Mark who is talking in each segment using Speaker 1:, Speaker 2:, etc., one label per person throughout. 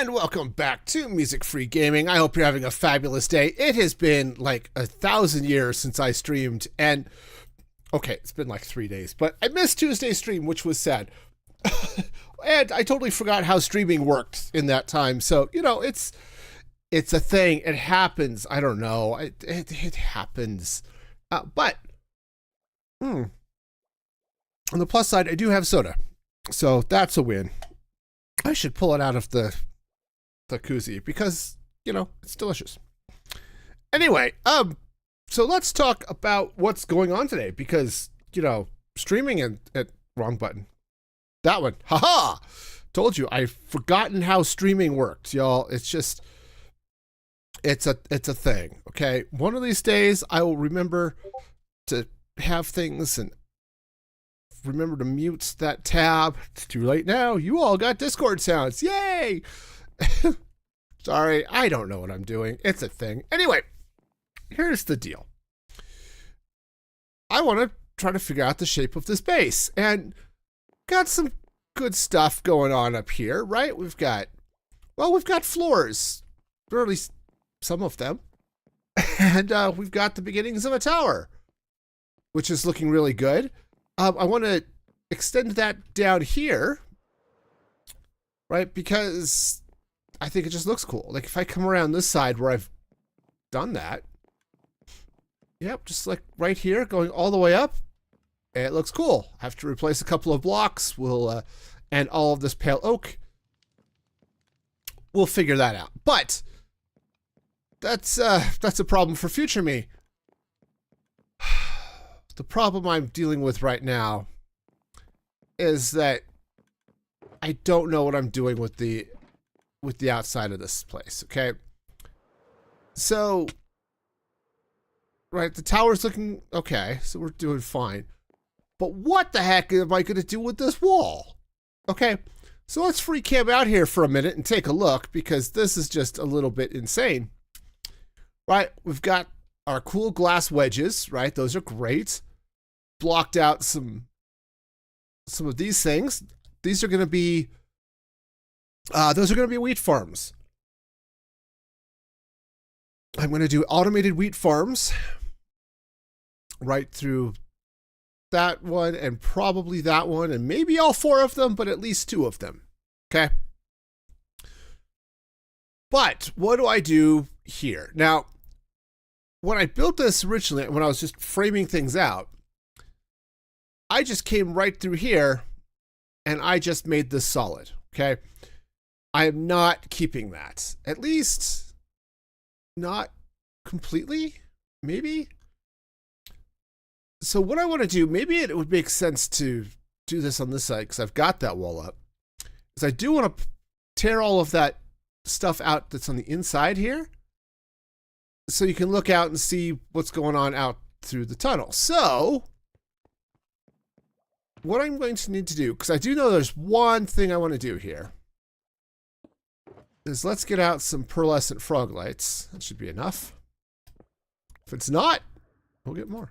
Speaker 1: And welcome back to Music Free Gaming. I hope you're having a fabulous day. It has been like 1,000 years since I streamed, and okay, it's been like 3 days, but I missed Tuesday's stream, which was sad. And I totally forgot how streaming worked in that time. So, you know, it's a thing. It happens. I don't know. It happens. But on the plus side, I do have soda. So that's a win. I should pull it out of the koozie because, you know, it's delicious. Anyway, so let's talk about what's going on today because, you know, streaming and wrong button. That one. Haha! Told you, I've forgotten how streaming worked, y'all. It's just, it's a thing, okay? One of these days, I will remember to have things and remember to mute that tab. It's too late now. You all got Discord sounds. Yay! Sorry, I don't know what I'm doing. It's a thing. Anyway, here's the deal. I want to try to figure out the shape of this base. And got some good stuff going on up here, right? We've got floors, or at least some of them. And we've got the beginnings of a tower, which is looking really good. I want to extend that down here, right? Because I think it just looks cool. Like if I come around this side where I've done that, yep, just like right here, going all the way up, it looks cool. I have to replace a couple of blocks. And all of this pale oak. We'll figure that out. But that's a problem for future me. The problem I'm dealing with right now is that I don't know what I'm doing with the outside of this place, okay? So, right, the tower's looking okay, so we're doing fine. But what the heck am I going to do with this wall? Okay, so let's free cam out here for a minute and take a look because this is just a little bit insane. Right, we've got our cool glass wedges, right? Those are great. Blocked out some of these things. These are going to be those are going to be wheat farms. I'm going to do automated wheat farms right through that one and probably that one and maybe all 4 of them, but at least 2 of them. Okay. But what do I do here? Now, when I built this originally, when I was just framing things out, I just came right through here and I just made this solid. Okay. I am not keeping that, at least not completely, maybe. So what I want to do, maybe it would make sense to do this on this side because I've got that wall up. Because I do want to tear all of that stuff out that's on the inside here. So you can look out and see what's going on out through the tunnel. So what I'm going to need to do, because I do know there's one thing I want to do here, is let's get out some pearlescent frog lights. That should be enough. If it's not, we'll get more.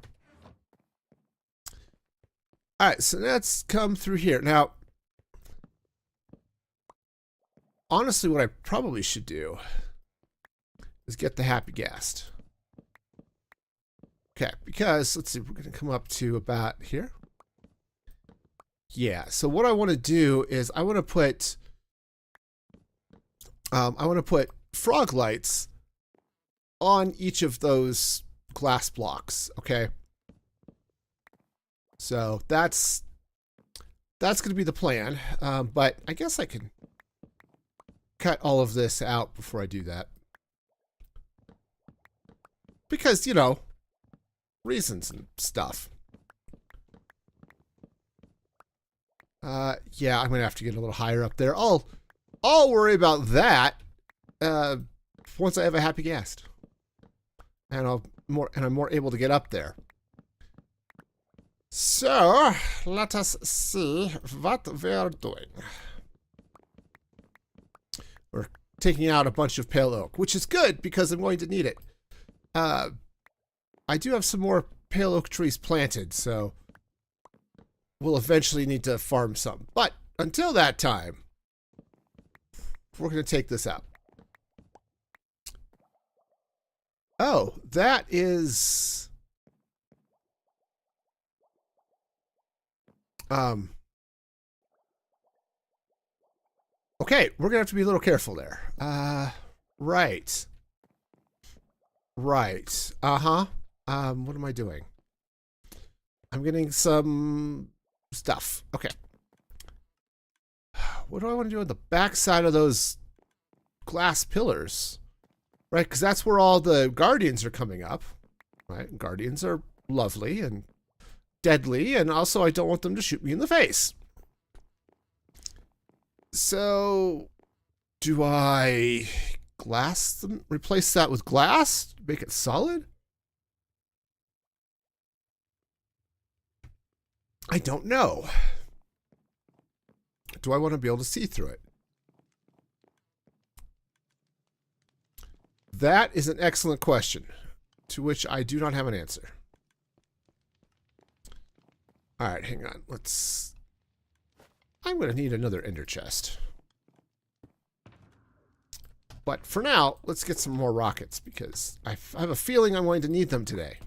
Speaker 1: All right, so let's come through here. Now, honestly, what I probably should do is get the happy ghast. Okay, because, let's see, we're going to come up to about here. Yeah, so what I want to do is I want to put frog lights on each of those glass blocks, okay? So that's going to be the plan, but I guess I can cut all of this out before I do that. Because, you know, reasons and stuff. Yeah, I'm going to have to get a little higher up there. I'll worry about that once I have a happy ghast. And I'm more able to get up there. So, let us see what we're doing. We're taking out a bunch of pale oak, which is good because I'm going to need it. I do have some more pale oak trees planted, so we'll eventually need to farm some. But until that time, we're going to take this out. Oh, that is... Okay, we're going to have to be a little careful there. Right. Right. Uh-huh. What am I doing? I'm getting some stuff. Okay. What do I want to do on the back side of those glass pillars? Right, because that's where all the guardians are coming up. Right, guardians are lovely and deadly, and also I don't want them to shoot me in the face. So, do I glass them? Replace that with glass? Make it solid? I don't know. Do I want to be able to see through it? That is an excellent question, to which I do not have an answer. All right, hang on. Let's... I'm going to need another ender chest. But for now, let's get some more rockets, because I have a feeling I'm going to need them today.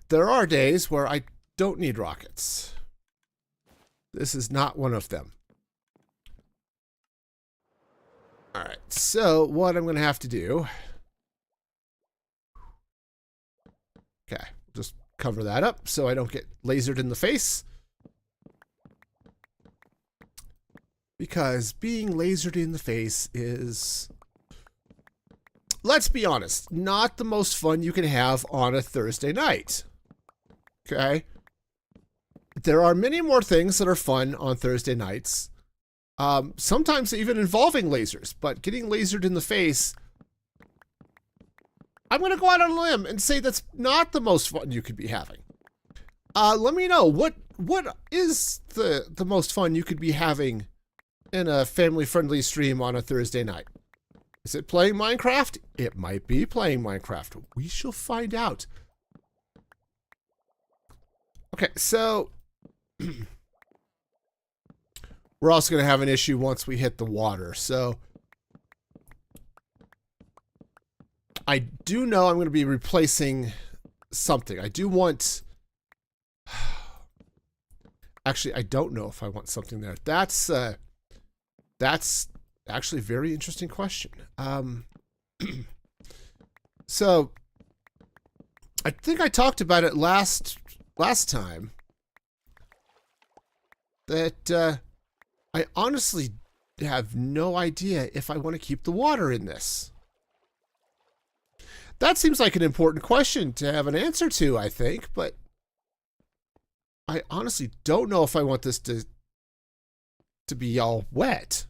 Speaker 1: There are days where I don't need rockets. This is not one of them. Alright, so what I'm going to have to do... Okay, just cover that up so I don't get lasered in the face. Because being lasered in the face is... Let's be honest, not the most fun you can have on a Thursday night. Okay? There are many more things that are fun on Thursday nights. Sometimes even involving lasers, but getting lasered in the face, I'm going to go out on a limb and say that's not the most fun you could be having. Let me know, what is the most fun you could be having in a family-friendly stream on a Thursday night? Is it playing Minecraft? It might be playing Minecraft. We shall find out. Okay, so... We're also going to have an issue once we hit the water, so... I do know I'm going to be replacing something. I do want... Actually, I don't know if I want something there. That's actually a very interesting question. So, I think I talked about it last time. That, I honestly have no idea if I want to keep the water in this. That seems like an important question to have an answer to, I think, but I honestly don't know if I want this to be all wet.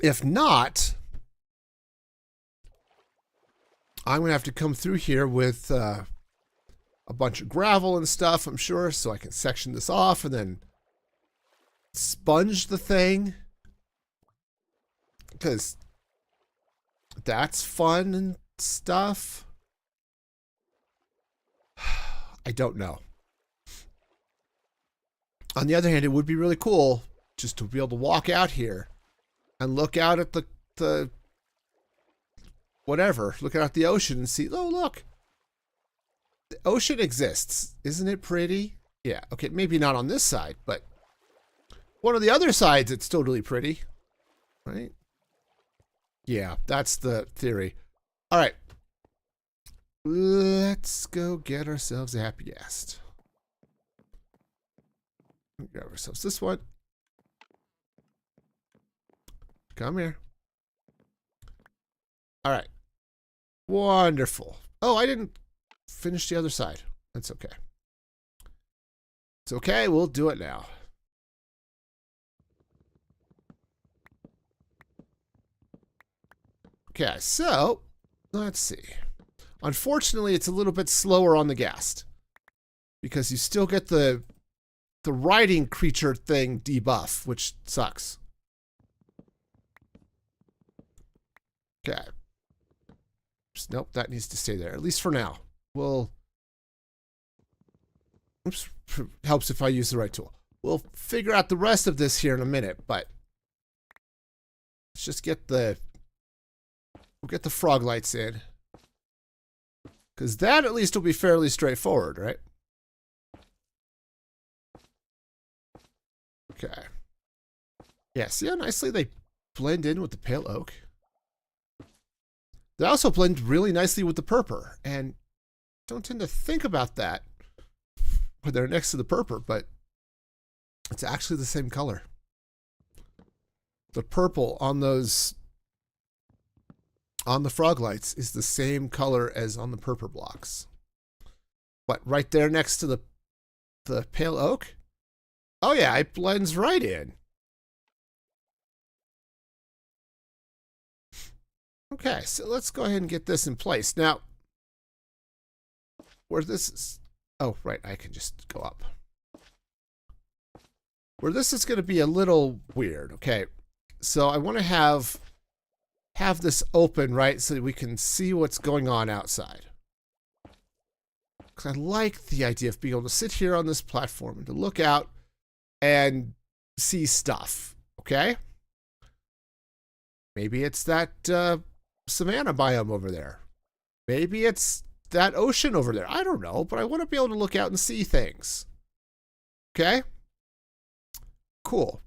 Speaker 1: If not, I'm going to have to come through here with a bunch of gravel and stuff, I'm sure, so I can section this off and then sponge the thing. Because that's fun and stuff. I don't know. On the other hand, it would be really cool just to be able to walk out here and look out at the whatever, look out at the ocean and see, oh, look. The ocean exists. Isn't it pretty? Yeah, okay, maybe not on this side, but one of the other sides, it's totally pretty. Right? Yeah, that's the theory. All right. Let's go get ourselves a happy guest. Grab ourselves this one. Come here. All right. Wonderful. Oh, I didn't finish the other side. That's okay. It's okay. We'll do it now. Okay, so let's see. Unfortunately, it's a little bit slower on the ghast because you still get the riding creature thing debuff, which sucks. Okay. Nope, that needs to stay there, at least for now. We'll... Oops, helps if I use the right tool. We'll figure out the rest of this here in a minute, but let's just get the frog lights in. Because that at least will be fairly straightforward, right? Okay. Yeah, see how nicely they blend in with the pale oak? They also blend really nicely with the purple, and don't tend to think about that when they're next to the purple, but it's actually the same color. The purple on those, on the frog lights, is the same color as on the purple blocks. But right there next to the pale oak, oh yeah, it blends right in. Okay, so let's go ahead and get this in place. Now, where this is, oh, right, I can just go up. Where this is going to be a little weird, okay? So I want to have this open, right, so that we can see what's going on outside. Because I like the idea of being able to sit here on this platform and to look out and see stuff, okay? Maybe it's that savanna biome over there. Maybe it's that ocean over there. I don't know, but I want to be able to look out and see things. Okay? Cool.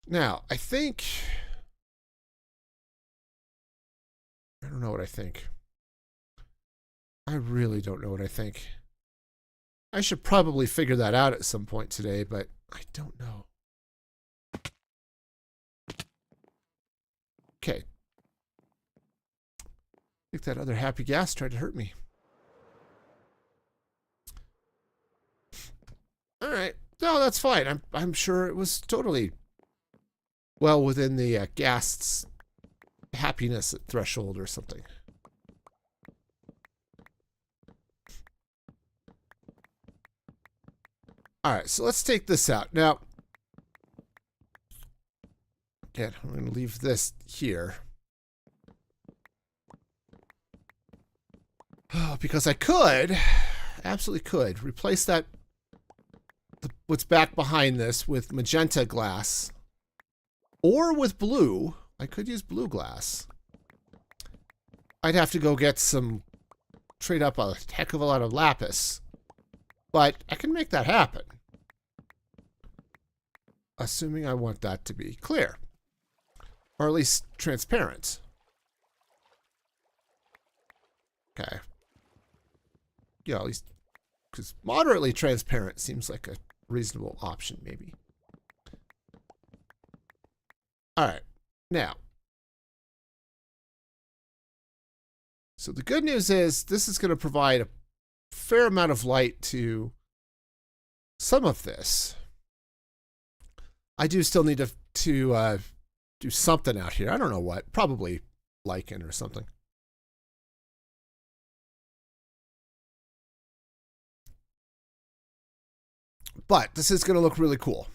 Speaker 1: Now, I think... I don't know what I think. I really don't know what I think. I should probably figure that out at some point today, but I don't know. Okay. I think that other happy gas tried to hurt me. All right. No, that's fine. I'm sure it was totally well within the gas happiness threshold or something. All right, so let's take this out. Now, again, I'm going to leave this here. Oh, because I could, absolutely could, replace that, what's back behind this with magenta glass. Or with blue. I could use blue glass. I'd have to go get trade up a heck of a lot of lapis. But I can make that happen. Assuming I want that to be clear. Or at least transparent. Okay. Yeah, at least, because moderately transparent seems like a reasonable option, maybe. All right, now. So the good news is this is going to provide a fair amount of light to some of this. I do still need to do something out here. I don't know what. Probably lichen or something. But this is going to look really cool.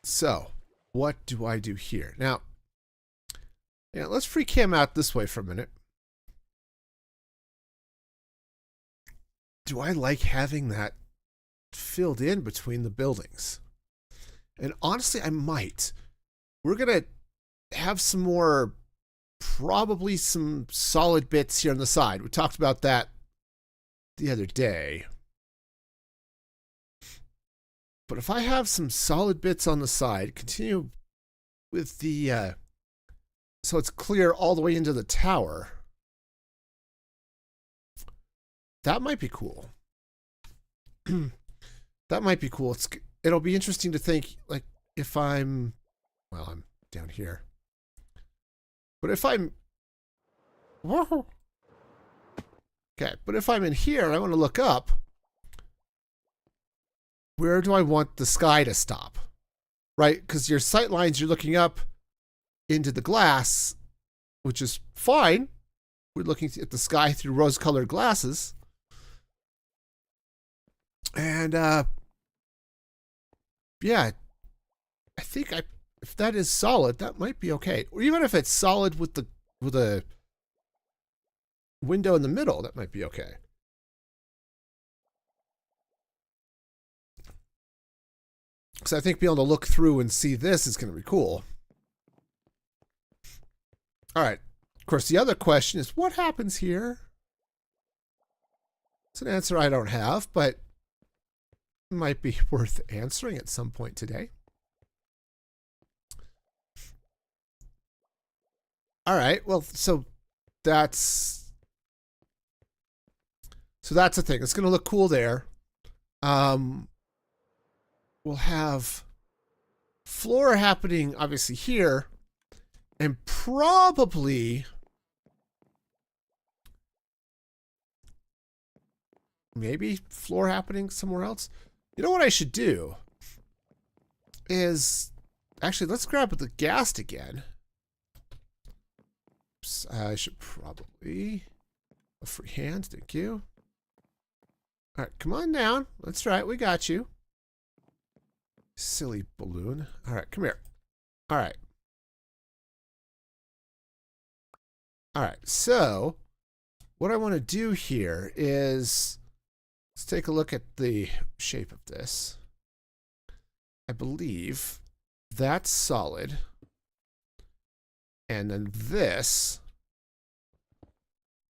Speaker 1: So, what do I do here? Now, yeah, let's free cam out this way for a minute. Do I like having that filled in between the buildings? And honestly, I might. We're going to have some more, probably some solid bits here on the side. We talked about that the other day. But if I have some solid bits on the side, continue with the, so it's clear all the way into the tower. That might be cool. That might be cool. It'll be interesting to think, like, if I'm, well, I'm down here. But if I'm, whoa. Okay, but if I'm in here and I want to look up, where do I want the sky to stop? Right? Because your sight lines, you're looking up into the glass, which is fine. We're looking at the sky through rose-colored glasses. And, yeah, I think if that is solid, that might be okay. Or even if it's solid with a window in the middle, that might be okay. Because I think being able to look through and see this is going to be cool. All right. Of course, the other question is, what happens here? It's an answer I don't have, but it might be worth answering at some point today. All right. Well, so that's the thing. It's going to look cool there. We'll have floor happening obviously here, and probably maybe floor happening somewhere else. You know what I should do is actually, let's grab the ghast again. Oops, I should probably a free hand. Thank you. All right, come on down. That's right. We got you. Silly balloon. All right, come here. All right. All right, so what I want to do here is let's take a look at the shape of this. I believe that's solid. And then this,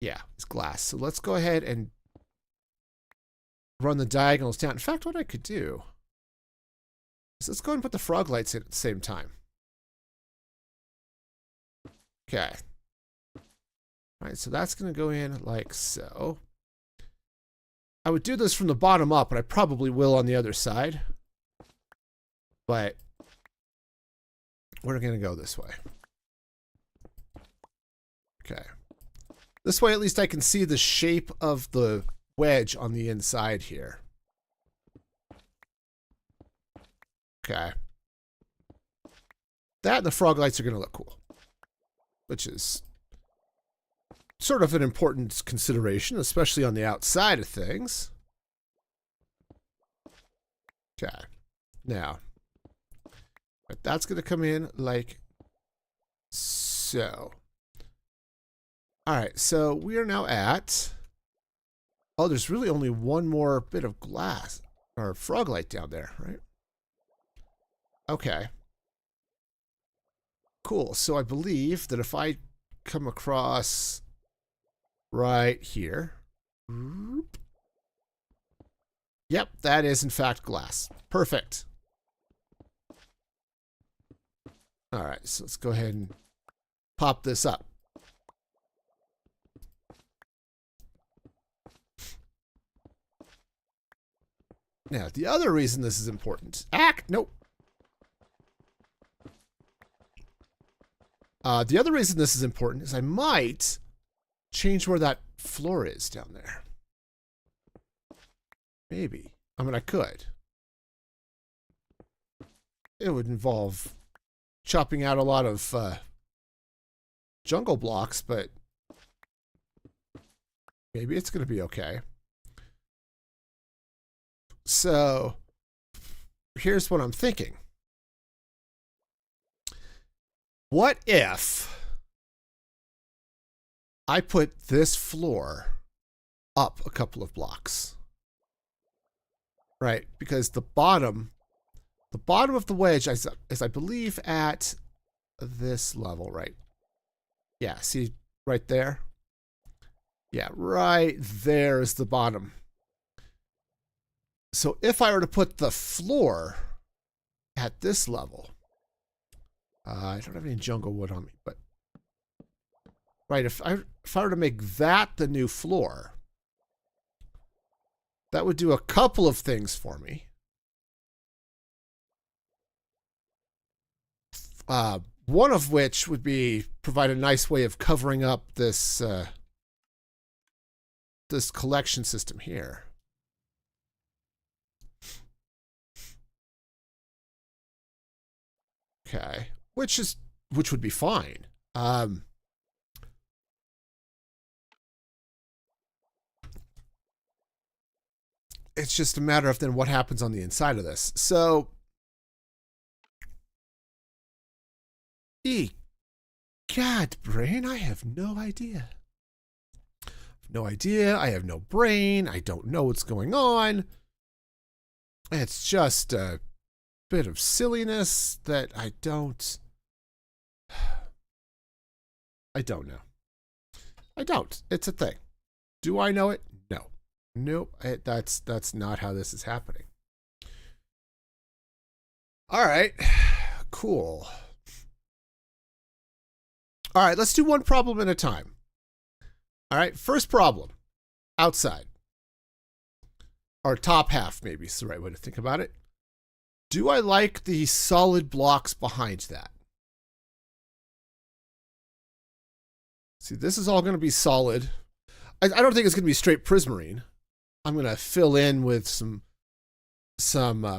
Speaker 1: yeah, is glass. So let's go ahead and run the diagonals down. In fact, what I could do is let's go ahead and put the frog lights in at the same time. Okay. All right, so that's going to go in like so. I would do this from the bottom up, and I probably will on the other side. But we're going to go this way. Okay. This way, at least I can see the shape of the wedge on the inside here. Okay. That and the frog lights are going to look cool. Which is sort of an important consideration, especially on the outside of things. Okay. Now, that's going to come in like so. All right, so we are now at... Oh, there's really only one more bit of glass, or frog light down there, right? Okay. Cool, so I believe that if I come across right here... Yep, that is in fact glass. Perfect. All right, so let's go ahead and pop this up. Now, the other reason this is important... Nope. The other reason this is important is I might change where that floor is down there. Maybe. I mean, I could. It would involve chopping out a lot of jungle blocks, but maybe it's going to be okay. So, here's what I'm thinking. What if I put this floor up a couple of blocks? Right, because the bottom of the wedge is I believe at this level, right? Yeah, see right there? Yeah, right there is the bottom. So if I were to put the floor at this level, I don't have any jungle wood on me, but right, if I were to make that the new floor, that would do a couple of things for me. One of which would be provide a nice way of covering up this this collection system here. Okay, which would be fine. It's just a matter of then what happens on the inside of this. So, God, brain, I have no idea. No idea. I have no brain. I don't know what's going on. It's just a bit of silliness that I don't know. I don't. It's a thing. Do I know it? No. Nope. That's not how this is happening. All right. Cool. All right, let's do one problem at a time. All right, first problem. Outside. Or top half, maybe is the right way to think about it. Do I like the solid blocks behind that? See, this is all going to be solid. I don't think it's going to be straight prismarine. I'm going to fill in with some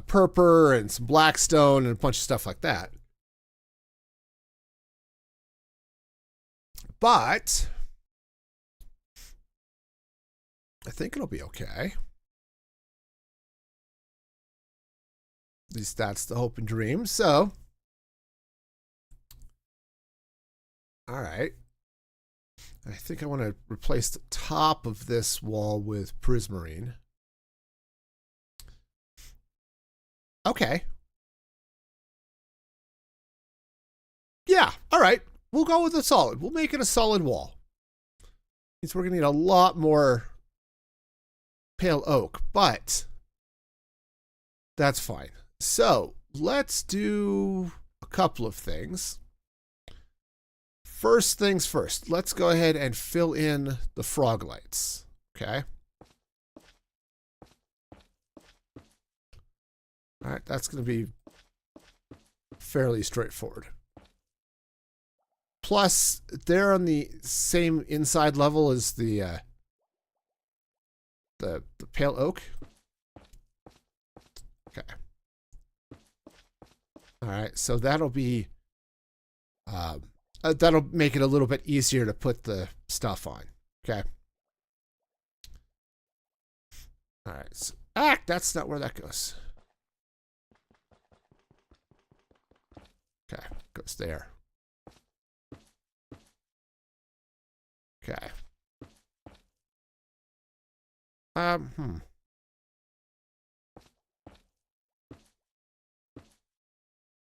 Speaker 1: purpur and some blackstone and a bunch of stuff like that. But I think it'll be okay. At least that's the hope and dream. So, all right. I think I want to replace the top of this wall with prismarine. Okay. Yeah, all right. We'll go with a solid. We'll make it a solid wall. Means we're going to need a lot more pale oak, but that's fine. So let's do a couple of things. First things first, let's go ahead and fill in the frog lights. Okay. All right, that's going to be fairly straightforward. Plus, they're on the same inside level as the pale oak. Okay. All right, so that'll be that'll make it a little bit easier to put the stuff on. Okay. All right. So, that's not where that goes. Okay, goes there. Okay.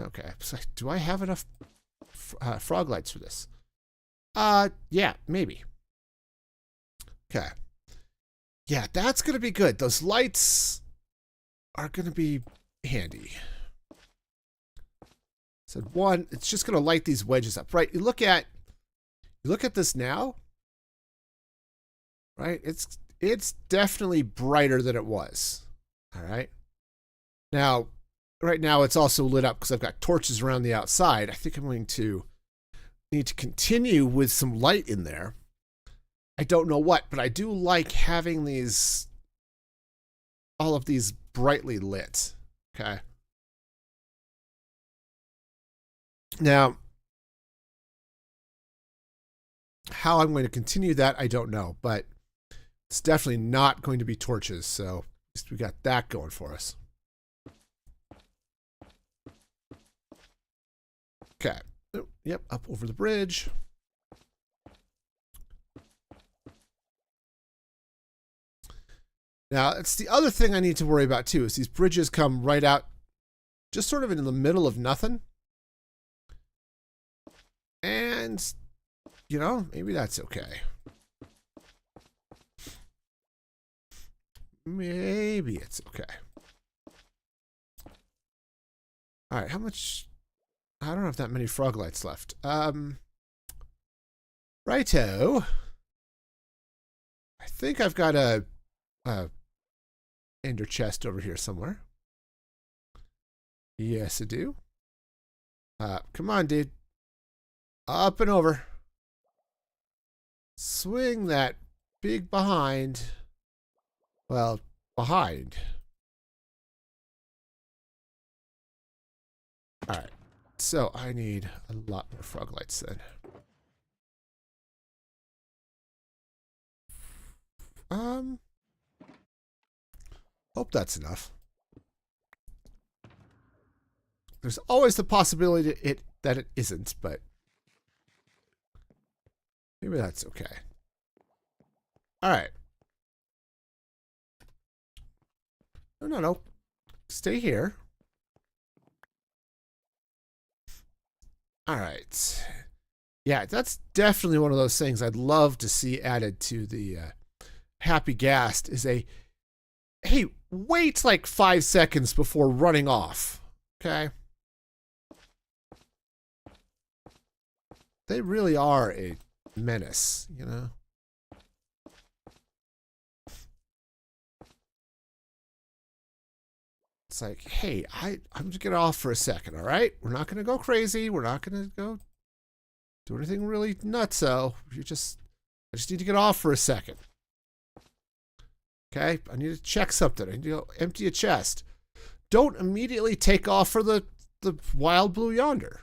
Speaker 1: Okay. So do I have enough frog lights for this? Yeah, maybe. Okay. Yeah, that's going to be good. Those lights are going to be handy. So one, it's just going to light these wedges up, right? You look at this now, right? It's definitely brighter than it was. All right. Now, right now it's also lit up because I've got torches around the outside. I think I'm going to need to continue with some light in there. I don't know what, but I do like having all of these brightly lit. Okay. Now, how I'm going to continue that, I don't know, but it's definitely not going to be torches. So at least we got that going for us. Okay. Oh, yep, up over the bridge. Now, it's the other thing I need to worry about too, is these bridges come right out just sort of in the middle of nothing. And, you know, maybe that's okay. Maybe it's okay. All right, how much? I don't have that many frog lights left. Righto. I think I've got a ender chest over here somewhere. Yes, I do. Come on, dude. Up and over. Swing that big behind. Well, behind. All right. So I need a lot more frog lights then. Hope that's enough. There's always the possibility that it isn't, but maybe that's okay. All right. No. Stay here. All right. Yeah, that's definitely one of those things I'd love to see added to the Happy Gast is a, hey, wait like 5 seconds before running off. Okay? They really are a menace, you know? It's like, hey, I'm just getting off for a second, all right? We're not going to go crazy. We're not going to go do anything really nutso. I just need to get off for a second. Okay? I need to check something. I need to go empty a chest. Don't immediately take off for the wild blue yonder.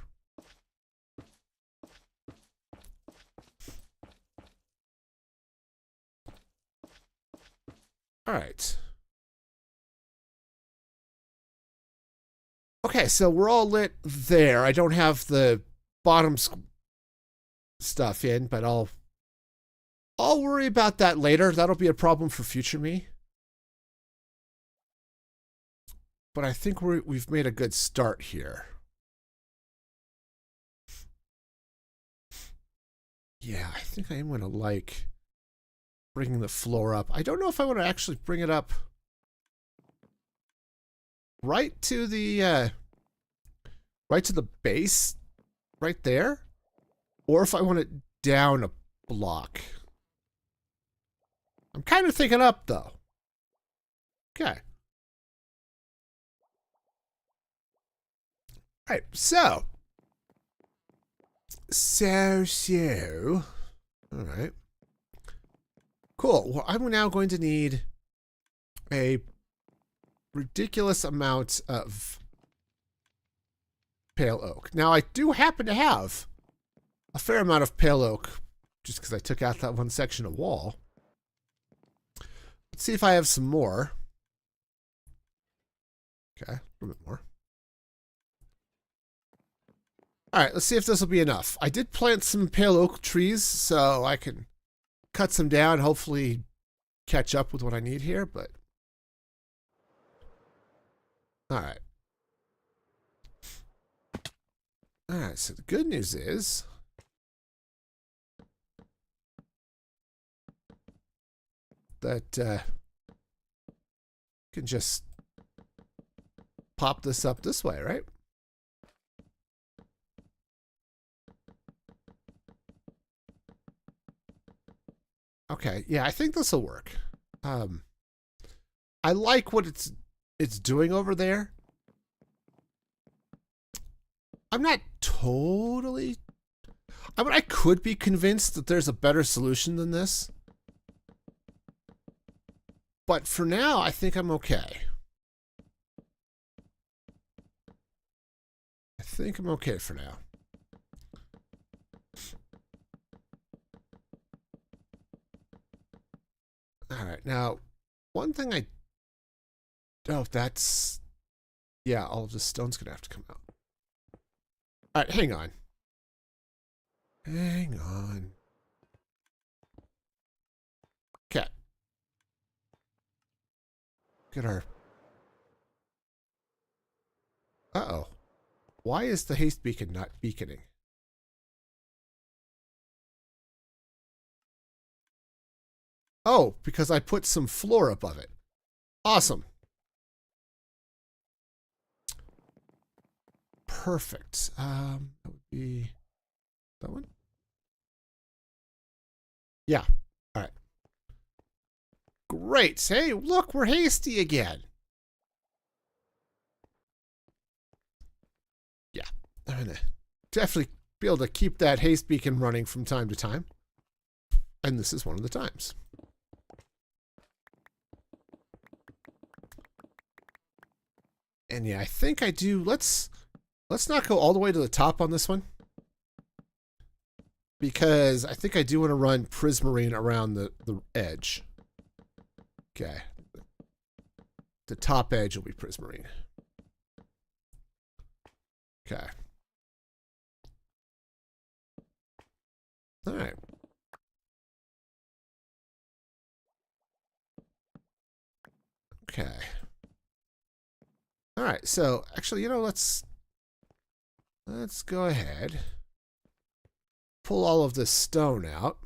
Speaker 1: All right. Okay, so we're all lit there. I don't have the bottom stuff in, but I'll worry about that later. That'll be a problem for future me. But I think we've made a good start here. Yeah, I think I am going to like bringing the floor up. I don't know if I want to actually bring it up right to the base right there, or if I want it down a block. I'm kind of thinking up though. Okay. All right, so all right, cool. Well, I'm now going to need a ridiculous amount of pale oak. Now, I do happen to have a fair amount of pale oak just because I took out that one section of wall. Let's see if I have some more. Okay, a little bit more. All right, let's see if this will be enough. I did plant some pale oak trees, so I can cut some down, hopefully catch up with what I need here, but... All right. All right, so the good news is... that you can just pop this up this way, right? Okay, yeah, I think this will work. I like what it's doing over there. I'm not totally... I mean, I could be convinced that there's a better solution than this. But for now, I think I'm okay. I think I'm okay for now. All right, now, one thing I... Oh, that's... Yeah, all of the stone's going to have to come out. All right, hang on. Hang on. Okay. Get our... Uh-oh. Why is the haste beacon not beaconing? Oh, because I put some floor above it. Awesome. Perfect. That would be that one. Yeah. All right. Great. Hey, look, we're hasty again. Yeah. I'm gonna definitely be able to keep that haste beacon running from time to time. And this is one of the times. And yeah, I think I do. Let's not go all the way to the top on this one. Because I think I do want to run prismarine around the edge. Okay. The top edge will be prismarine. Okay. All right. Okay. All right. So actually, you know, let's let's go ahead. Pull all of this stone out.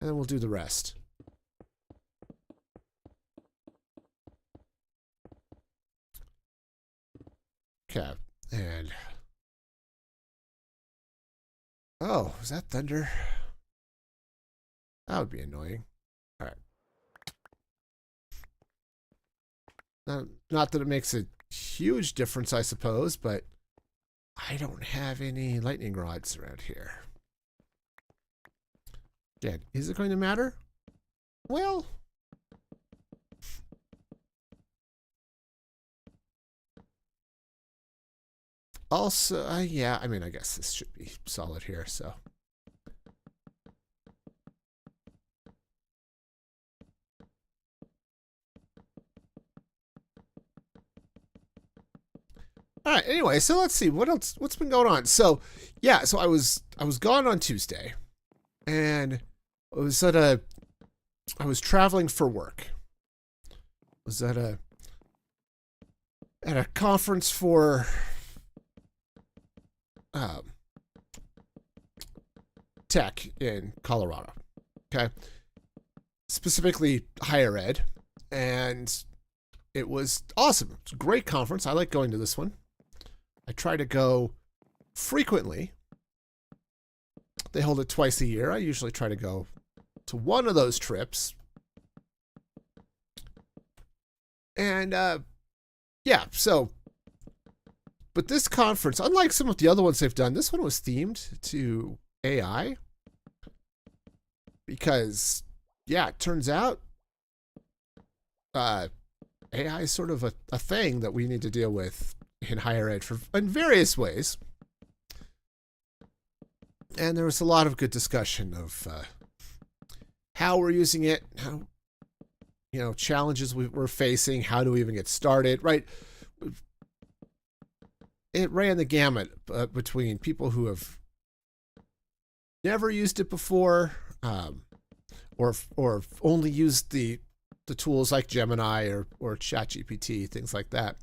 Speaker 1: And then we'll do the rest. Okay. And... oh, is that thunder? That would be annoying. All right. Not that it makes a huge difference, I suppose, but I don't have any lightning rods around here. Again, is it going to matter? Well... also, yeah, I mean, I guess this should be solid here, so... all right, anyway, so let's see, what else, what's been going on? So, yeah, so I was gone on Tuesday, and I was traveling for work. I was at a conference for tech in Colorado. Okay. Specifically higher ed. And it was awesome. It's a great conference. I like going to this one. I try to go frequently. They hold it twice a year. I usually try to go to one of those trips. And yeah, so but this conference, unlike some of the other ones they've done, this one was themed to AI. Because, yeah, it turns out AI is sort of a thing that we need to deal with in higher ed in various ways. And there was a lot of good discussion of how we're using it, how, you know, challenges we're facing, how do we even get started, right? It ran the gamut between people who have never used it before, or only used the tools like Gemini or ChatGPT, things like that,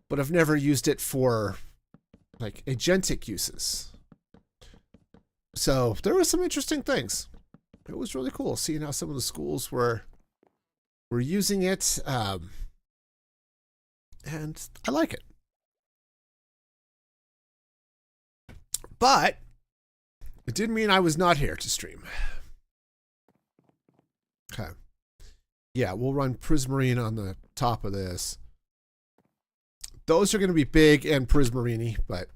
Speaker 1: but have never used it for like agentic uses. So there were some interesting things. It was really cool seeing how some of the schools were using it, and I like it. But it didn't mean I was not here to stream. Okay. Yeah, we'll run Prismarine on the top of this. Those are going to be big and Prismarine, but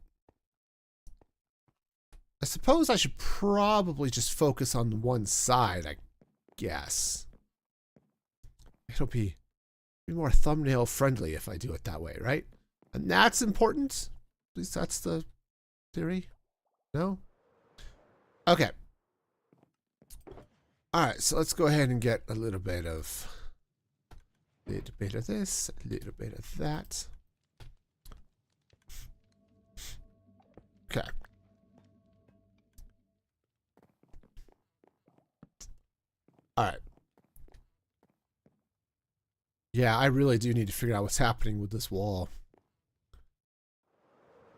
Speaker 1: I suppose I should probably just focus on one side, I guess. It'll be more thumbnail friendly if I do it that way, right? And that's important. At least that's the theory. No? Okay. Alright, so let's go ahead and get a little bit of this, a little bit of that. Okay. Alright. Yeah, I really do need to figure out what's happening with this wall.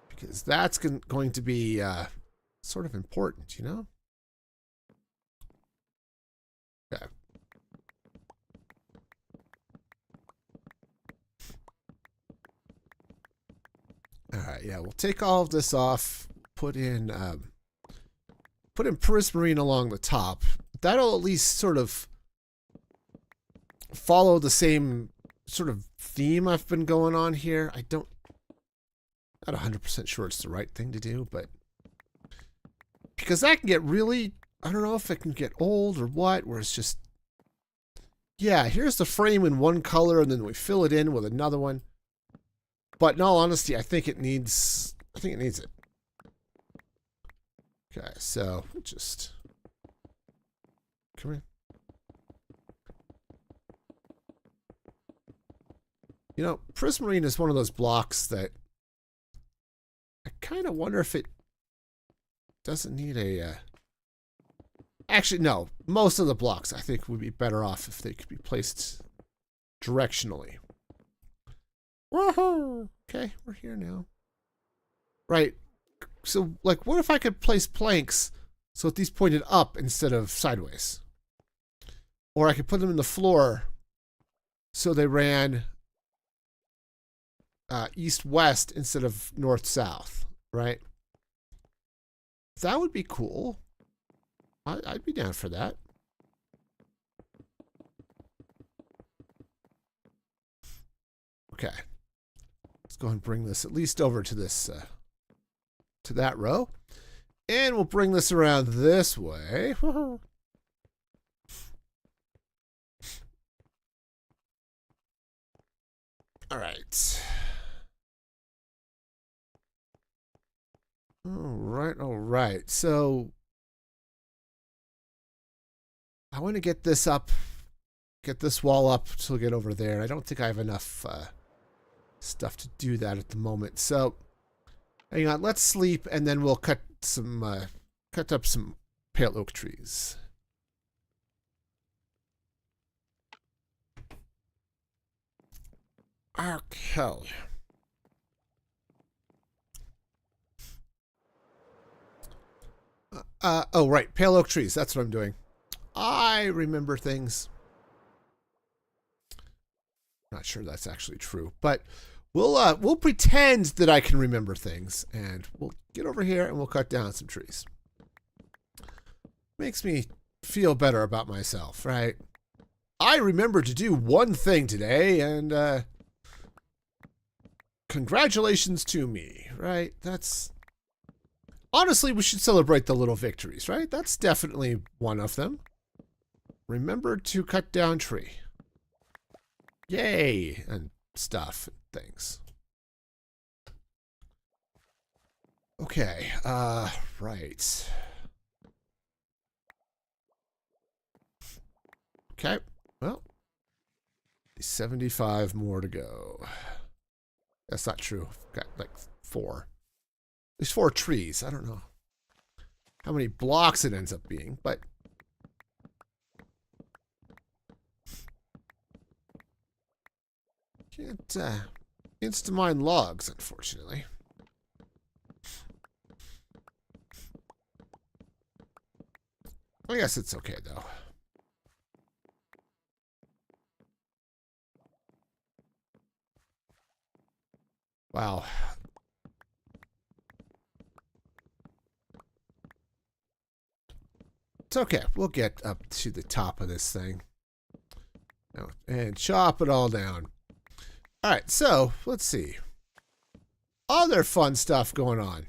Speaker 1: Because that's going to be sort of important, you know? Okay. Alright, yeah, we'll take all of this off, put in Prismarine along the top. That'll at least sort of follow the same sort of theme I've been going on here. Not 100% sure it's the right thing to do, but because that can get really, I don't know if it can get old or what, where it's just, yeah, here's the frame in one color and then we fill it in with another one. But in all honesty, I think it needs it. Okay, so just come here. You know, Prismarine is one of those blocks that I kind of wonder if it doesn't need a... Actually, no. Most of the blocks, I think, would be better off if they could be placed directionally. Woohoo! Okay, we're here now. Right. So, like, what if I could place planks so that these pointed up instead of sideways? Or I could put them in the floor so they ran east-west instead of north-south, right? That would be cool. I'd be down for that. Okay. Let's go and bring this at least over to this, to that row. And we'll bring this around this way. All right. All right. So I want to get this up, get this wall up to get over there. I don't think I have enough stuff to do that at the moment. So hang on, let's sleep, and then we'll cut up some pale oak trees. Okay. Oh, right. Pale oak trees. That's what I'm doing. I remember things. Not sure that's actually true, but we'll pretend that I can remember things, and we'll get over here and we'll cut down some trees. Makes me feel better about myself, right? I remember to do one thing today, and congratulations to me, right? That's... Honestly, we should celebrate the little victories, right? That's definitely one of them. Remember to cut down tree. Yay! And stuff and things. Okay, right. Okay, well, 75 more to go. That's not true. Got like 4. There's 4 trees. I don't know how many blocks it ends up being, but can't insta-mine logs, unfortunately. I guess it's okay though. Wow. It's okay. We'll get up to the top of this thing. And chop it all down. All right, so let's see. Other fun stuff going on.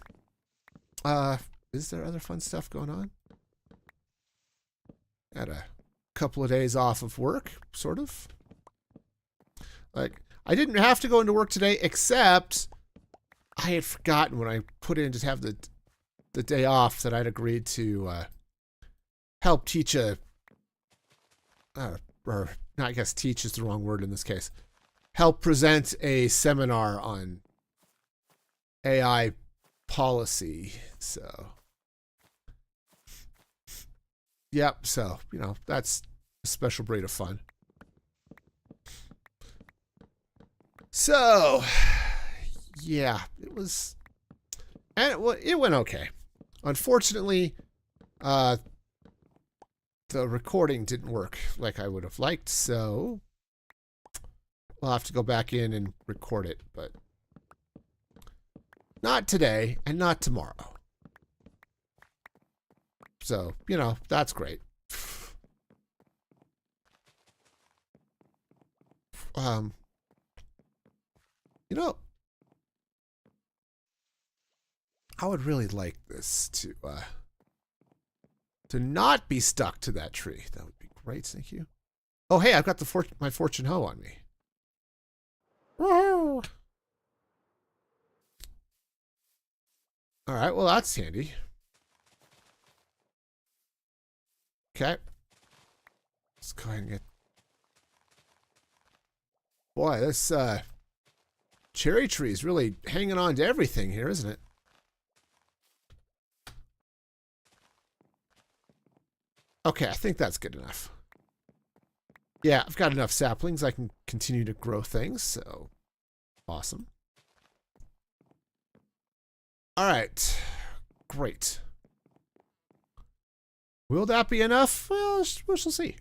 Speaker 1: Is there other fun stuff going on? Had a couple of days off of work, sort of. Like, I didn't have to go into work today, except I had forgotten when I put in to have the day off that I'd agreed to help teach or I guess teach is the wrong word in this case. Help present a seminar on AI policy. So, yep. So, you know, that's a special breed of fun. So, yeah, it was, and it went okay. Unfortunately, the recording didn't work like I would have liked, so we'll have to go back in and record it, but not today and not tomorrow. So, you know, that's great. You know, I would really like this to not be stuck to that tree. That would be great, thank you. Oh, hey, I've got my fortune hoe on me. Woo! All right, well, that's handy. Okay. Let's go ahead and get... Boy, this cherry tree is really hanging on to everything here, isn't it? Okay, I think that's good enough. Yeah, I've got enough saplings. I can continue to grow things, so Awesome. All right. Great. Will that be enough? Well, we shall see.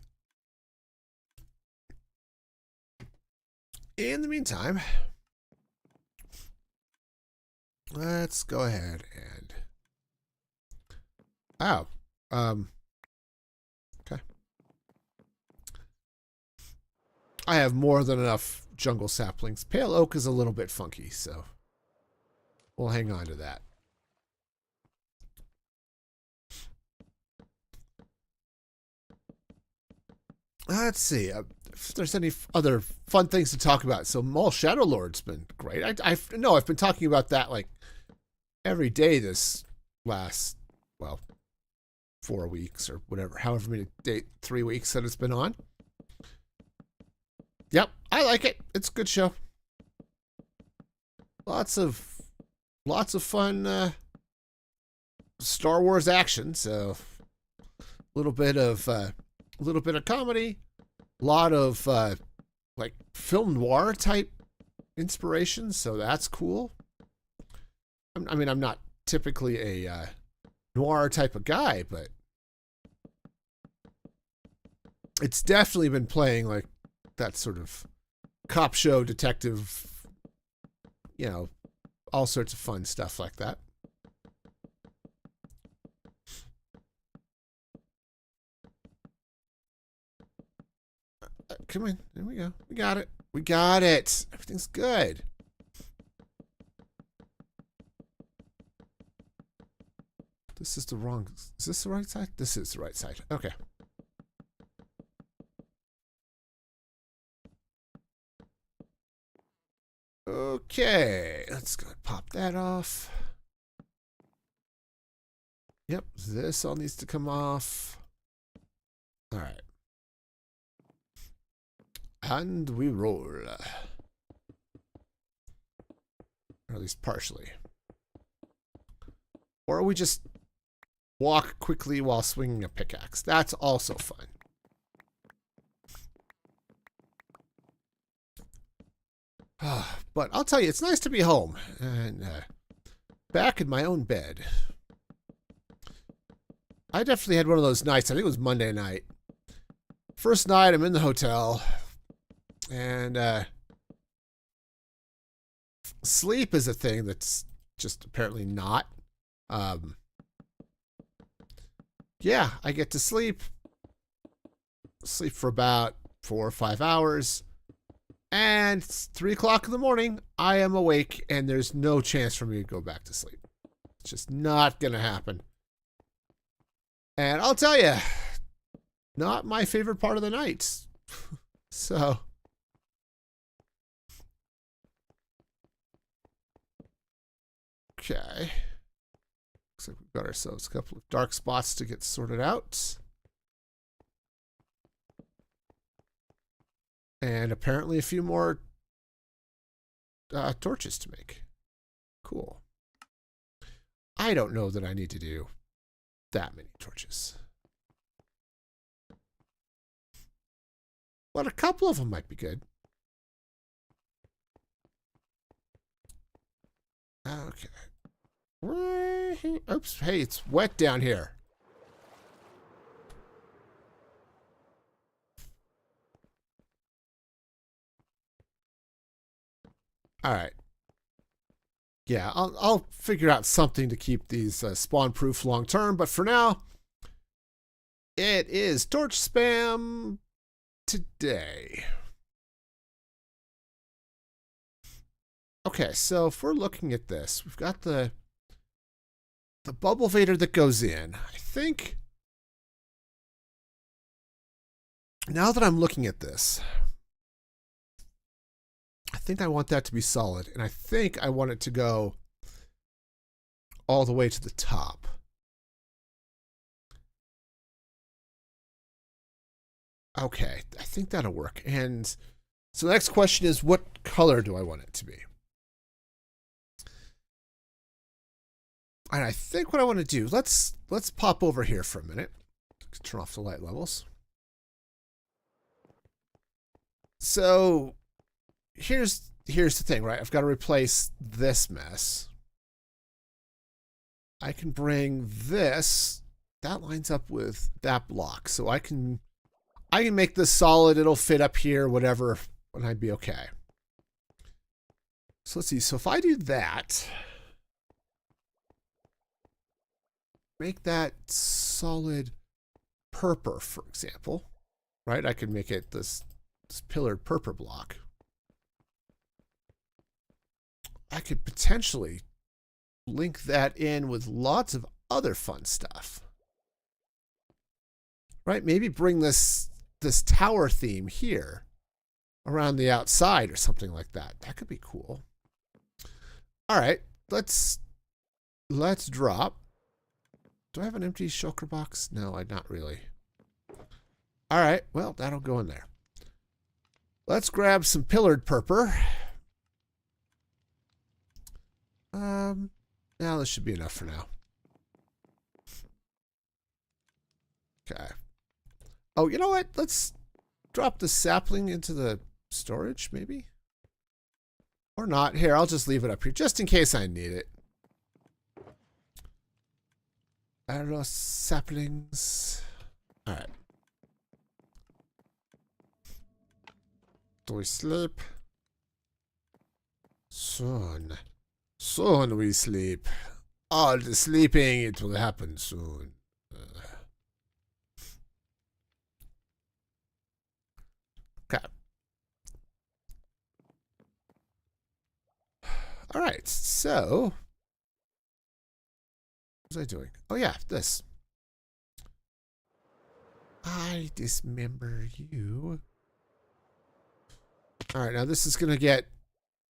Speaker 1: In the meantime, let's go ahead and... Oh. Okay. I have more than enough jungle saplings. Pale oak is a little bit funky, so we'll hang on to that. Let's see if there's any other fun things to talk about. So Mall Shadow Lord's been great. I've been talking about that like every day this last, well, 4 weeks or whatever, however many 3 weeks that it's been on. Yep, I like it. It's a good show. Lots of fun Star Wars action. So a little bit of comedy, a lot of like film noir type inspiration. So that's cool. I mean, I'm not typically a noir type of guy, but it's definitely been playing like that sort of cop show, detective, you know, all sorts of fun stuff like that. Come on, there we go. We got it. We got it. Everything's good. This is the wrong... Is this the right side? This is the right side. Okay. Okay. Let's go pop that off. Yep. This all needs to come off. All right. And we roll. Or at least partially. Or we just walk quickly while swinging a pickaxe. That's also fun. But I'll tell you, it's nice to be home and back in my own bed. I definitely had one of those nights. I think it was Monday night. First night, I'm in the hotel. And sleep is a thing that's just apparently not. Yeah, I get to sleep for about 4 or 5 hours. And it's 3 o'clock in the morning. I am awake, and there's no chance for me to go back to sleep. It's just not going to happen. And I'll tell you, not my favorite part of the night. So... Okay. Looks like we've got ourselves a couple of dark spots to get sorted out. And apparently a few more torches to make. Cool. I don't know that I need to do that many torches. But a couple of them might be good. Okay. Oops, hey, it's wet down here. All right. Yeah, I'll figure out something to keep these spawn-proof long-term, but for now, it is torch spam today. Okay, so if we're looking at this, we've got the bubble vader that goes in. I think now that I'm looking at this, I think I want that to be solid, and I think I want it to go all the way to the top. Okay, I think that'll work. And so the next question is, what color do I want it to be? And I think what I want to do, let's pop over here for a minute. Turn off the light levels. So here's here's the thing, right? I've got to replace this mess. I can bring this. That lines up with that block. So I can make this solid. It'll fit up here, whatever, and I'd be okay. So let's see. So if I do that, make that solid purple, for example, right? I could make it this pillared purple block. I could potentially link that in with lots of other fun stuff. Right? Maybe bring this tower theme here around the outside or something like that. That could be cool. All right, let's drop. Do I have an empty shulker box? No, not really. All right, well, that'll go in there. Let's grab some pillared purple. Now this should be enough for now. Okay. Oh, you know what? Let's drop the sapling into the storage, maybe? Or not. Here, I'll just leave it up here, just in case I need it. Arrow saplings. All right. Do we sleep? Soon. Soon we sleep. All the sleeping, it will happen soon. Okay. All right, so what was I doing? Oh yeah, this. I dismember you. All right, now this is going to get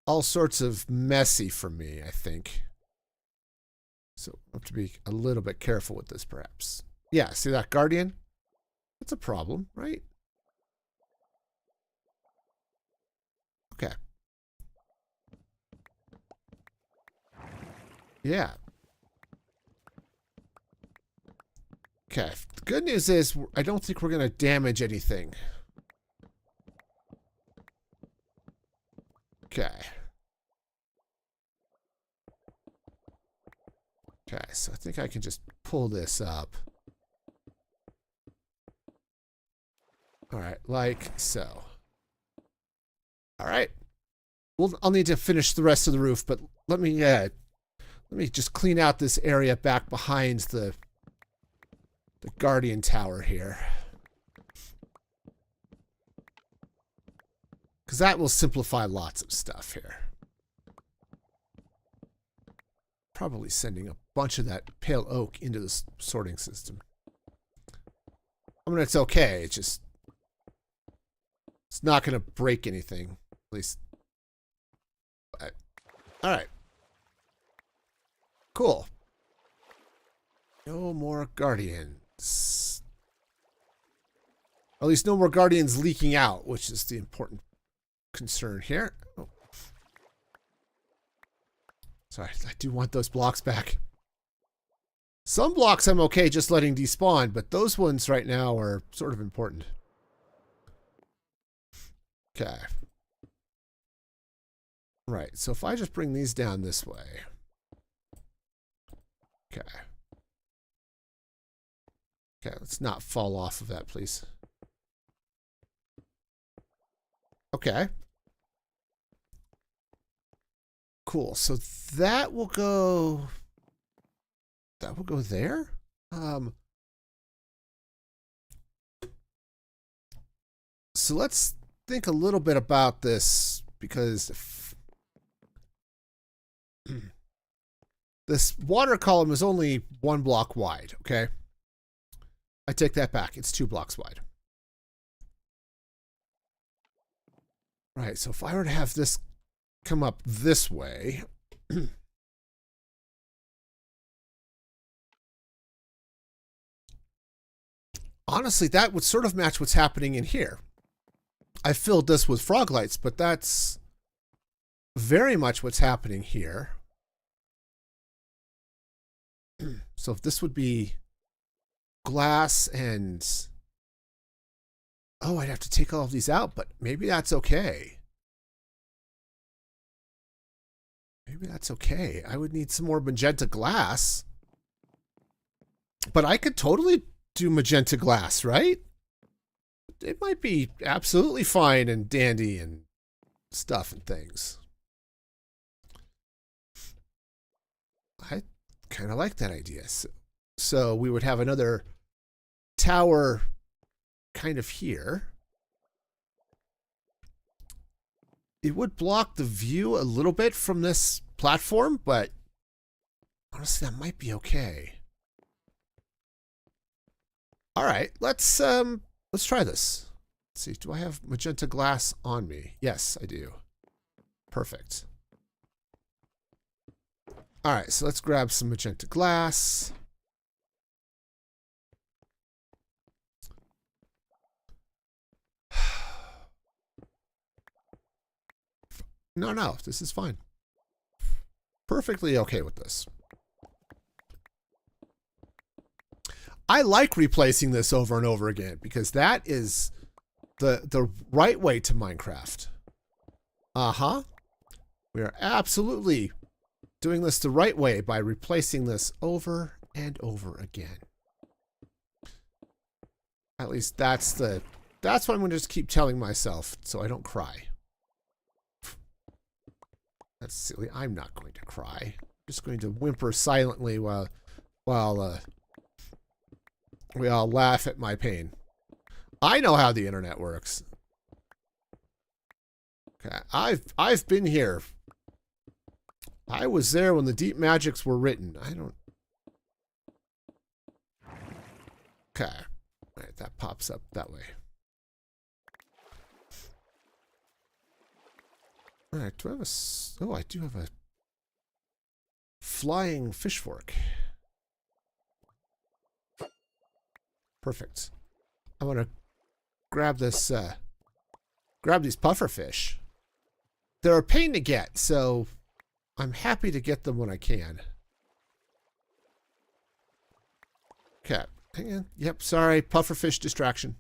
Speaker 1: all sorts of messy for me, I think. So I have to be a little bit careful with this, perhaps. Yeah, see that guardian? That's a problem, right? Okay. Yeah. Okay. The good news is I don't think we're going to damage anything. Okay. Okay, so I think I can just pull this up. All right, like so. All right. I'll need to finish the rest of the roof, but let me just clean out this area back behind the guardian tower here. Because that will simplify lots of stuff here. Probably sending a bunch of that pale oak into the sorting system. I mean, it's okay. It's not going to break anything. At least. But, all right. Cool. No more guardians. At least no more guardians leaking out, which is the important concern here. Oh. Sorry, I do want those blocks back. Some blocks I'm okay just letting despawn, but those ones right now are sort of important. Okay. Right, so if I just bring these down this way. Okay. Okay, let's not fall off of that, please. Okay. Cool. So that will go there. So let's think a little bit about this, because this water column is only 1 block wide, okay? I take that back. It's 2 blocks wide. Right, so if I were to have this come up this way, honestly, that would sort of match what's happening in here. I filled this with frog lights, but that's very much what's happening here. So if this would be glass and... Oh, I'd have to take all of these out, but maybe that's okay. Maybe that's okay. I would need some more magenta glass. But I could totally do magenta glass, right? It might be absolutely fine and dandy and stuff and things. I kind of like that idea. So we would have another tower kind of here. It would block the view a little bit from this platform, but honestly, that might be okay. All right, let's try this. Let's see, do I have magenta glass on me? Yes, I do. Perfect. All right, so let's grab some magenta glass. No, this is fine. Perfectly okay with this. I like replacing this over and over again because that is the right way to Minecraft. Uh-huh. We are absolutely doing this the right way by replacing this over and over again. At least that's what I'm going to just keep telling myself so I don't cry. That's silly. I'm not going to cry. I'm just going to whimper silently while we all laugh at my pain. I know how the internet works. Okay, I've been here. I was there when the deep magics were written. I don't. Okay. All right, that pops up that way. All right, do I have a... Oh, I do have a flying fish fork. Perfect. I want to grab this, grab these puffer fish. They're a pain to get, so I'm happy to get them when I can. Okay, hang on. Yep, sorry, puffer fish distraction.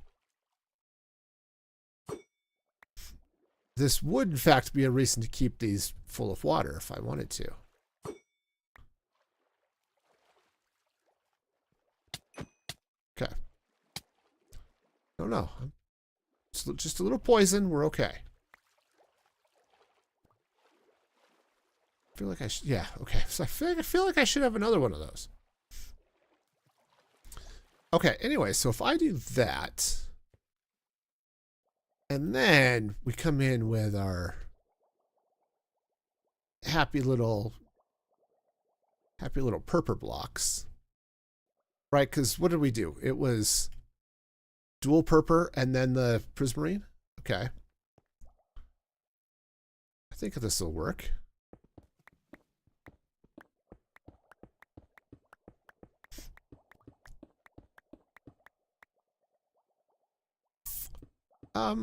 Speaker 1: This would, in fact, be a reason to keep these full of water if I wanted to. Okay. No. It's just a little poison. We're okay. I feel like I should... Yeah, okay. So I feel like I should have another one of those. Okay, anyway, so if I do that... And then we come in with our happy little purple blocks. Right, because what did we do? It was dual purple and then the prismarine. Okay. I think this will work. I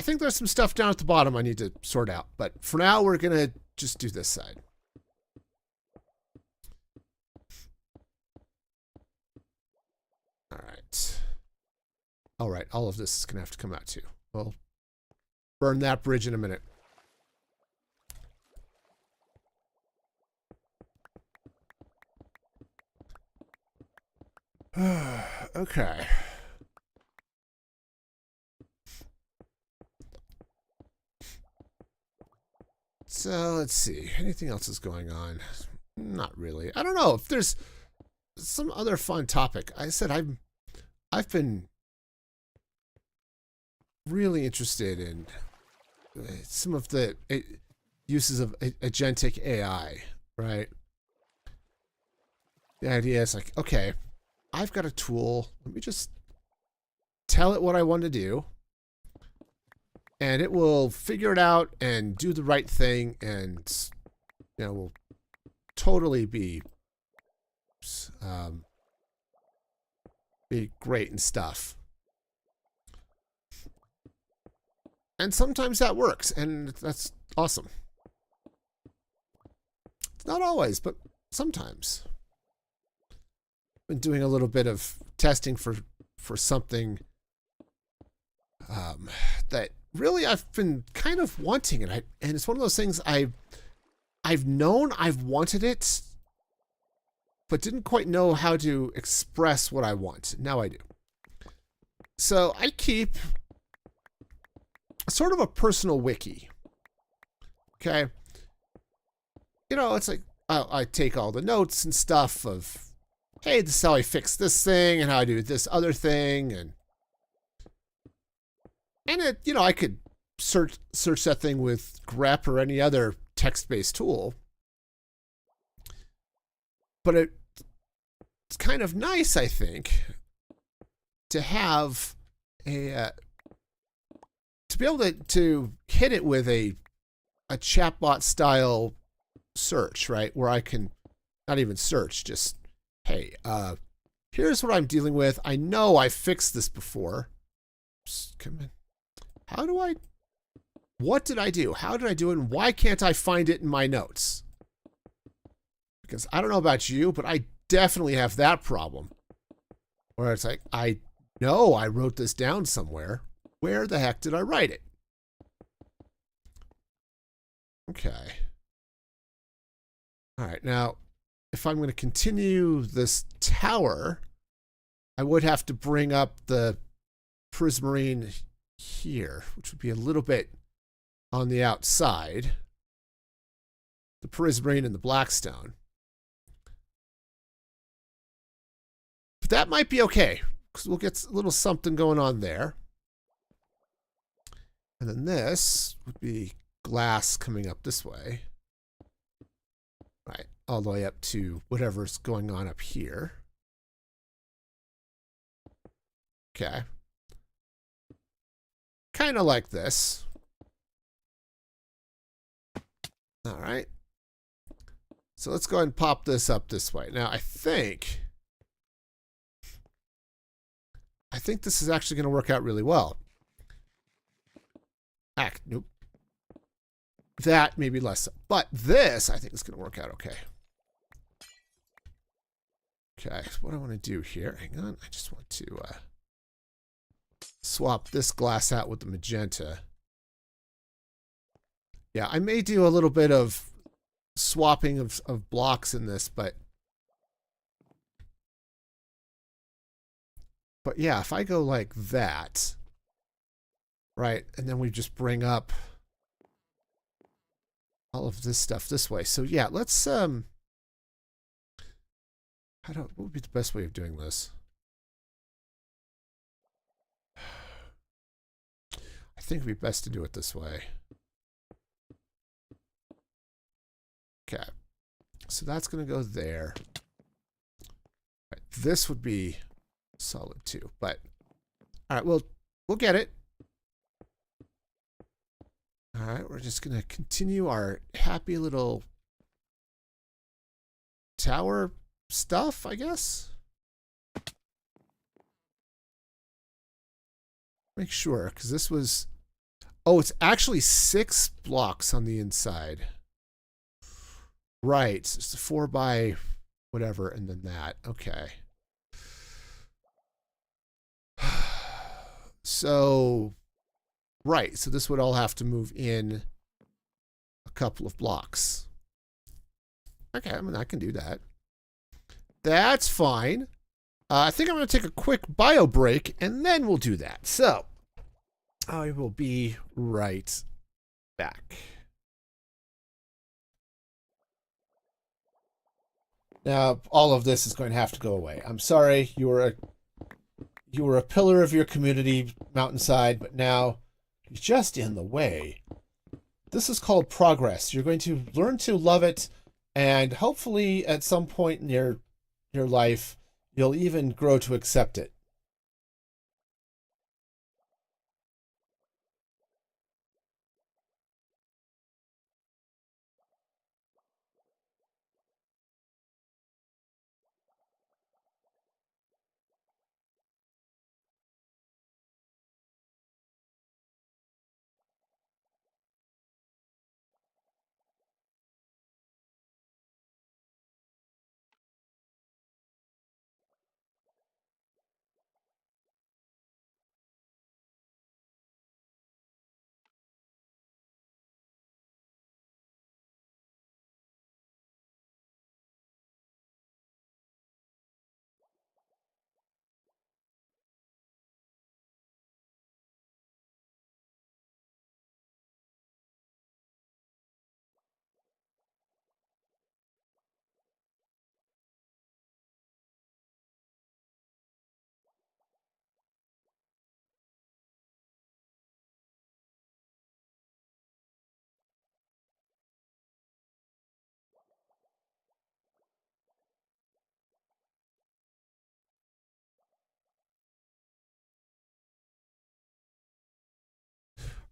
Speaker 1: think there's some stuff down at the bottom I need to sort out, but for now we're gonna just do this side. All right, all of this is gonna have to come out too. We'll burn that bridge in a minute. Okay. So let's see. Anything else is going on? Not really. I don't know if there's some other fun topic. I said I've been really interested in some of the uses of agentic AI, right? The idea is like, okay, I've got a tool. Let me just tell it what I want to do. And it will figure it out and do the right thing and, you know, will totally be great and stuff. And sometimes that works, and that's awesome. It's not always, but sometimes. Been doing a little bit of testing for something that really I've been kind of wanting, and it's one of those things I've known I've wanted it, but didn't quite know how to express what I want. Now I do. So I keep sort of a personal wiki. Okay. You know, it's like I take all the notes and stuff of, hey, this is how I fix this thing and how I do this other thing, and it, you know, I could search that thing with grep or any other text-based tool. But it's kind of nice, I think, to have a to be able to hit it with a chatbot style search, right? Where I can not even search, just, hey, here's what I'm dealing with. I know I fixed this before. Just come in. What did I do? How did I do it? And why can't I find it in my notes? Because I don't know about you, but I definitely have that problem. Where it's like, I know I wrote this down somewhere. Where the heck did I write it? Okay. All right, now, if I'm going to continue this tower, I would have to bring up the prismarine here, which would be a little bit on the outside. The prismarine and the blackstone. But that might be okay, because we'll get a little something going on there. And then this would be glass coming up this way. Right, all the way up to whatever's going on up here. Okay. Kind of like this. All right. So let's go ahead and pop this up this way. Now, I think this is actually going to work out really well. Nope. That maybe less so. But this, I think, is going to work out okay. Okay, so what I want to do here, hang on, I just want to swap this glass out with the magenta. Yeah, I may do a little bit of swapping of blocks in this, but yeah, if I go like that, right, and then we just bring up all of this stuff this way. So yeah, let's what would be the best way of doing this? I think it'd be best to do it this way. Okay. So that's going to go there. Right, this would be solid too, but all right, we'll get it. All right, we're just going to continue our happy little tower stuff, I guess. Make sure, because this was... Oh, it's actually 6 blocks on the inside. Right, so it's 4 by whatever, and then that. Okay. So... Right, so this would all have to move in a couple of blocks. Okay, I mean, I can do that. That's fine. I think I'm going to take a quick bio break, and then we'll do that. So, I will be right back. Now, all of this is going to have to go away. I'm sorry, you were a pillar of your community, Mountainside, but now you're just in the way. This is called progress. You're going to learn to love it, and hopefully at some point in your life, you'll even grow to accept it.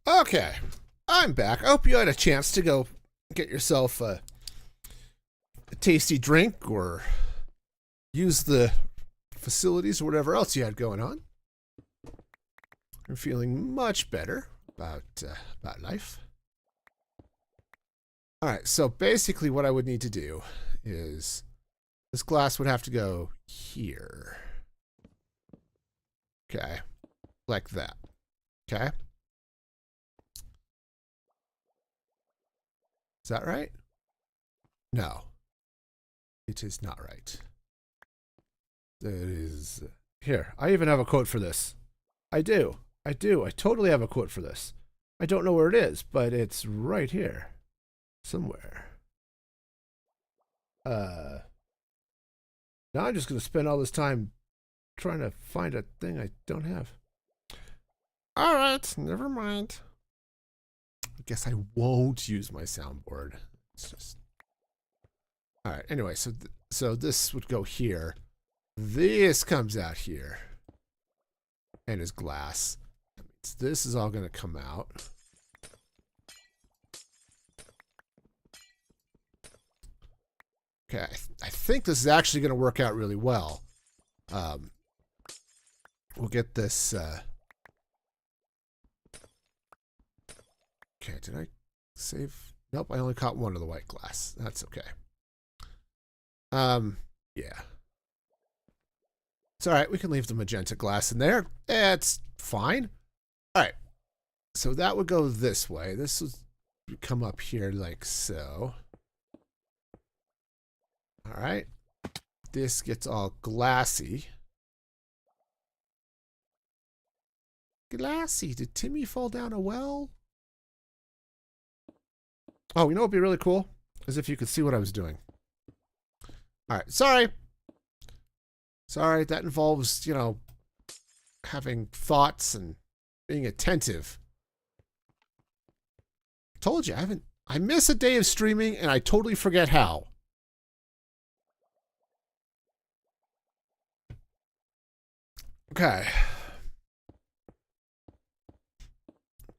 Speaker 1: Okay, I'm back. I hope you had a chance to go get yourself a tasty drink or use the facilities or whatever else you had going on. I'm feeling much better about life. All right, so basically what I would need to do is this glass would have to go here. Okay, like that. Okay. Is that right? No, it is not right. It is here. I even have a quote for this. I do. I totally have a quote for this. I don't know where it is, but it's right here somewhere. Now I'm just going to spend all this time trying to find a thing I don't have. All right, never mind. I guess I won't use my soundboard. It's just... All right, anyway, so this would go here. This comes out here. And is glass. That means this is all going to come out. Okay, I think this is actually going to work out really well. We'll get this... Okay, did I save? Nope, I only caught one of the white glass. That's okay. Yeah. It's all right. We can leave the magenta glass in there. It's fine. All right. So that would go this way. This would come up here like so. All right. This gets all glassy. Glassy. Did Timmy fall down a well? Oh, you know what would be really cool? Is if you could see what I was doing. All right. Sorry. Sorry, that involves, you know, having thoughts and being attentive. Told you, I miss a day of streaming and I totally forget how. Okay.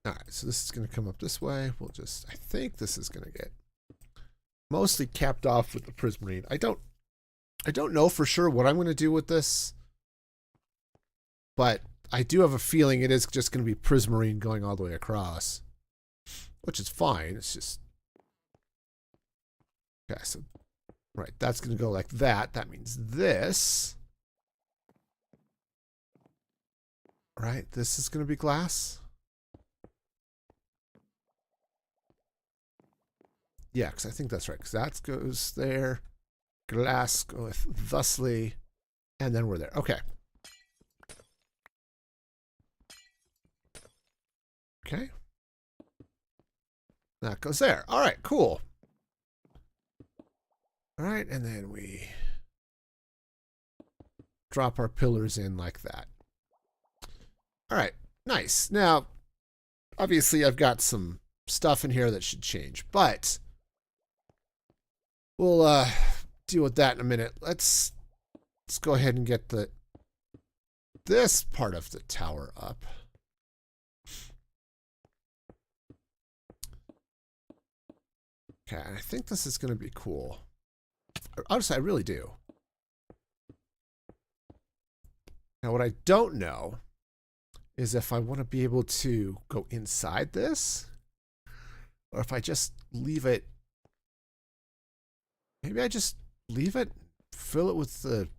Speaker 1: All right, so this is going to come up this way. We'll just, I think this is going to get mostly capped off with the prismarine. I don't know for sure what I'm going to do with this, but I do have a feeling it is just going to be prismarine going all the way across, which is fine. It's just... Okay, so... Right, that's going to go like that. That means this... Right, this is going to be glass. Yeah, because I think that's right, because that goes there. Glass goeth thusly, and then we're there. Okay. Okay. That goes there. All right, cool. All right, and then we drop our pillars in like that. All right, nice. Now, obviously, I've got some stuff in here that should change, but we'll deal with that in a minute. Let's go ahead and get this part of the tower up. Okay, I think this is going to be cool. Honestly, I really do. Now, what I don't know is if I want to be able to go inside this, or if I just leave it. Maybe I just leave it, fill it with the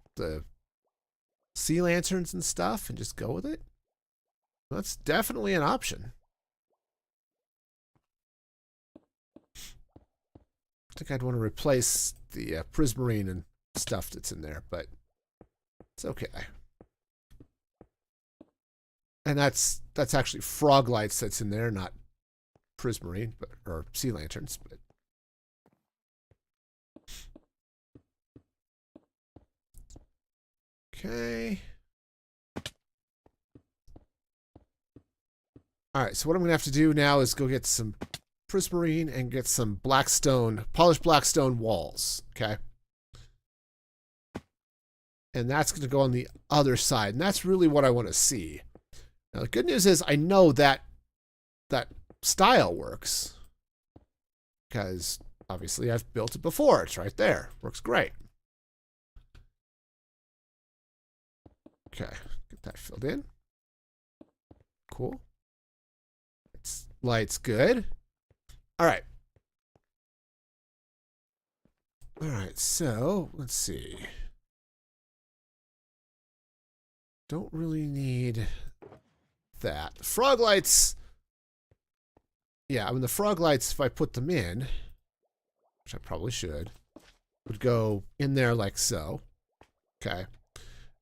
Speaker 1: sea lanterns and stuff, and just go with it. That's definitely an option. I think I'd want to replace the prismarine and stuff that's in there, but it's okay. And that's actually frog lights that's in there, not prismarine, but or sea lanterns, but. Okay. All right, so what I'm going to have to do now is go get some prismarine and get some blackstone, polished blackstone walls, okay? And that's going to go on the other side, and that's really what I want to see. Now, the good news is I know that style works. Because obviously I've built it before. It's right there. Works great. Okay, get that filled in. Cool. Light's good. All right. All right, so let's see. Don't really need that. Frog lights. Yeah, I mean, the frog lights, if I put them in, which I probably should, would go in there like so. Okay.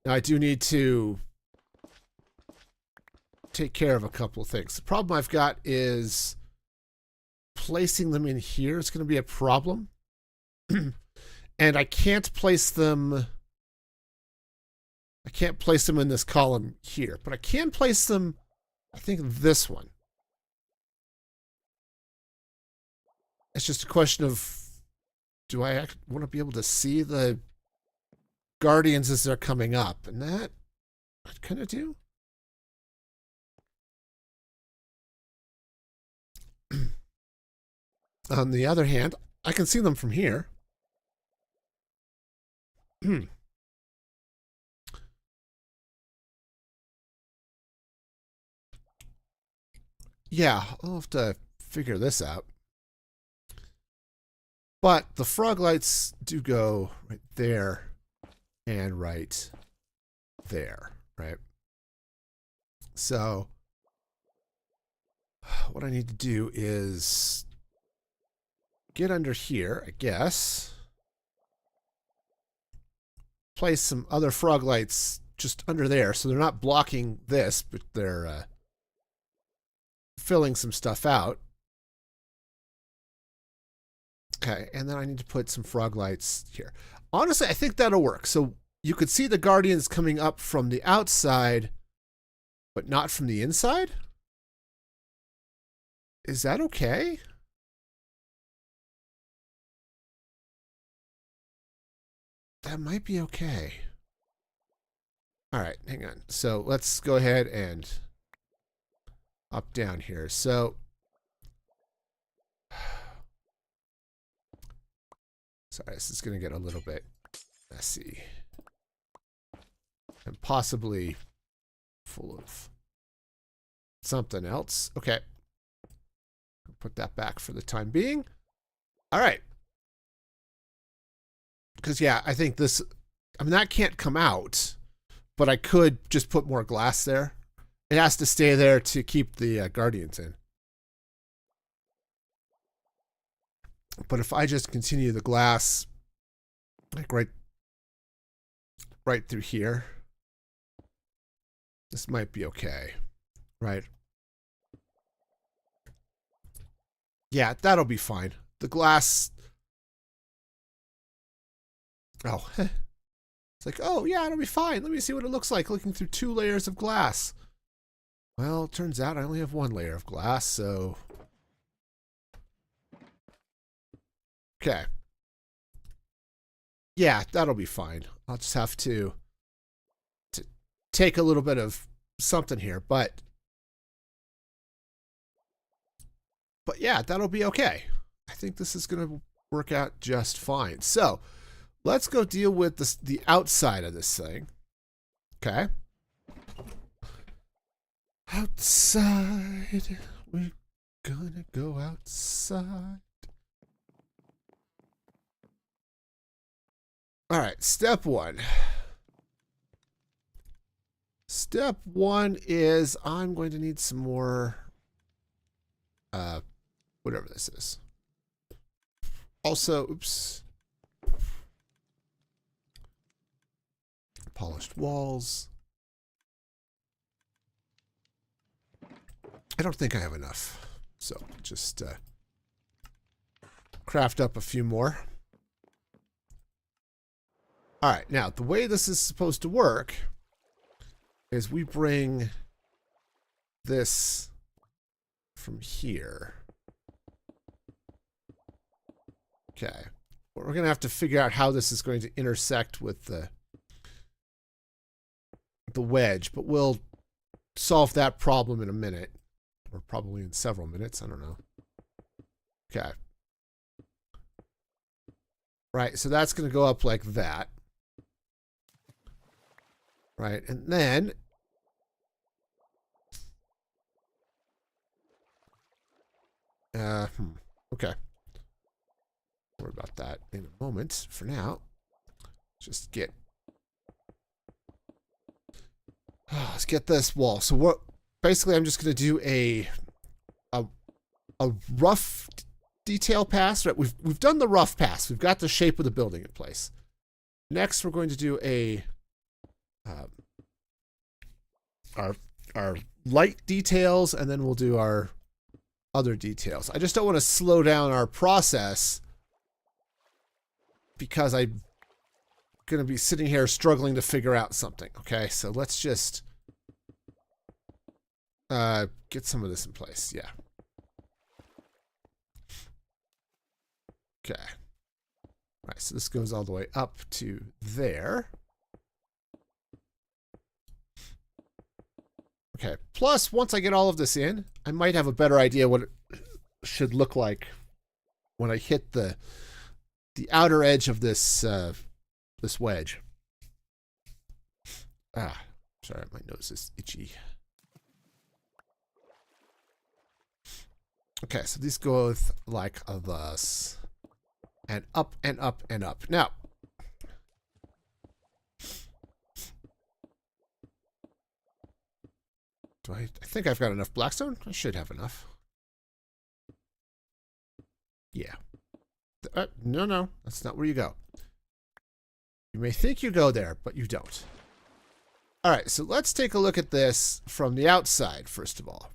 Speaker 1: Now, I do need to take care of a couple of things. The problem I've got is placing them in here is going to be a problem. And I can't place them. I can't place them in this column here, but I can place them, I think, this one. It's just a question of, do I want to be able to see the guardians as they're coming up? And that I kind of do. On the other hand, I can see them from here. Yeah, I'll have to figure this out. But the frog lights do go right there and right there, right? So what I need to do is get under here, I guess. Place some other frog lights just under there so they're not blocking this, but they're filling some stuff out. Okay, and then I need to put some frog lights here. Honestly, I think that'll work. So you could see the guardians coming up from the outside, but not from the inside? Is that okay? That might be okay. All right, hang on. So let's go ahead and up down here. So sorry, this is going to get a little bit messy and possibly full of something else. Okay. Put that back for the time being. All right. Because, yeah, I think this, I mean, that can't come out, but I could just put more glass there. It has to stay there to keep the guardians in. But if I just continue the glass, like right through here, this might be okay, right? Yeah, that'll be fine. The glass. Oh, it's like, oh yeah, it'll be fine. Let me see what it looks like looking through 2 layers of glass. Well, it turns out I only have 1 layer of glass, so. Okay. Yeah, that'll be fine. I'll just have to take a little bit of something here, but yeah, that'll be okay. I think this is going to work out just fine. So let's go deal with the outside of this thing. Okay. Outside. We're gonna go outside. All right, step 1. Step 1 is I'm going to need some more, whatever this is. Also, oops. Polished walls. I don't think I have enough, so just craft up a few more. All right, now the way this is supposed to work is we bring this from here. Okay, we're going to have to figure out how this is going to intersect with the wedge, but we'll solve that problem in a minute. Or probably in several minutes. I don't know. Okay. Right, so that's going to go up like that. Right, and then... okay. Worry about that in a moment. For now, just get... let's get this wall. So what? Basically, I'm just going to do a rough detail pass. Right, we've done the rough pass. We've got the shape of the building in place. Next, we're going to do a our light details, and then we'll do our other details. I just don't want to slow down our process because I'm going to be sitting here struggling to figure out something. Okay, so let's just get some of this in place. Yeah. Okay. All right, so this goes all the way up to there. Okay, plus once I get all of this in, I might have a better idea what it should look like when I hit the outer edge of this this wedge. Ah, sorry, my nose is itchy. Okay, so these go like this. And up and up and up. Now, I think I've got enough blackstone? I should have enough. Yeah. No, that's not where you go. You may think you go there, but you don't. All right, so let's take a look at this from the outside, first of all.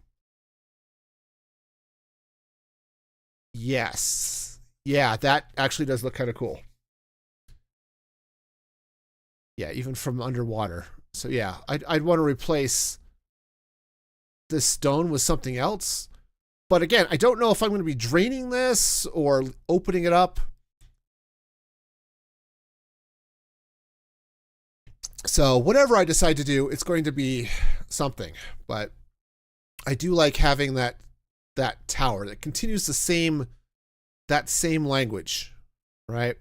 Speaker 1: Yes. Yeah, that actually does look kind of cool. Yeah, even from underwater. So yeah, I'd want to replace this stone with something else. But again, I don't know if I'm going to be draining this or opening it up. So whatever I decide to do, it's going to be something. But I do like having that tower that continues that same language, right?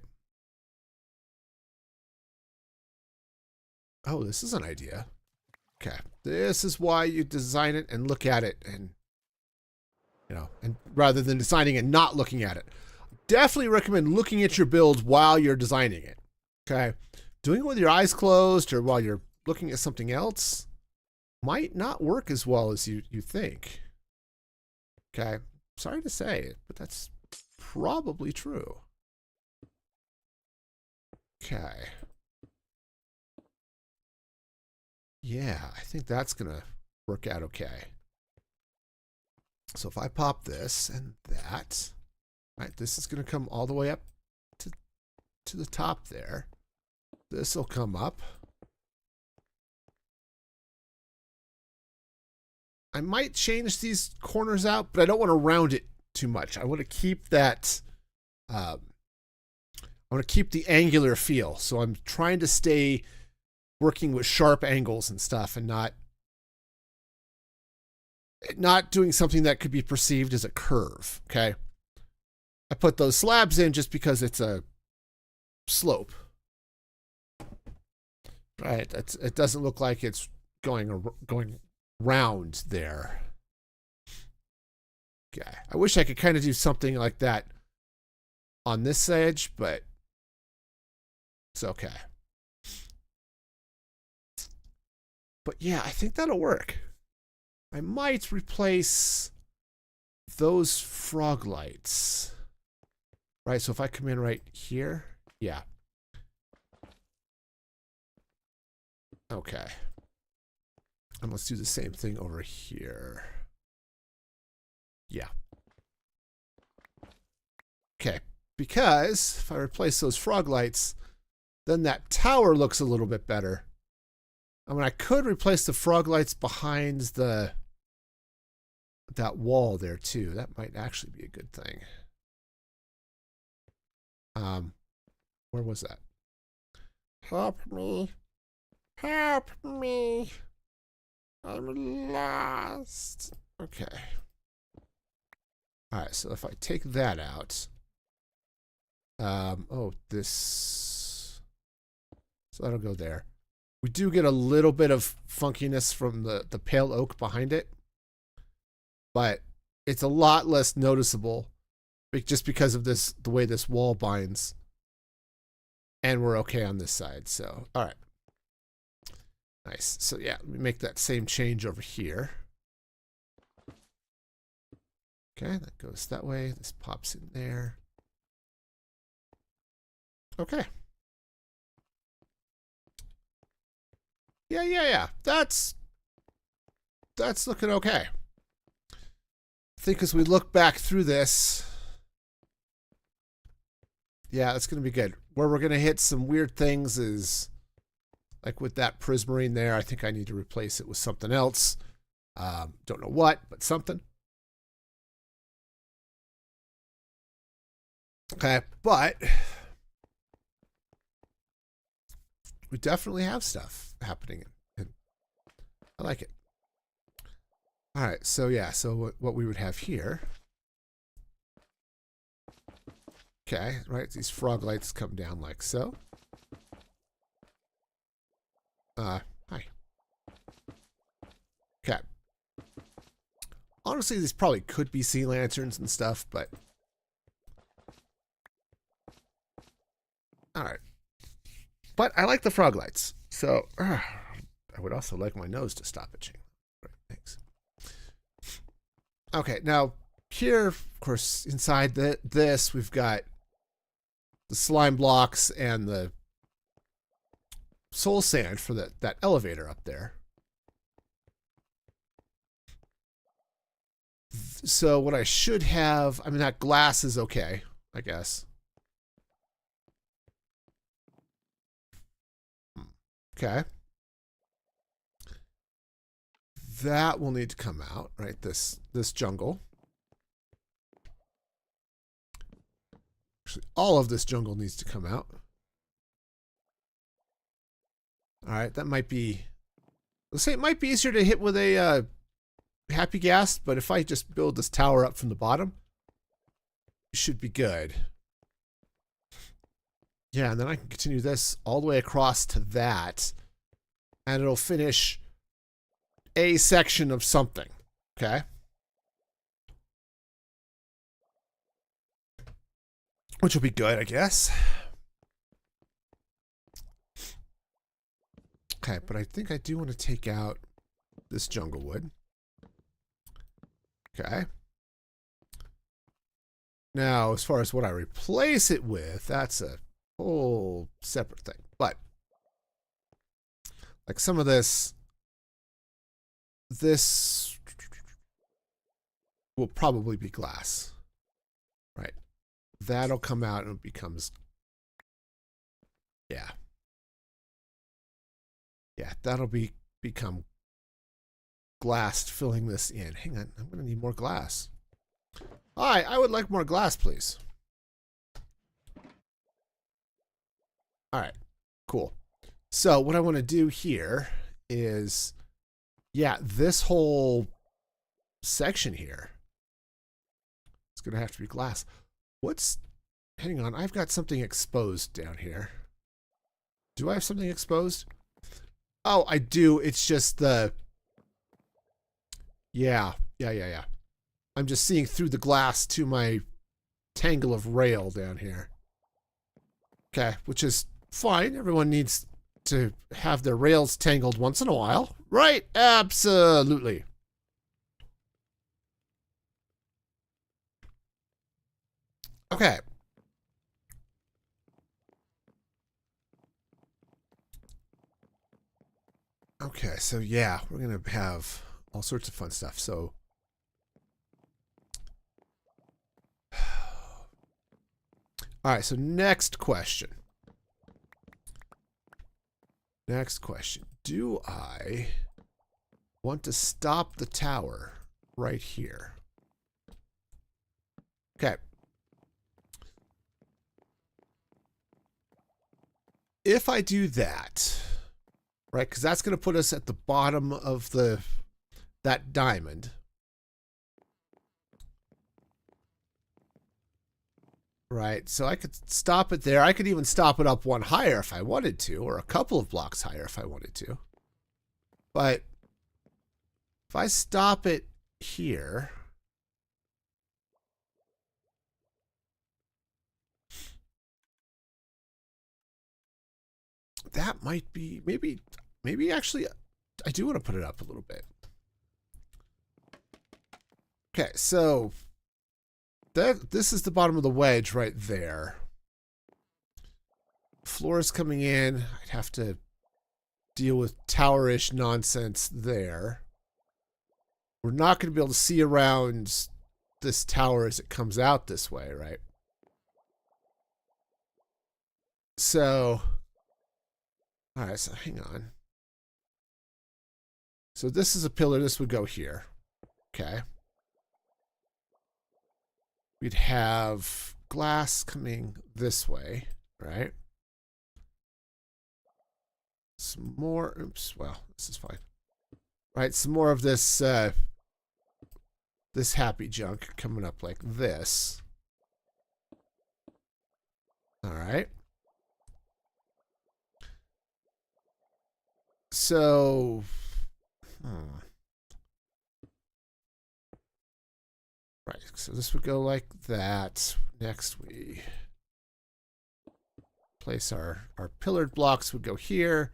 Speaker 1: Oh, this is an idea. Okay, this is why you design it and look at it, and and rather than designing and not looking at it. Definitely recommend looking at your build while you're designing it. Okay, doing it with your eyes closed or while you're looking at something else might not work as well as you think. Okay, sorry to say it, but that's probably true. Okay. Yeah, I think that's going to work out okay. So if I pop this and that, right, this is going to come all the way up to the top there. This will come up. I might change these corners out, but I don't want to round it too much. I want to keep that, I want to keep the angular feel. So I'm trying to stay working with sharp angles and stuff and not doing something that could be perceived as a curve, okay? I put those slabs in just because it's a slope. Right, it doesn't look like it's going round there. Okay, I wish I could kind of do something like that on this edge, but it's okay. But yeah, I think that'll work. I might replace those frog lights. Right, so if I come in right here, yeah. Okay. And let's do the same thing over here. Yeah. Okay, because if I replace those frog lights, then that tower looks a little bit better. I mean, I could replace the frog lights behind that wall there too. That might actually be a good thing. Where was that? Help me. Help me. I'm lost. Okay. All right, so if I take that out, oh, this, so that'll go there. We do get a little bit of funkiness from the pale oak behind it, but it's a lot less noticeable just because of this, the way this wall binds. And we're okay on this side, so, all right. Nice. So yeah, let me make that same change over here. Okay, that goes that way. This pops in there. Okay. Yeah. That's looking okay. I think as we look back through this, yeah, that's going to be good. Where we're going to hit some weird things is, like with that prismarine there, I think I need to replace it with something else. Don't know what, but something. Okay, but we definitely have stuff happening. I like it. All right, so yeah, so what we would have here. Okay, right, these frog lights come down like so. Hi. Okay. Honestly, these probably could be sea lanterns and stuff, but all right. But I like the frog lights, so I would also like my nose to stop itching. Right, thanks. Okay, now here, of course, inside this, we've got the slime blocks and the soul sand for that elevator up there. So what I should have, I mean, that glass is okay, I guess. Okay. That will need to come out, right? This jungle. Actually, all of this jungle needs to come out. All right, that might be, let's say it might be easier to hit with a happy gas, but if I just build this tower up from the bottom, it should be good. Yeah, and then I can continue this all the way across to that, and it'll finish a section of something, okay? Which will be good, I guess. Okay, but I think I do want to take out this jungle wood. Okay. Now, as far as what I replace it with, that's a whole separate thing. But, like some of this will probably be glass. Right. That'll come out and it becomes, yeah. Yeah, that'll become glass filling this in. Hang on, I'm going to need more glass. Hi, I would like more glass, please. All right, cool. So what I want to do here is, yeah, this whole section here, it's going to have to be glass. Hang on, I've got something exposed down here. Do I have something exposed? Oh, I do. It's just the, yeah. I'm just seeing through the glass to my tangle of rail down here. Okay, which is fine. Everyone needs to have their rails tangled once in a while. Right, absolutely. Okay. Okay, so yeah, we're going to have all sorts of fun stuff. So, all right, so next question. Do I want to stop the tower right here? Okay. If I do that, right, because that's going to put us at the bottom of that diamond. Right, so I could stop it there. I could even stop it up one higher if I wanted to, or a couple of blocks higher if I wanted to. But if I stop it here, that might be, maybe actually, I do want to put it up a little bit. Okay, so this is the bottom of the wedge right there. Floor is coming in. I'd have to deal with tower-ish nonsense there. We're not going to be able to see around this tower as it comes out this way, right? So, all right, so hang on. So this is a pillar. This would go here. Okay. We'd have glass coming this way, right? Some more, oops, well, this is fine. Right, some more of this, this happy junk coming up like this. All right. So, right, so this would go like that. Next, we place our pillared blocks would go here.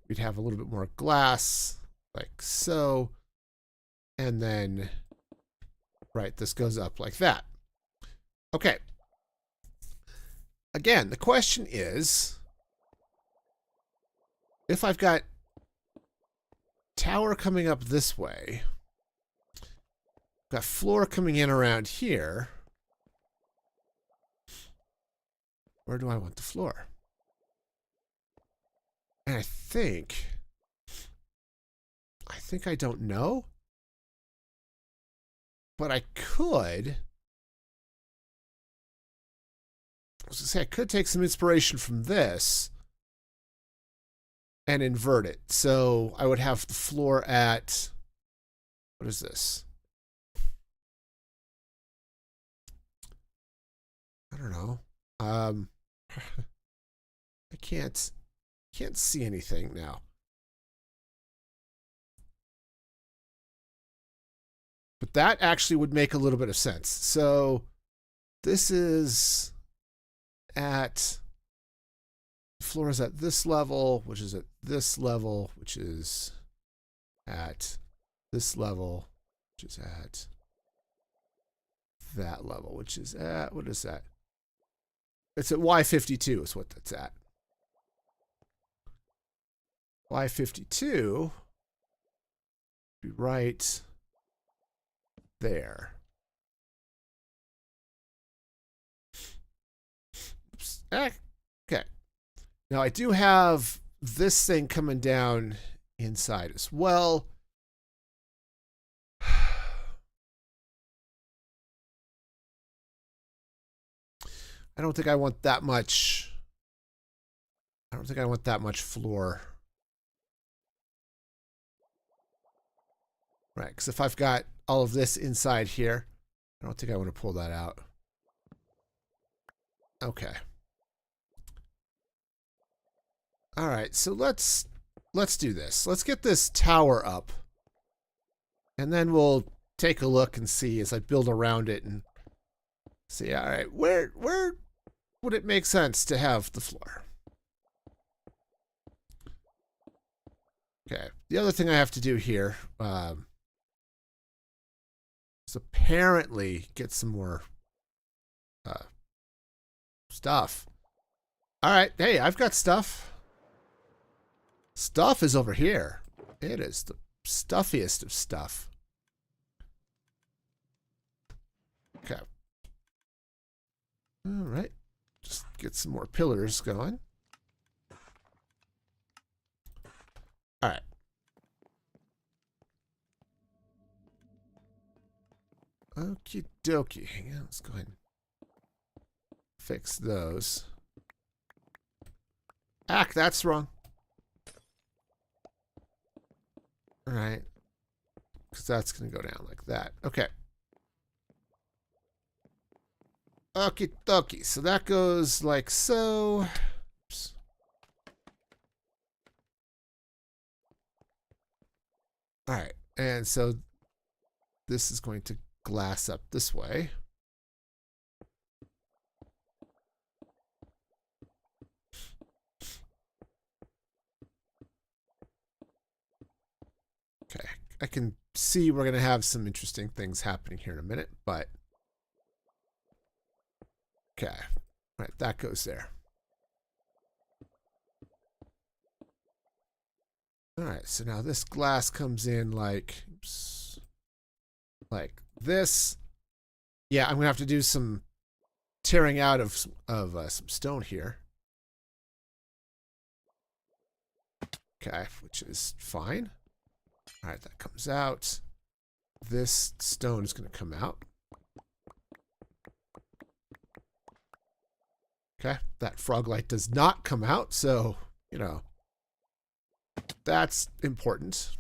Speaker 1: We'd have a little bit more glass, like so. And then, right, this goes up like that. Okay. Again, the question is, if I've got tower coming up this way, got floor coming in around here, where do I want the floor? And I think I don't know, but I could. I was gonna say I could take some inspiration from this and invert it. So I would have the floor at, what is this? I don't know. I can't see anything now. But that actually would make a little bit of sense. So this is at, the floor is at this level, which is at this level, which is at this level, which is at that level, which is at, what is that? It's at Y52 is what that's at. Y52 be right there. Oops. Okay. Now I do have this thing coming down inside as well. I don't think I want that much. I don't think I want that much floor. Right, because if I've got all of this inside here, I don't think I want to pull that out. Okay. All right, so let's do this. Let's get this tower up. And then we'll take a look and see as I build around it and see, all right, where would it make sense to have the floor? Okay, the other thing I have to do here is apparently get some more stuff. All right, hey, I've got stuff. Stuff is over here. It is the stuffiest of stuff. Okay. All right. Just get some more pillars going. All right. Okie dokie. Hang on. Let's go ahead and fix those. That's wrong. All right. Because that's going to go down like that. Okay. Okie dokie. So that goes like so. Oops. All right. And so this is going to glass up this way. Okay. I can see we're going to have some interesting things happening here in a minute, but okay. All right, that goes there. All right, so now this glass comes in like, oops, like this. Yeah, I'm gonna have to do some tearing out of some stone here. Okay, which is fine. All right, that comes out. This stone is gonna come out. Okay, that frog light does not come out, so, you know, that's important.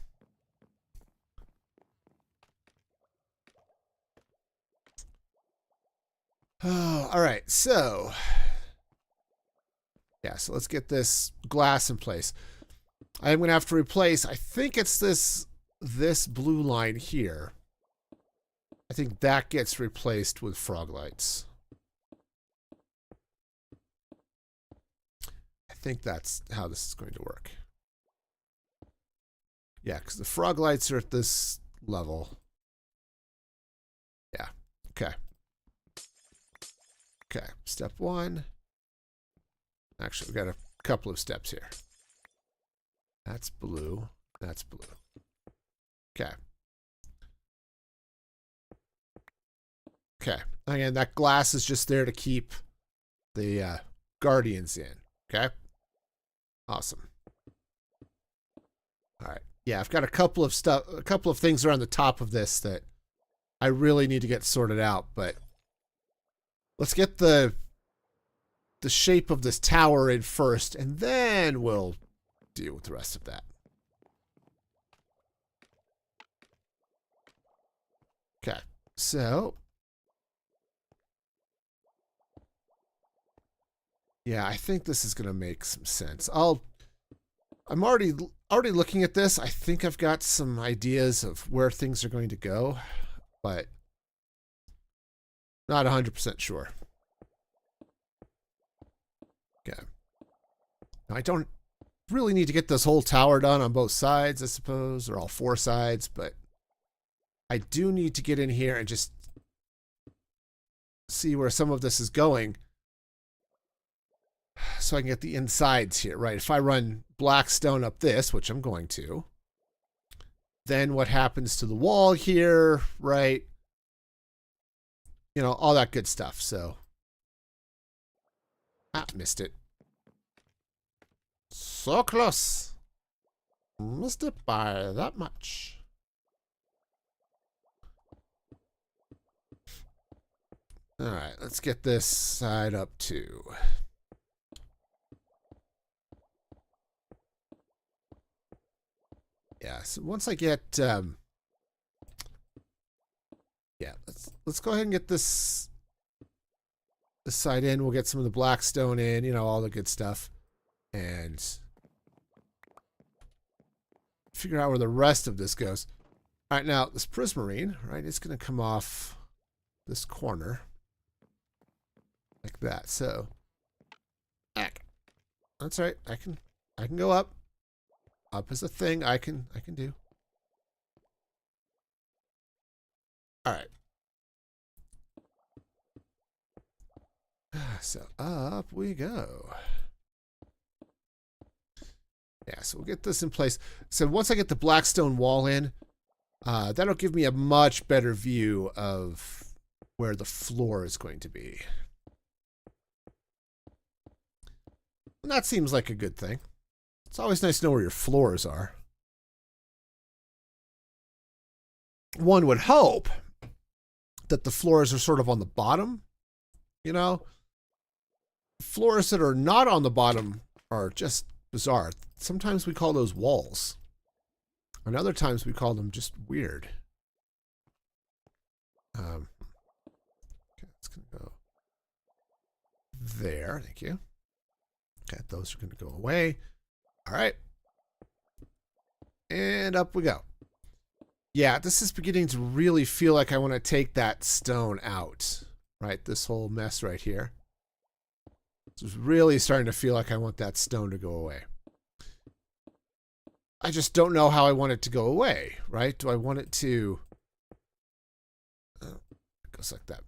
Speaker 1: Oh, all right, so yeah, so let's get this glass in place. I'm going to have to replace, I think it's this blue line here. I think that gets replaced with frog lights. I think that's how this is going to work. Yeah, because the frog lights are at this level. Yeah, okay. Okay, step one. Actually, we've got a couple of steps here. That's blue. That's blue. Okay. Okay. Again, that glass is just there to keep the guardians in. Okay. Awesome. All right. Yeah, I've got a couple of things around the top of this that I really need to get sorted out, but let's get the shape of this tower in first, and then we'll deal with the rest of that. Okay, so yeah, I think this is gonna make some sense. I'm already looking at this. I think I've got some ideas of where things are going to go, but not 100% sure. Okay. Now, I don't really need to get this whole tower done on both sides, I suppose, or all four sides, but I do need to get in here and just see where some of this is going so I can get the insides here, right? If I run black stone up this, which I'm going to, then what happens to the wall here, right? You know, all that good stuff. So, missed it. So close. Missed it by that much. All right, let's get this side up too. Yeah, so once I get, yeah, let's go ahead and get this side in. We'll get some of the black stone in, you know, all the good stuff, and figure out where the rest of this goes. All right, now this prismarine, right, it's going to come off this corner like that. So, that's right. I can go up. Up is a thing I can do. All right. So up we go. Yeah, so we'll get this in place. So once I get the blackstone wall in, that'll give me a much better view of where the floor is going to be. And that seems like a good thing. It's always nice to know where your floors are. One would hope that the floors are sort of on the bottom, you know? Floors that are not on the bottom are just bizarre. Sometimes we call those walls. And other times we call them just weird. Okay, it's gonna go there. Thank you. Okay, those are going to go away. All right. And up we go. Yeah, this is beginning to really feel like I want to take that stone out. Right, this whole mess right here. This is really starting to feel like I want that stone to go away. I just don't know how I want it to go away, right? Do I want it to... it goes like that.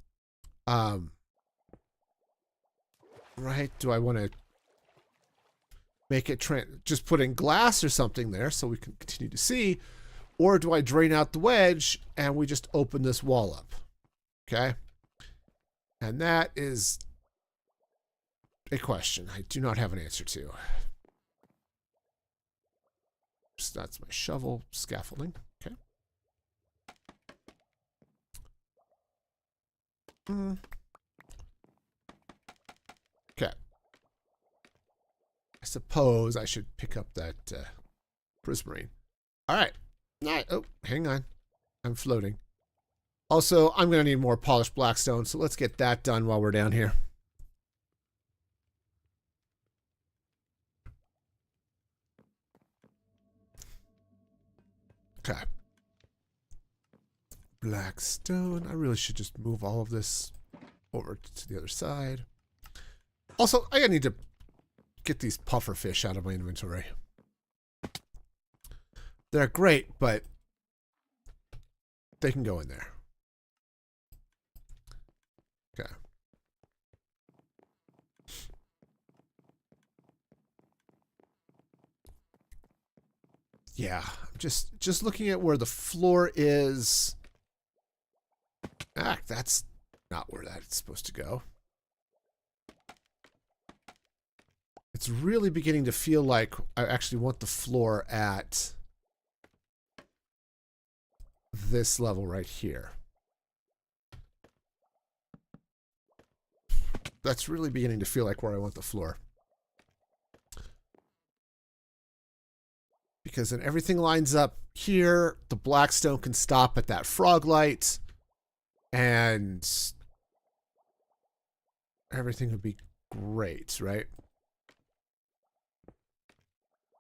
Speaker 1: Right, do I want to make it just put in glass or something there so we can continue to see? Or do I drain out the wedge and we just open this wall up? Okay. And that is a question I do not have an answer to. So that's my shovel scaffolding. Okay. Okay. I suppose I should pick up that prismarine. All right. Oh, hang on. I'm floating. Also, I'm going to need more polished blackstone, so let's get that done while we're down here. Okay. Blackstone. I really should just move all of this over to the other side. Also, I need to get these puffer fish out of my inventory. They're great, but they can go in there. Okay. Yeah, I'm just looking at where the floor is. Ah, that's not where that's supposed to go. It's really beginning to feel like I actually want the floor at this level right here. That's really beginning to feel like where I want the floor. Because then everything lines up here. The blackstone can stop at that frog light. And everything would be great, right?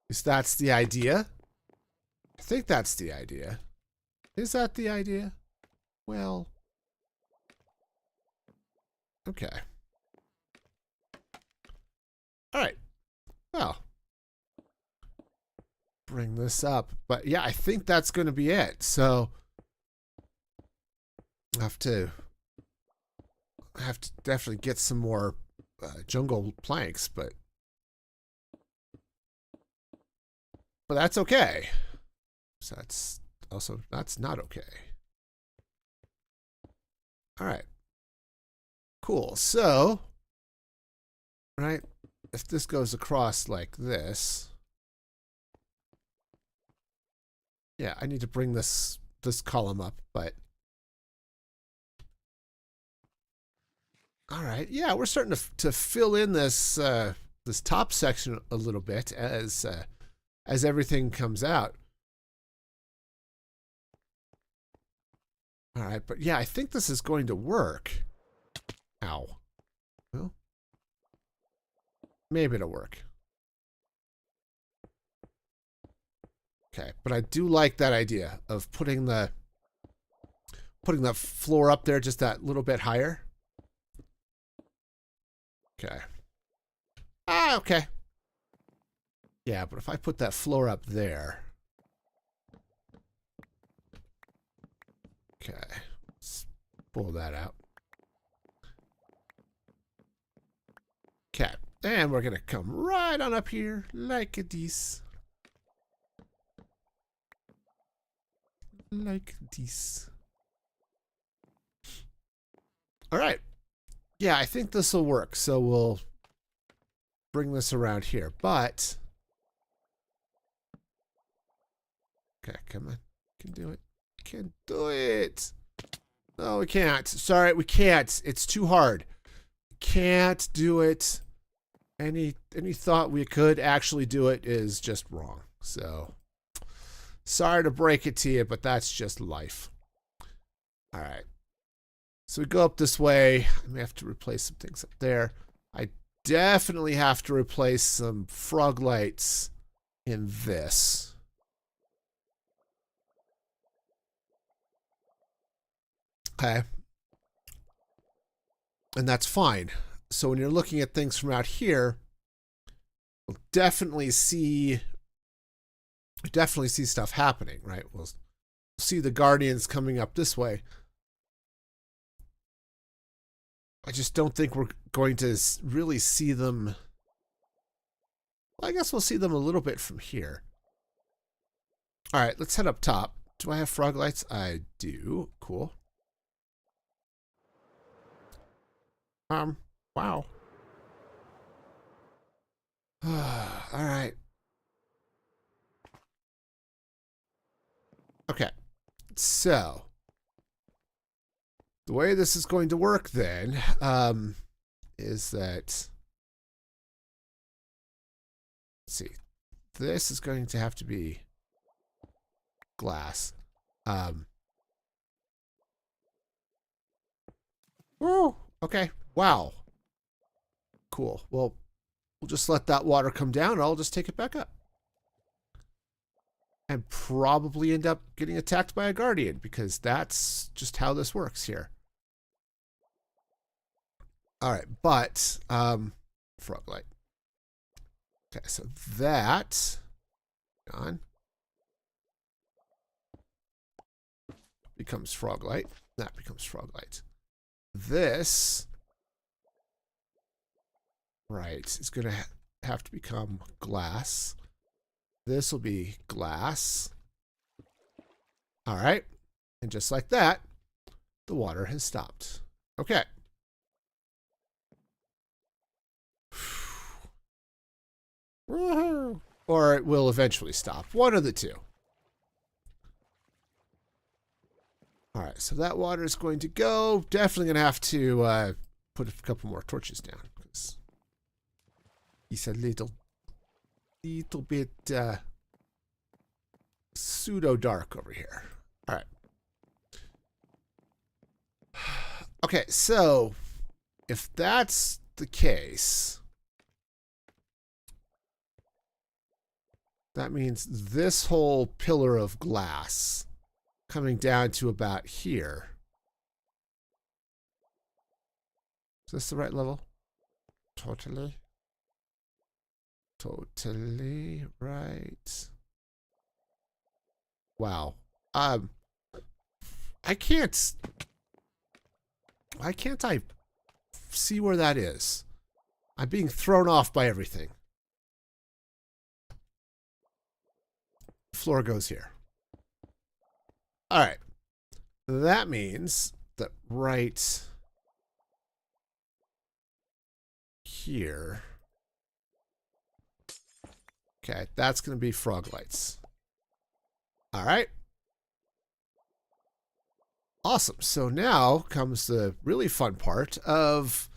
Speaker 1: Is that's the idea? I think that's the idea. Is that the idea? Well, okay. All right. Well, bring this up. But yeah, I think that's going to be it. So I have to definitely get some more jungle planks, but that's okay. So that's not okay. All right. Cool. So, right, if this goes across like this, yeah, I need to bring this column up, but all right. Yeah, we're starting to fill in this this top section a little bit as everything comes out. All right, but yeah, I think this is going to work. Ow. Well, maybe it'll work. Okay, but I do like that idea of putting the floor up there just that little bit higher. Okay. Ah, okay. Yeah, but if I put that floor up there. Okay. Let's pull that out. Okay. And we're going to come right on up here like this. Like this. All right. Yeah, I think this will work. So we'll bring this around here. But okay, come on. Can do it. Can do it. No, we can't. Sorry, we can't. It's too hard. Can't do it. Any thought we could actually do it is just wrong. So sorry to break it to you, but that's just life. All right. So we go up this way. I may have to replace some things up there. I definitely have to replace some frog lights in this. Okay. And that's fine. So when you're looking at things from out here, we'll definitely see stuff happening, right? We'll see the guardians coming up this way. I just don't think we're going to really see them. Well, I guess we'll see them a little bit from here. All right, let's head up top. Do I have frog lights? I do. Cool. Wow. All right. Okay. So, the way this is going to work then is that, let's see, this is going to have to be glass. Oh, okay. Wow. Cool. Well, we'll just let that water come down and I'll just take it back up. And probably end up getting attacked by a guardian because that's just how this works here. All right, but frog light. Okay, so that on becomes frog light. That becomes frog light. This, right, is going to have to become glass. This will be glass. All right. And just like that, the water has stopped. Okay. Or it will eventually stop. One of the two. All right. So that water is going to go. Definitely going to have to put a couple more torches down because he's a little bit pseudo dark over here. All right. Okay, so if that's the case, that means this whole pillar of glass coming down to about here. Is this the right level? Totally. Totally right. Wow. Why can't I see where that is? I'm being thrown off by everything. Floor goes here. All right. That means that right here. Okay, that's going to be frog lights. All right. Awesome. So now comes the really fun part of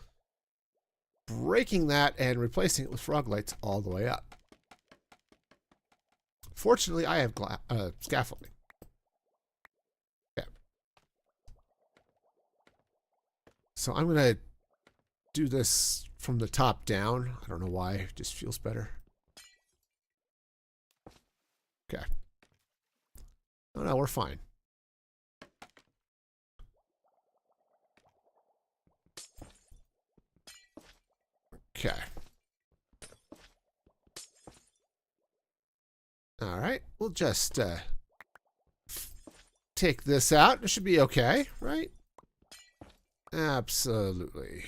Speaker 1: breaking that and replacing it with frog lights all the way up. Fortunately, I have scaffolding. Okay. So I'm going to do this from the top down. I don't know why. It just feels better. Okay. Oh, no, we're fine. Okay. All right. We'll just take this out. It should be okay, right? Absolutely.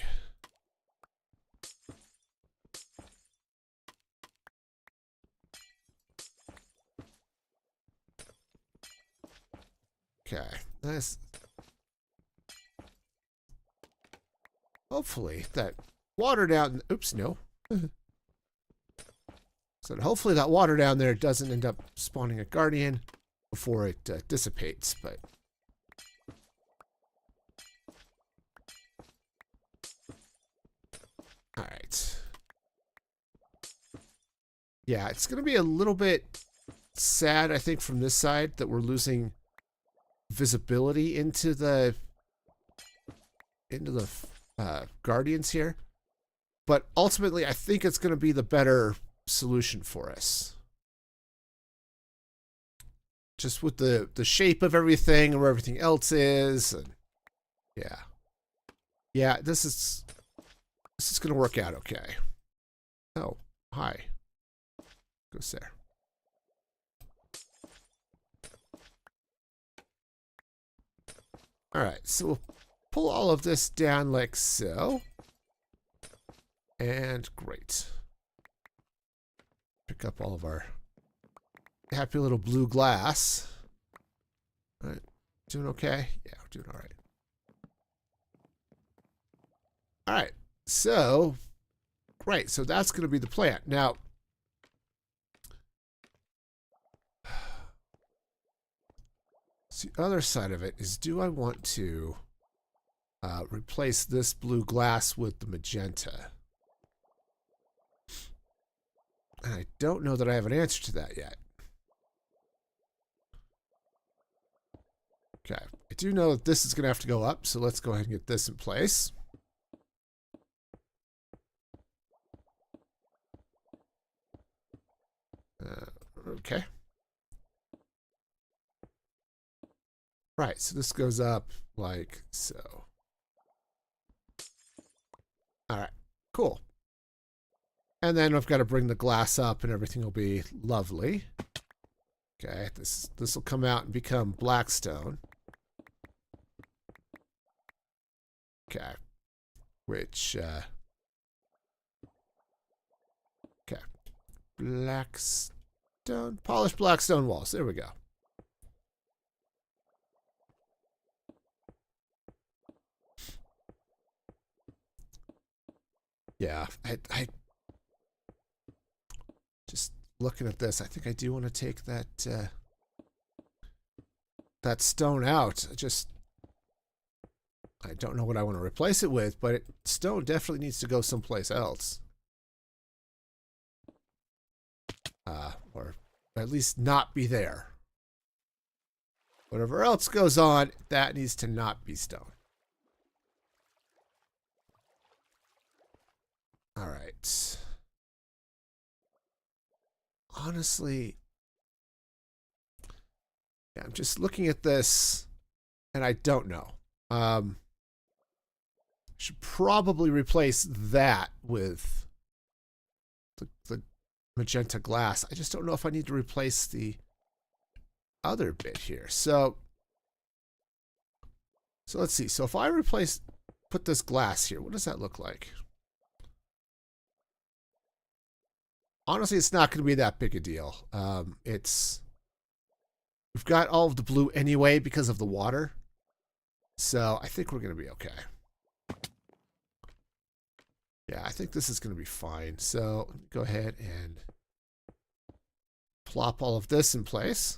Speaker 1: Okay. Nice. Hopefully that water down. Oops, no. So hopefully that water down there doesn't end up spawning a guardian before it dissipates, but all right. Yeah, it's going to be a little bit sad, I think, from this side that we're losing visibility into the guardians here. But ultimately, I think it's going to be the better solution for us. Just with the shape of everything and where everything else is. And yeah. Yeah, this is going to work out okay. Oh, hi. Goes there. All right, so we'll pull all of this down like so. And great. Pick up all of our happy little blue glass. All right, doing okay? Yeah, we're doing all right. All right, so great. So that's going to be the plan. Now, so the other side of it is, do I want to replace this blue glass with the magenta? And I don't know that I have an answer to that yet. Okay, I do know that this is going to have to go up, so let's go ahead and get this in place. Okay. Right, so this goes up like so. All right, cool. And then I've got to bring the glass up and everything will be lovely. Okay, this will come out and become blackstone. Okay, which, okay, blackstone, polished blackstone walls. There we go. Yeah, I just looking at this, I think I do want to take that that stone out. I don't know what I want to replace it with, but stone definitely needs to go someplace else. Or at least not be there. Whatever else goes on, that needs to not be stone. All right. Honestly, yeah, I'm just looking at this, and I don't know. Should probably replace that with the magenta glass. I just don't know if I need to replace the other bit here. So let's see. So if I put this glass here, what does that look like? Honestly, it's not going to be that big a deal. We've got all of the blue anyway because of the water. So I think we're going to be okay. Yeah, I think this is going to be fine. So let me go ahead and plop all of this in place.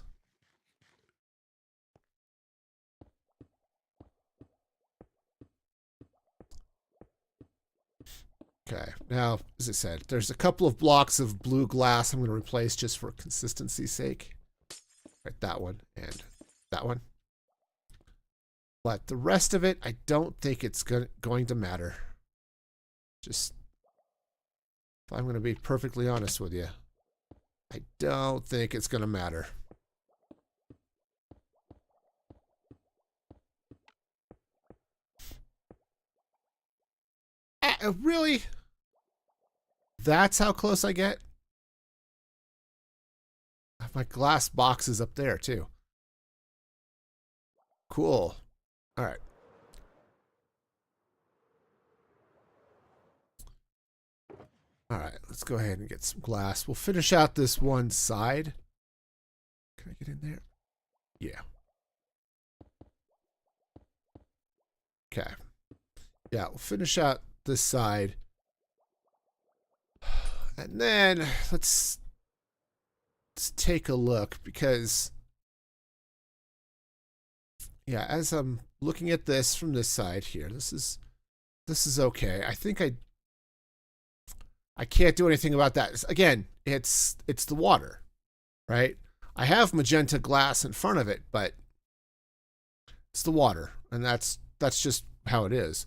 Speaker 1: Okay, now, as I said, there's a couple of blocks of blue glass I'm going to replace just for consistency's sake. Right, that one and that one. But the rest of it, I don't think it's going to matter. Just, if I'm going to be perfectly honest with you, I don't think it's going to matter. Really? That's how close I get? My glass box is up there, too. Cool. All right. All right, let's go ahead and get some glass. We'll finish out this one side. Can I get in there? Yeah. Okay. Yeah, we'll finish out this side. And then let's take a look, because yeah, as I'm looking at this from this side here, this is okay. I think I can't do anything about that. Again, it's the water, right? I have magenta glass in front of it, but it's the water, and that's just how it is.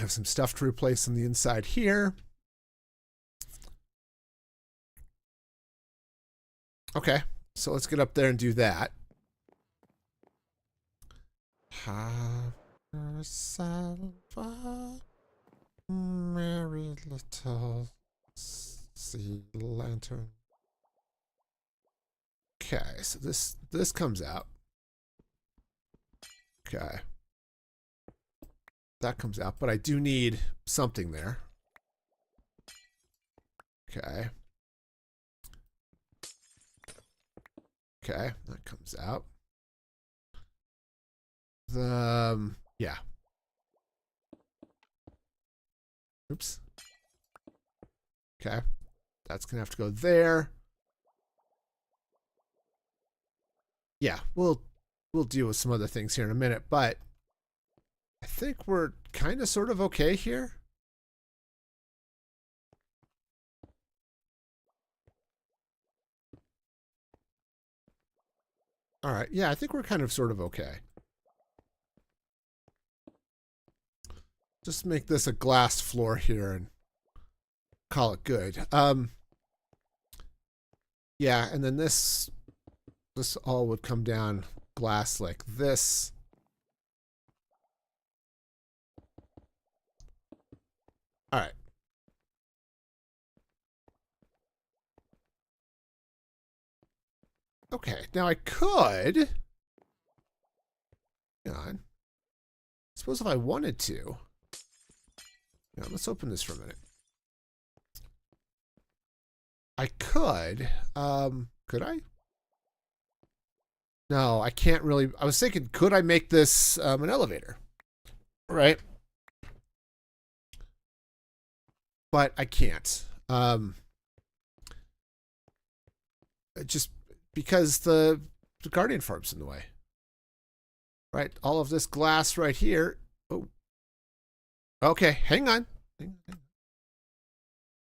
Speaker 1: have some stuff to replace on the inside here. Okay, so let's get up there and do that. Have yourself a merry little sea lantern. Okay, so this comes out. Okay. That comes out, but I do need something there. Okay. Okay, that comes out. Yeah. Oops. Okay. That's gonna have to go there. Yeah, we'll deal with some other things here in a minute, but I think we're kind of sort of okay here. All right. Yeah, I think we're kind of sort of okay. Just make this a glass floor here and call it good. Yeah, and then this all would come down glass like this. All right. Okay, now I could. Hang on. Suppose if I wanted to. Now let's open this for a minute. I could. Could I? No, I can't really. I was thinking, could I make this an elevator? Right. But I can't. Just because the Guardian Farm's in the way. Right? All of this glass right here. Oh. Okay, hang on.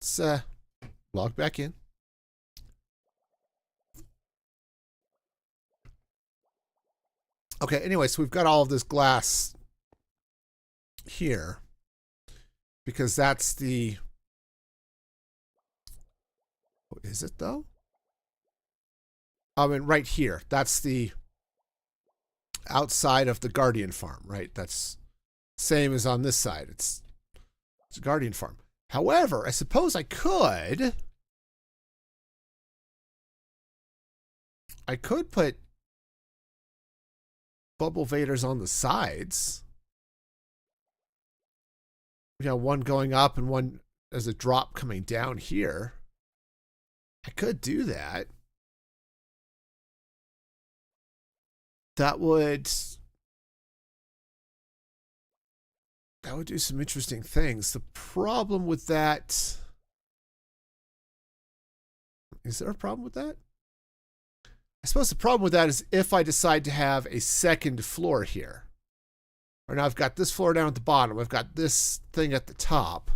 Speaker 1: Let's log back in. Okay, anyway, so we've got all of this glass here because that's the... Oh, is it though? I mean, right here. That's the outside of the Guardian Farm, right? That's same as on this side. It's a Guardian Farm. However, I suppose I could put bubble vaders on the sides. You know, one going up and one as a drop coming down here. I could do that. That would do some interesting things. The problem with that... Is there a problem with that? I suppose the problem with that is if I decide to have a second floor here. Or now I've got this floor down at the bottom. I've got this thing at the top.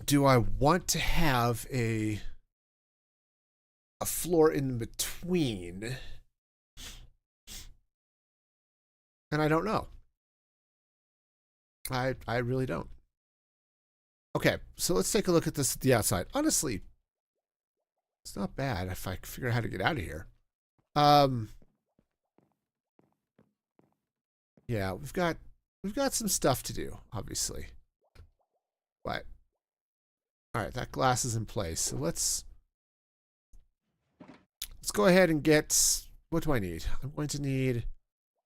Speaker 1: Do I want to have a floor in between? And I don't know. I really don't. Okay, so let's take a look at this at the outside. Honestly, it's not bad if I figure out how to get out of here. Yeah, we've got some stuff to do, obviously. But all right, that glass is in place. So let's go ahead and get, what do I need? I'm going to need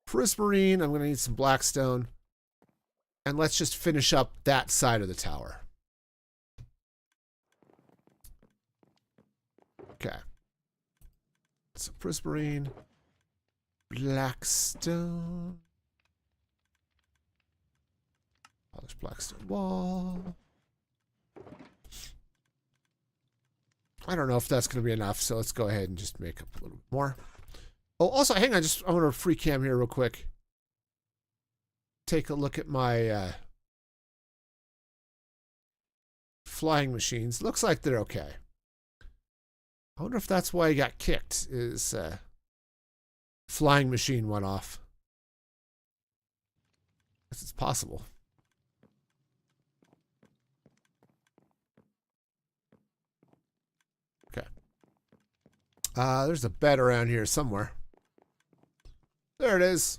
Speaker 1: prismarine. I'm going to need some blackstone. And let's just finish up that side of the tower. Okay. So prismarine, blackstone. Polish blackstone wall. I don't know if that's going to be enough, so let's go ahead and just make up a little more. Oh, also, hang on, I want to free cam here real quick. Take a look at my flying machines. Looks like they're okay. I wonder if that's why he got kicked, is flying machine went off. Guess it's possible. Okay. There's a bed around here somewhere. There it is.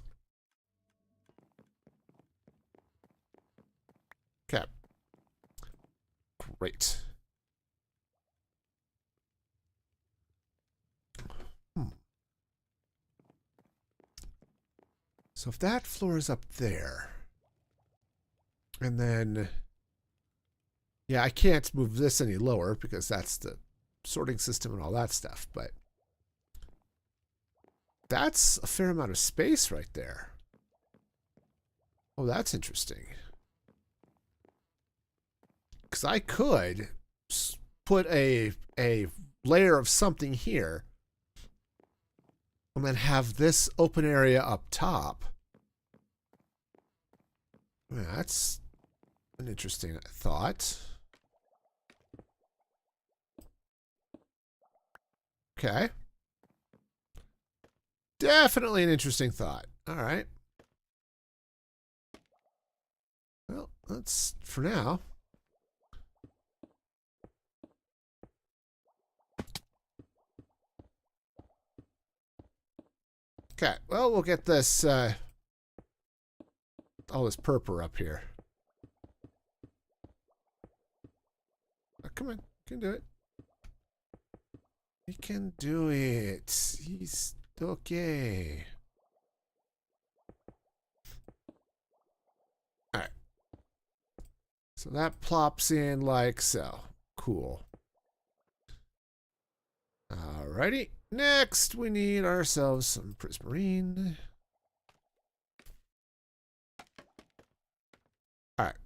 Speaker 1: Okay. Great. So if that floor is up there, and then, yeah, I can't move this any lower because that's the sorting system and all that stuff, but that's a fair amount of space right there. Oh, that's interesting. Because I could put a layer of something here and then have this open area up top. Yeah, that's an interesting thought. Okay. Definitely an interesting thought. All right. Well, that's for now. Okay, well, we'll get this, all this purpur up here. Oh, come on, you can do it. He can do it. He's okay. All right. So that plops in like so. Cool. Alrighty. Next, we need ourselves some prismarine. Alright.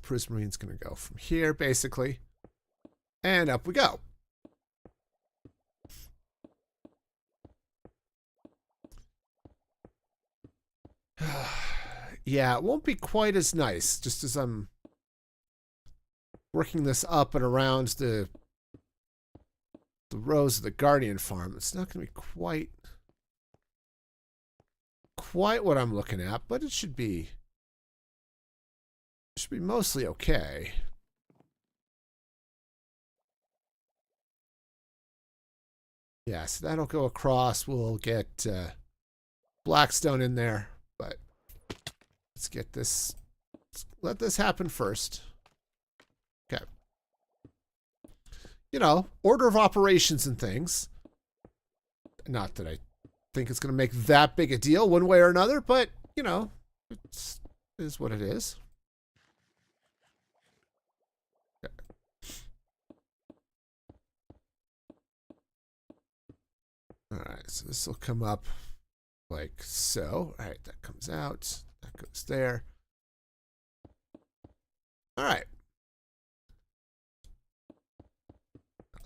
Speaker 1: Prismarine's going to go from here, basically. And up we go. Yeah, it won't be quite as nice, just as I'm working this up and around the rows of the Guardian farm. It's not going to be quite what I'm looking at, but it should be mostly okay. Yeah, so that'll go across. We'll get Blackstone in there, but let's get this. Let this happen first. Okay. You know, order of operations and things. Not that I think it's going to make that big a deal one way or another, but, you know, it is what it is. Okay. All right, so this will come up like so. All right, that comes out. That goes there. All right.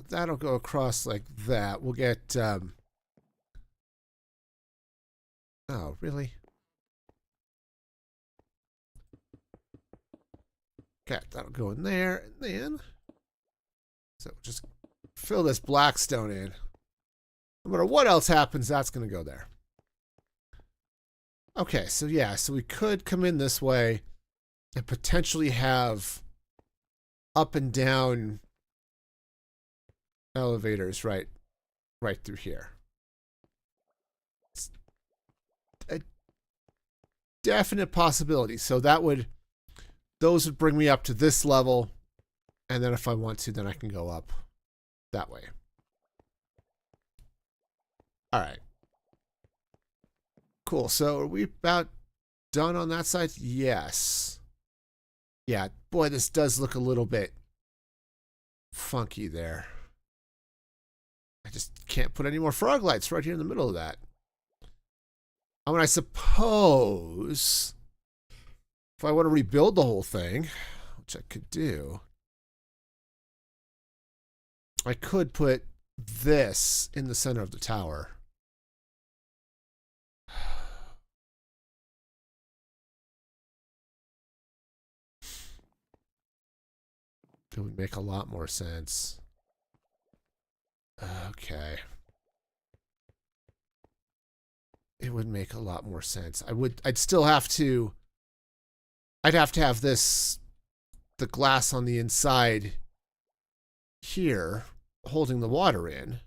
Speaker 1: That'll go across like that. We'll get, oh, really? Okay, that'll go in there, and then, so just fill this Blackstone in. No matter what else happens, that's going to go there. Okay, so yeah, so we could come in this way and potentially have up and down elevators right through here. It's a definite possibility. So those would bring me up to this level, and then if I want to, then I can go up that way. All right. Cool. So are we about done on that side? Yes. Yeah, boy, this does look a little bit funky there. I just can't put any more frog lights right here in the middle of that. I mean, I suppose if I want to rebuild the whole thing, which I could do, I could put this in the center of the tower. It would make a lot more sense. Okay. it would make a lot more sense. I'd still have to, I'd have to have this, the glass on the inside here holding the water in.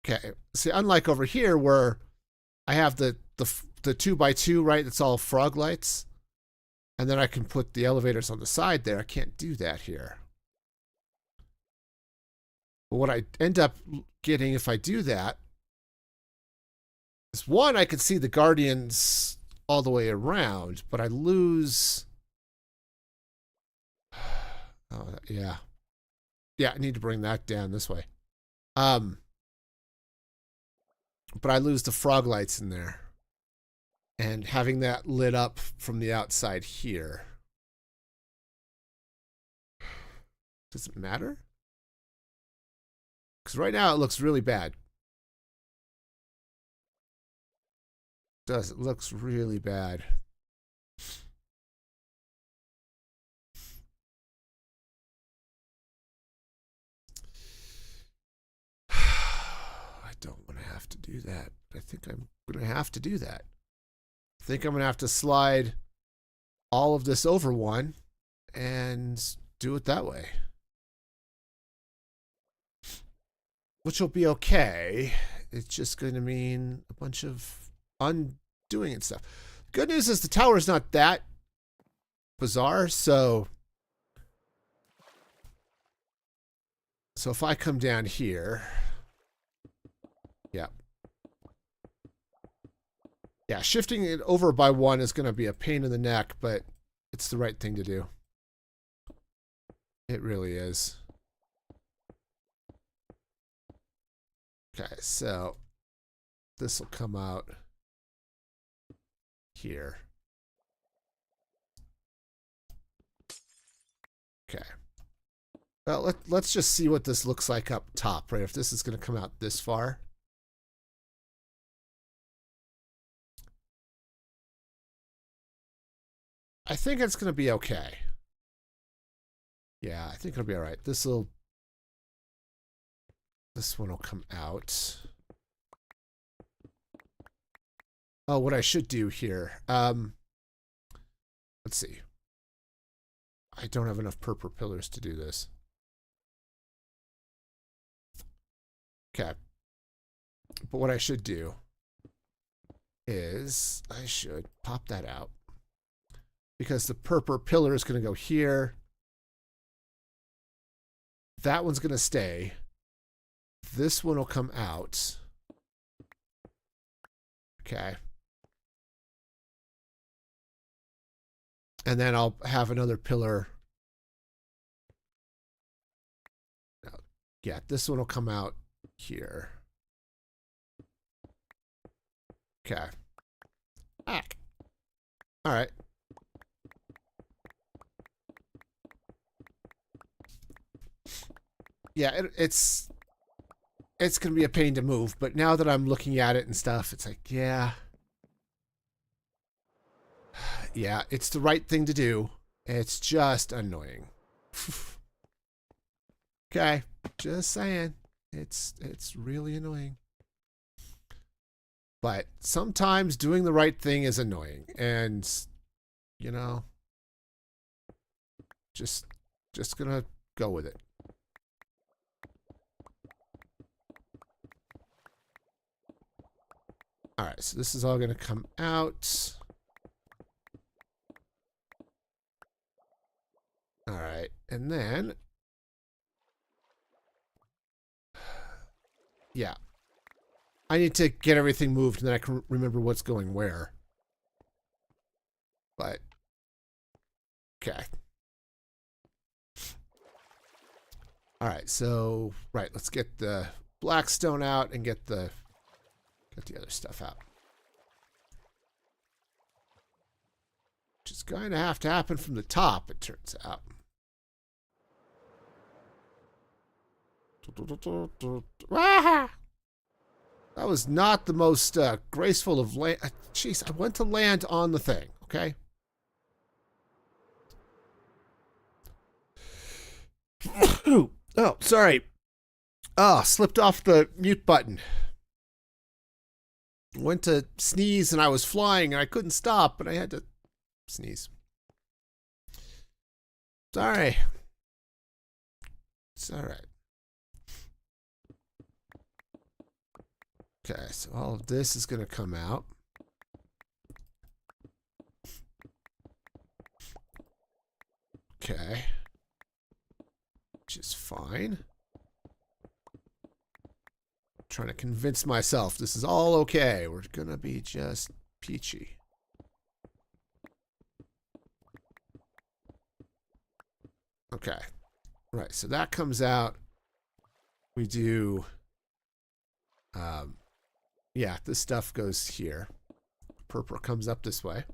Speaker 1: Okay, see, unlike over here where I have the 2x2, right? It's all frog lights. And then I can put the elevators on the side there. I can't do that here. But what I end up getting if I do that is, one, I can see the Guardians all the way around, but I lose... Oh, yeah. Yeah, I need to bring that down this way. But I lose the frog lights in there. And having that lit up from the outside here. Does it matter? Because right now it looks really bad. It looks really bad. I don't want to have to do that. I think I'm going to have to do that. I think I'm going to have to slide all of this over one and do it that way. Which will be okay. It's just going to mean a bunch of undoing and stuff. Good news is the tower is not that bizarre, so if I come down here, yeah. Yeah, shifting it over by one is going to be a pain in the neck, but it's the right thing to do. It really is. Okay, so this will come out here. Okay. Well, let's just see what this looks like up top, right? If this is going to come out this far. I think it's going to be okay. Yeah, I think it'll be all right. This one will come out. Oh, what I should do here. Let's see. I don't have enough purple pillars to do this. Okay. But what I should do is I should pop that out. Because the purple pillar is going to go here. That one's going to stay. This one will come out. Okay. And then I'll have another pillar. Yeah, this one will come out here. Okay. Ah. All right. Yeah, it's going to be a pain to move, but now that I'm looking at it and stuff, it's like, yeah. Yeah, it's the right thing to do. It's just annoying. Okay, just saying. It's really annoying. But sometimes doing the right thing is annoying, and you know, just gonna go with it. All right, so this is all gonna come out. All right, and then, yeah, I need to get everything moved, and then I can remember what's going where. But, okay. All right, so, right, let's get the black stone out and get the other stuff out. Which is going to have to happen from the top, it turns out. That was not the most graceful of land. Jeez, I went to land on the thing, okay? Oh, sorry. Oh, slipped off the mute button. went to sneeze and I was flying and I couldn't stop, but I had to sneeze. Sorry. It's all right. Okay, so all of this is going to come out. Okay. Which is fine. I'm trying to convince myself this is all okay. We're going to be just peachy. Okay. Right, so that comes out. We do... yeah, this stuff goes here. Purple comes up this way.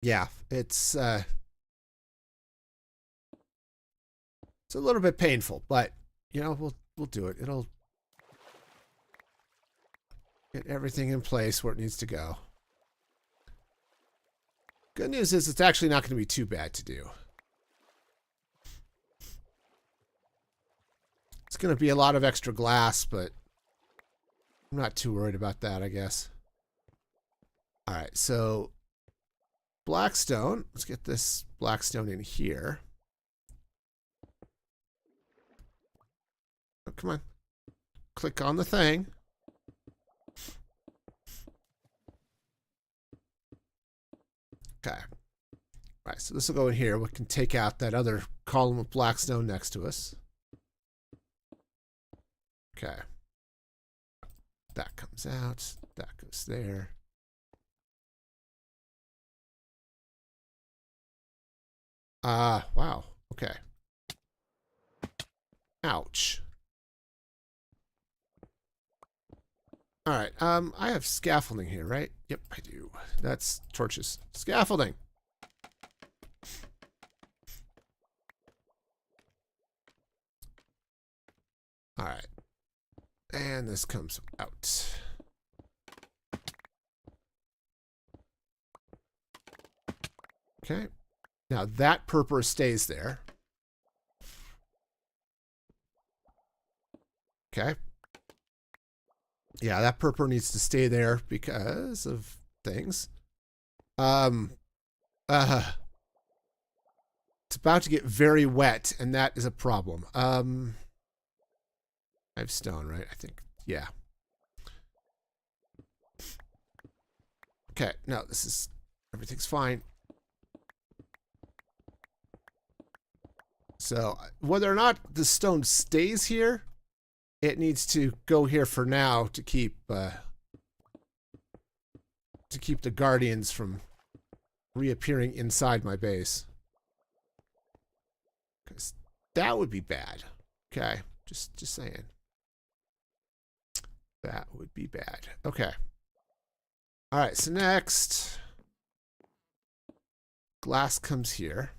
Speaker 1: Yeah, it's a little bit painful, but you know, we'll do it. It'll get everything in place where it needs to go. Good news is it's actually not going to be too bad to do. It's going to be a lot of extra glass, but I'm not too worried about that, I guess. All right, so blackstone. Let's get this blackstone in here. Oh, come on. Click on the thing. Okay. All right, so this will go in here. We can take out that other column of blackstone next to us. Okay. That comes out. That goes there. Wow. Okay. Ouch. All right. I have scaffolding here, right? Yep, I do. That's torches. Scaffolding. All right. And this comes out. Okay. Now that purpose stays there. Okay. Yeah, that purple needs to stay there because of things. It's about to get very wet, and that is a problem. I have stone, right? I think. Yeah. Okay, no, this is... everything's fine. So, whether or not the stone stays here, it needs to go here for now to keep the guardians from reappearing inside my base. Because that would be bad. Okay, just saying. That would be bad. Okay. All right, so next, glass comes here.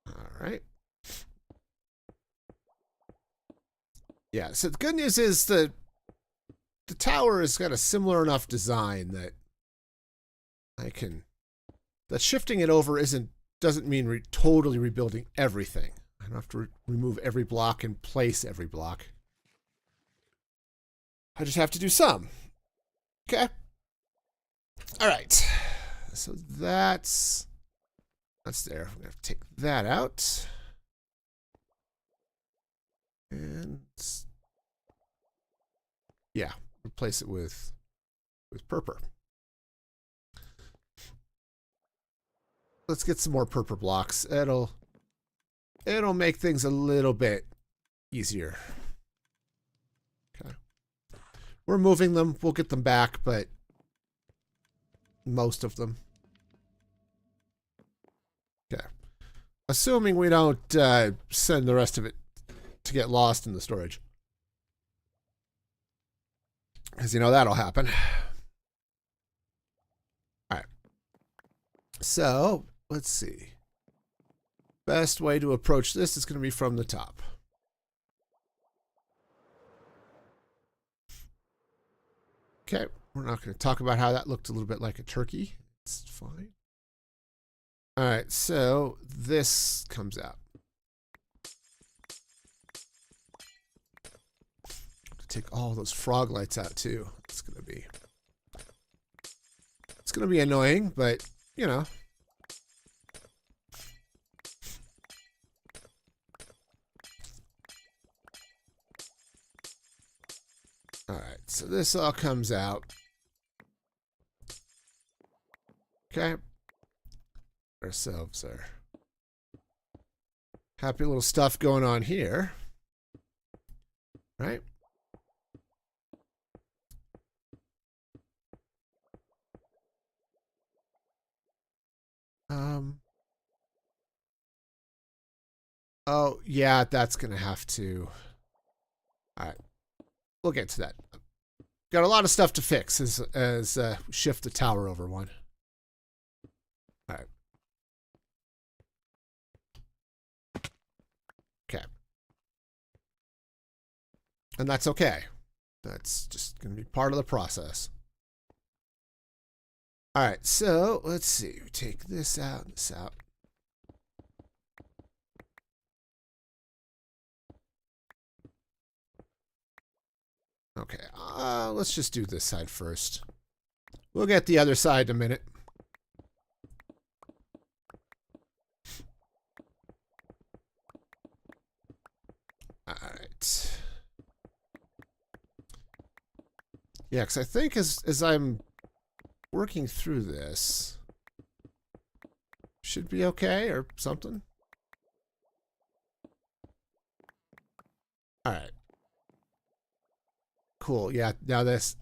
Speaker 1: All right. Yeah, so the good news is the tower has got a similar enough design that I can... that shifting it over doesn't mean totally rebuilding everything. I don't have to remove every block and place every block. I just have to do some. Okay. All right. So that's there. I'm going to take that out. And yeah, replace it with purple. Let's get some more purple blocks. It'll make things a little bit easier. Okay. We're moving them. We'll get them back, but most of them. Okay. Assuming we don't send the rest of it to get lost in the storage. Because, you know, that'll happen. All right. So, let's see. Best way to approach this is going to be from the top. Okay. We're not going to talk about how that looked a little bit like a turkey. It's fine. All right, so this comes out. Take all those frog lights out too. It's gonna be annoying, but you know. All right, so this all comes out. Okay. Ourselves our happy little stuff going on here. Right? Oh, yeah, that's going to have to... All right. We'll get to that. Got a lot of stuff to fix as shift the tower over one. All right. Okay. And that's okay. That's just going to be part of the process. All right, so let's see. We take this out and this out. Okay, let's just do this side first. We'll get the other side in a minute. All right. Yeah, because I think as I'm working through this, should be okay or something. All right. Cool. Yeah, now this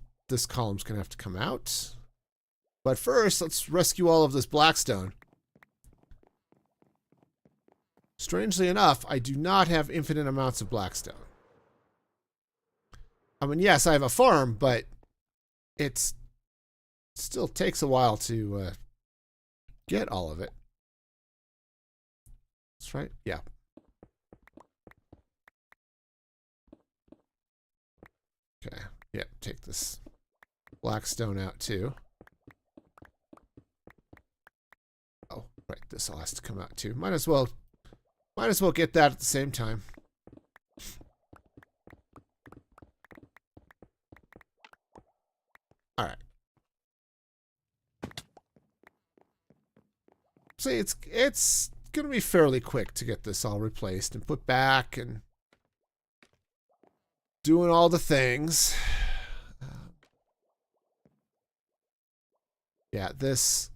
Speaker 1: column's going to have to come out. But first, let's rescue all of this blackstone. Strangely enough, I do not have infinite amounts of blackstone. I mean, yes, I have a farm, but it still takes a while to get all of it. That's right. Yeah. Okay. Yeah, take this blackstone out too. Oh, right. This all has to come out too. Might as well get that at the same time. All right. See, it's going to be fairly quick to get this all replaced and put back and doing all the things. Yeah, this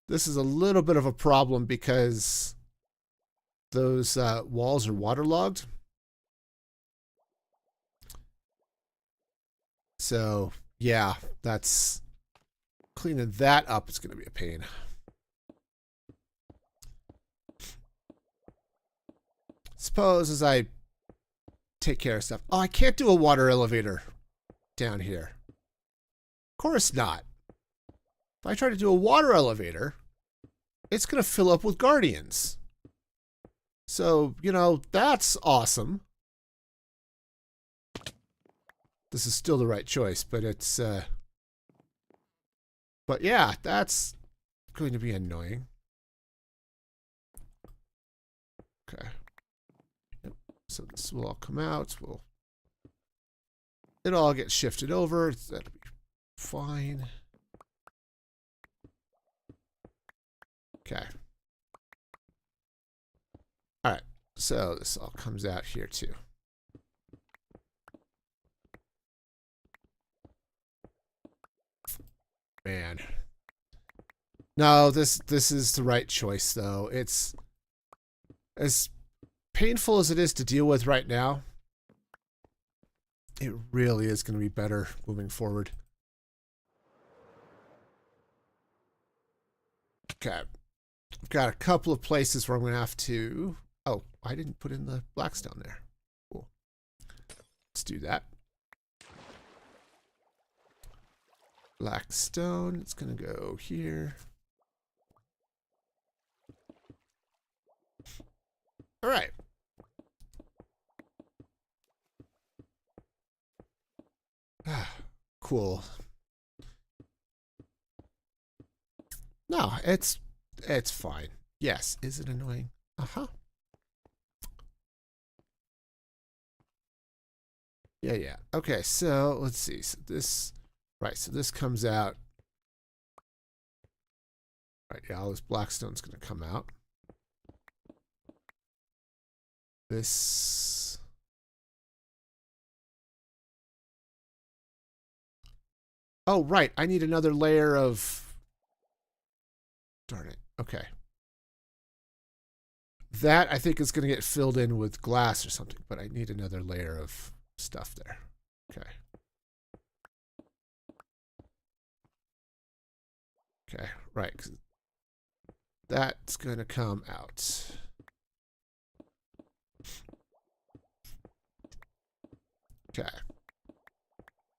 Speaker 1: is a little bit of a problem because those walls are waterlogged. So, yeah, that's cleaning that up. It's going to be a pain. Suppose as I take care of stuff. Oh, I can't do a water elevator down here. Of course not. If I try to do a water elevator, it's going to fill up with guardians. So, you know, that's awesome. This is still the right choice, but it's... But yeah, that's going to be annoying. Okay. Yep. So this will all come out. It'll all get shifted over. That'll be fine. Okay. All right. So this all comes out here too. Man. No, this is the right choice though. It's as painful as it is to deal with right now. It really is going to be better moving forward. Okay. I've got a couple of places where I'm going to have to... Oh, I didn't put in the blackstone there. Cool. Let's do that. Blackstone. It's going to go here. All right. cool. No, it's fine. Yes, is it annoying? Uh-huh. Yeah, yeah. Okay, so let's see. So this, right, so this comes out. Right, yeah, all this blackstone's going to come out. This. Oh, right, I need another layer of. Darn it. Okay. That, I think, is going to get filled in with glass or something, but I need another layer of stuff there. Okay. Okay, right. 'Cause that's going to come out. Okay.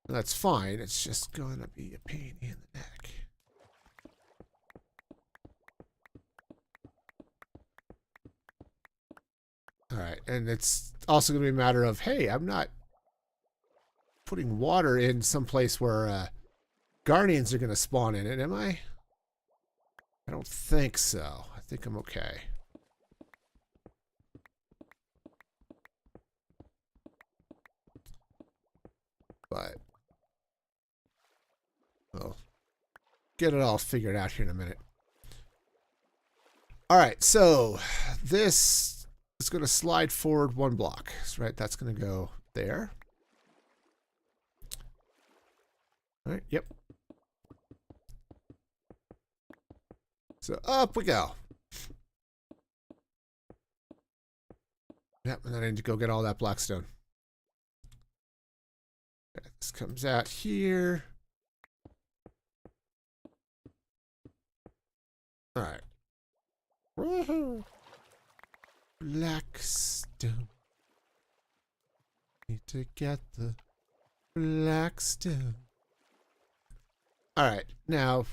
Speaker 1: That's fine. It's just going to be a pain in the neck. All right. And it's also going to be a matter of, hey, I'm not putting water in some place where guardians are going to spawn in it, am I? I don't think so. I think I'm okay. But we'll get it all figured out here in a minute. All right, so this is going to slide forward one block, right? That's going to go there. All right, yep. So up we go. Yep, and then I need to go get all that blackstone. Okay, this comes out here. All right. Woohoo! Blackstone. Need to get the blackstone. All right, now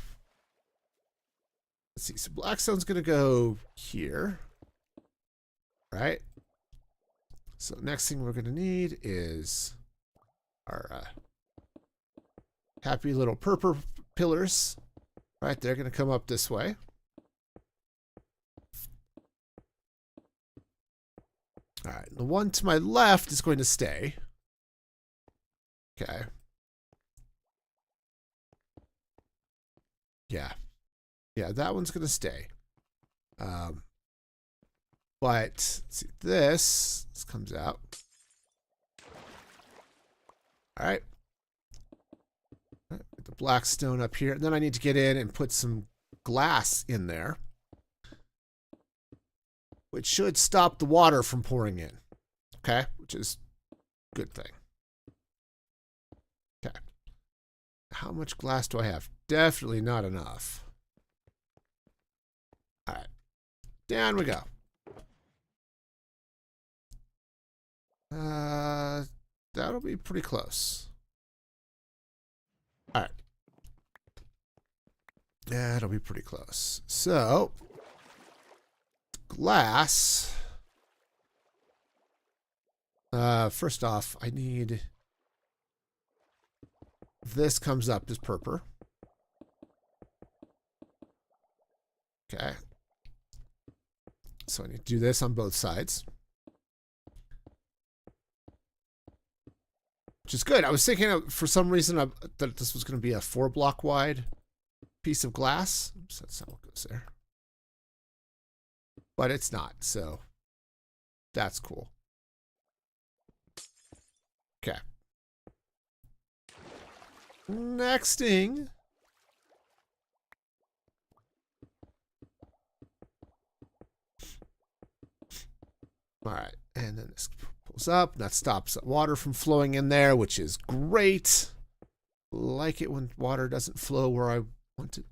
Speaker 1: let's see. So blackstone's gonna go here, right? So next thing we're gonna need is our happy little purple pillars, right? They're gonna come up this way. All right, the one to my left is going to stay. Okay. Yeah. Yeah, that one's going to stay. But, let's see, this comes out. All right. Put the black stone up here. And then I need to get in and put some glass in there, which should stop the water from pouring in. Okay, which is a good thing. Okay. How much glass do I have? Definitely not enough. All right. Down we go. That'll be pretty close. All right. That'll be pretty close. So, glass. First off, I need this comes up as purple. Okay. So I need to do this on both sides. Which is good. I was thinking for some reason that this was going to be a 4-block wide piece of glass. Oops, that's not what goes there. But it's not, so that's cool. Okay. Next thing. All right, and then this pulls up. That stops water from flowing in there, which is great. Like it when water doesn't flow where I want it,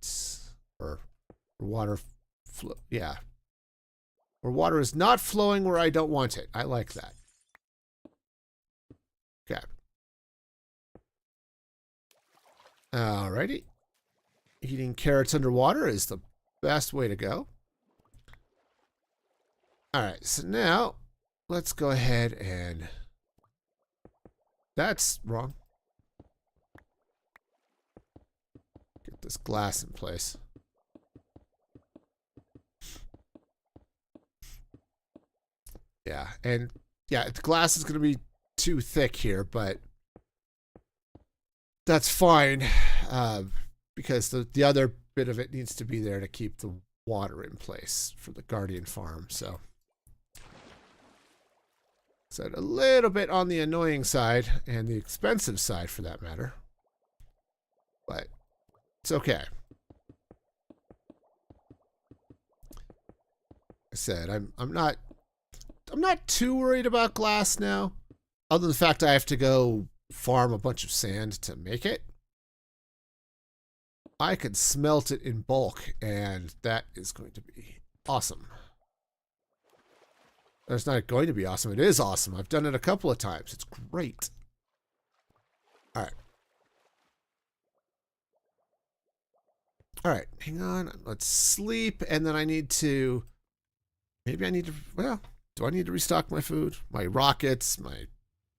Speaker 1: or water flow. Yeah, or water is not flowing where I don't want it. I like that. Okay. Alrighty. Eating carrots underwater is the best way to go. Alright, so now let's go ahead and... That's wrong. this glass in place. Yeah, and yeah, the glass is going to be too thick here, but that's fine because the other bit of it needs to be there to keep the water in place for the Guardian farm. So a little bit on the annoying side and the expensive side for that matter, but it's okay. I said I'm not too worried about glass now, other than the fact I have to go farm a bunch of sand to make it. I could smelt it in bulk, and that is going to be awesome. It's not going to be awesome. It is awesome. I've done it a couple of times. It's great. All right. All right. Hang on. Let's sleep, and then I need to... Maybe I need to... Well, do I need to restock my food? My rockets, my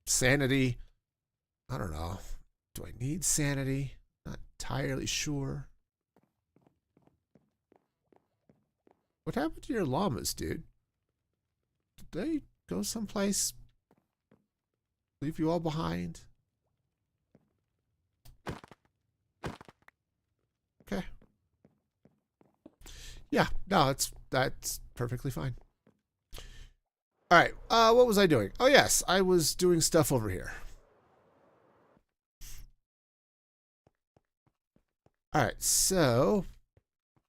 Speaker 1: sanity? I don't know. Do I need sanity? Not entirely sure. What happened to your llamas, dude? Did they go someplace? Leave you all behind? Okay. Yeah, no, that's perfectly fine. All right, what was I doing? Oh, yes, I was doing stuff over here. All right, so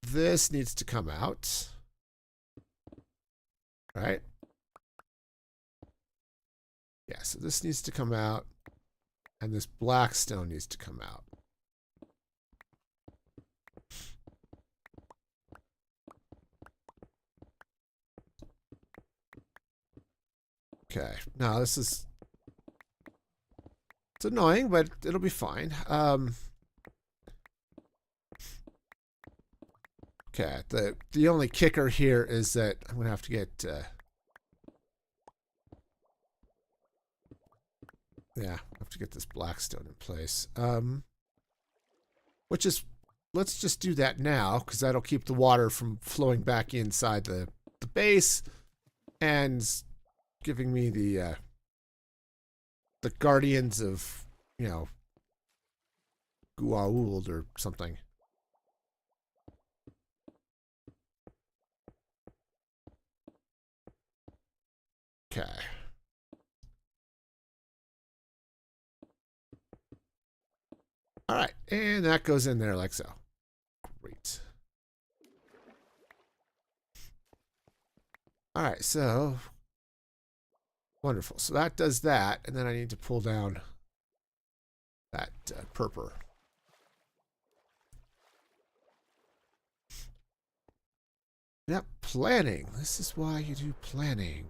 Speaker 1: this needs to come out. All right. Yeah, so this needs to come out, and this black stone needs to come out. Okay, now this is... It's annoying, but it'll be fine. Okay, the only kicker here is that I'm going to have to get... yeah, I have to get this black stone in place. Which is... Let's just do that now, because that'll keep the water from flowing back inside the base and giving me the guardians of, you know, Guauld or something. Okay. All right, and that goes in there like so. Great. All right, so wonderful. So that does that, and then I need to pull down that purpur. Yep, planning. This is why you do planning.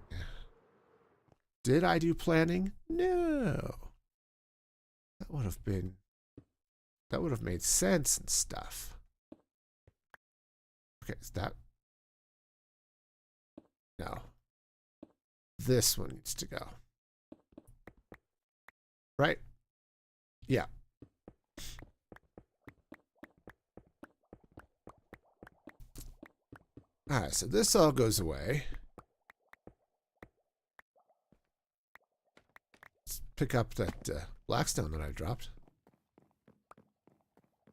Speaker 1: Did I do planning? No. That would have made sense and stuff. Okay, is that... No. This one needs to go. Right? Yeah. Alright, so this all goes away. Let's pick up that blackstone that I dropped.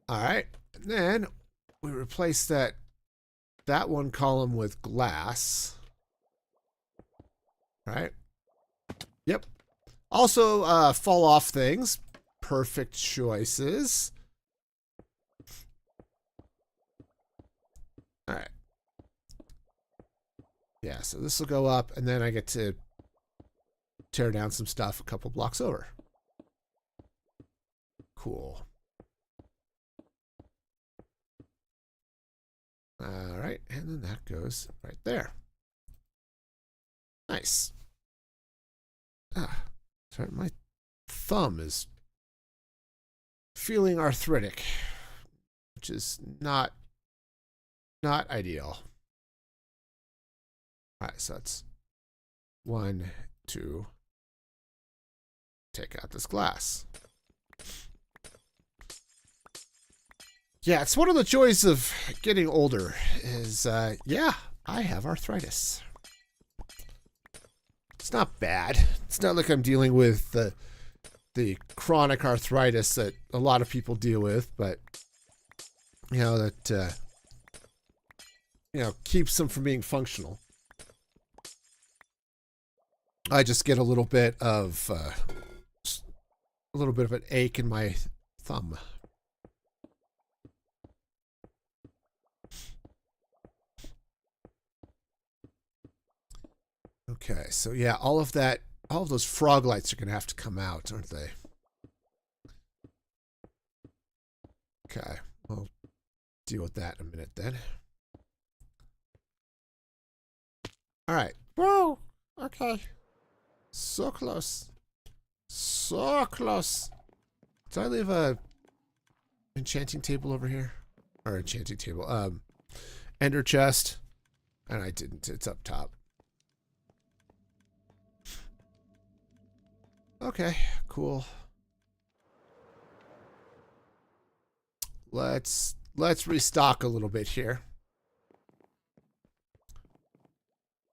Speaker 1: Alright, and then we replace that one column with glass. Right? Yep. Also, fall off things. Perfect choices. All right. Yeah, so this will go up, and then I get to tear down some stuff a couple blocks over. Cool. All right, and then that goes right there. Nice. Ah, sorry, my thumb is feeling arthritic, which is not ideal. All right, so that's 1, 2. Take out this glass. Yeah, it's one of the joys of getting older is, yeah, I have arthritis. It's not bad. It's not like I'm dealing with the chronic arthritis that a lot of people deal with, but, you know, that, you know, keeps them from being functional. I just get a little bit of an ache in my thumb. Okay, so yeah, all of those frog lights are going to have to come out, aren't they? Okay, we'll deal with that in a minute then. All right. Whoa! Okay. So close. So close. Did I leave a enchanting table over here? Or enchanting table. Ender chest. And I didn't. It's up top. Okay, cool. Let's restock a little bit here.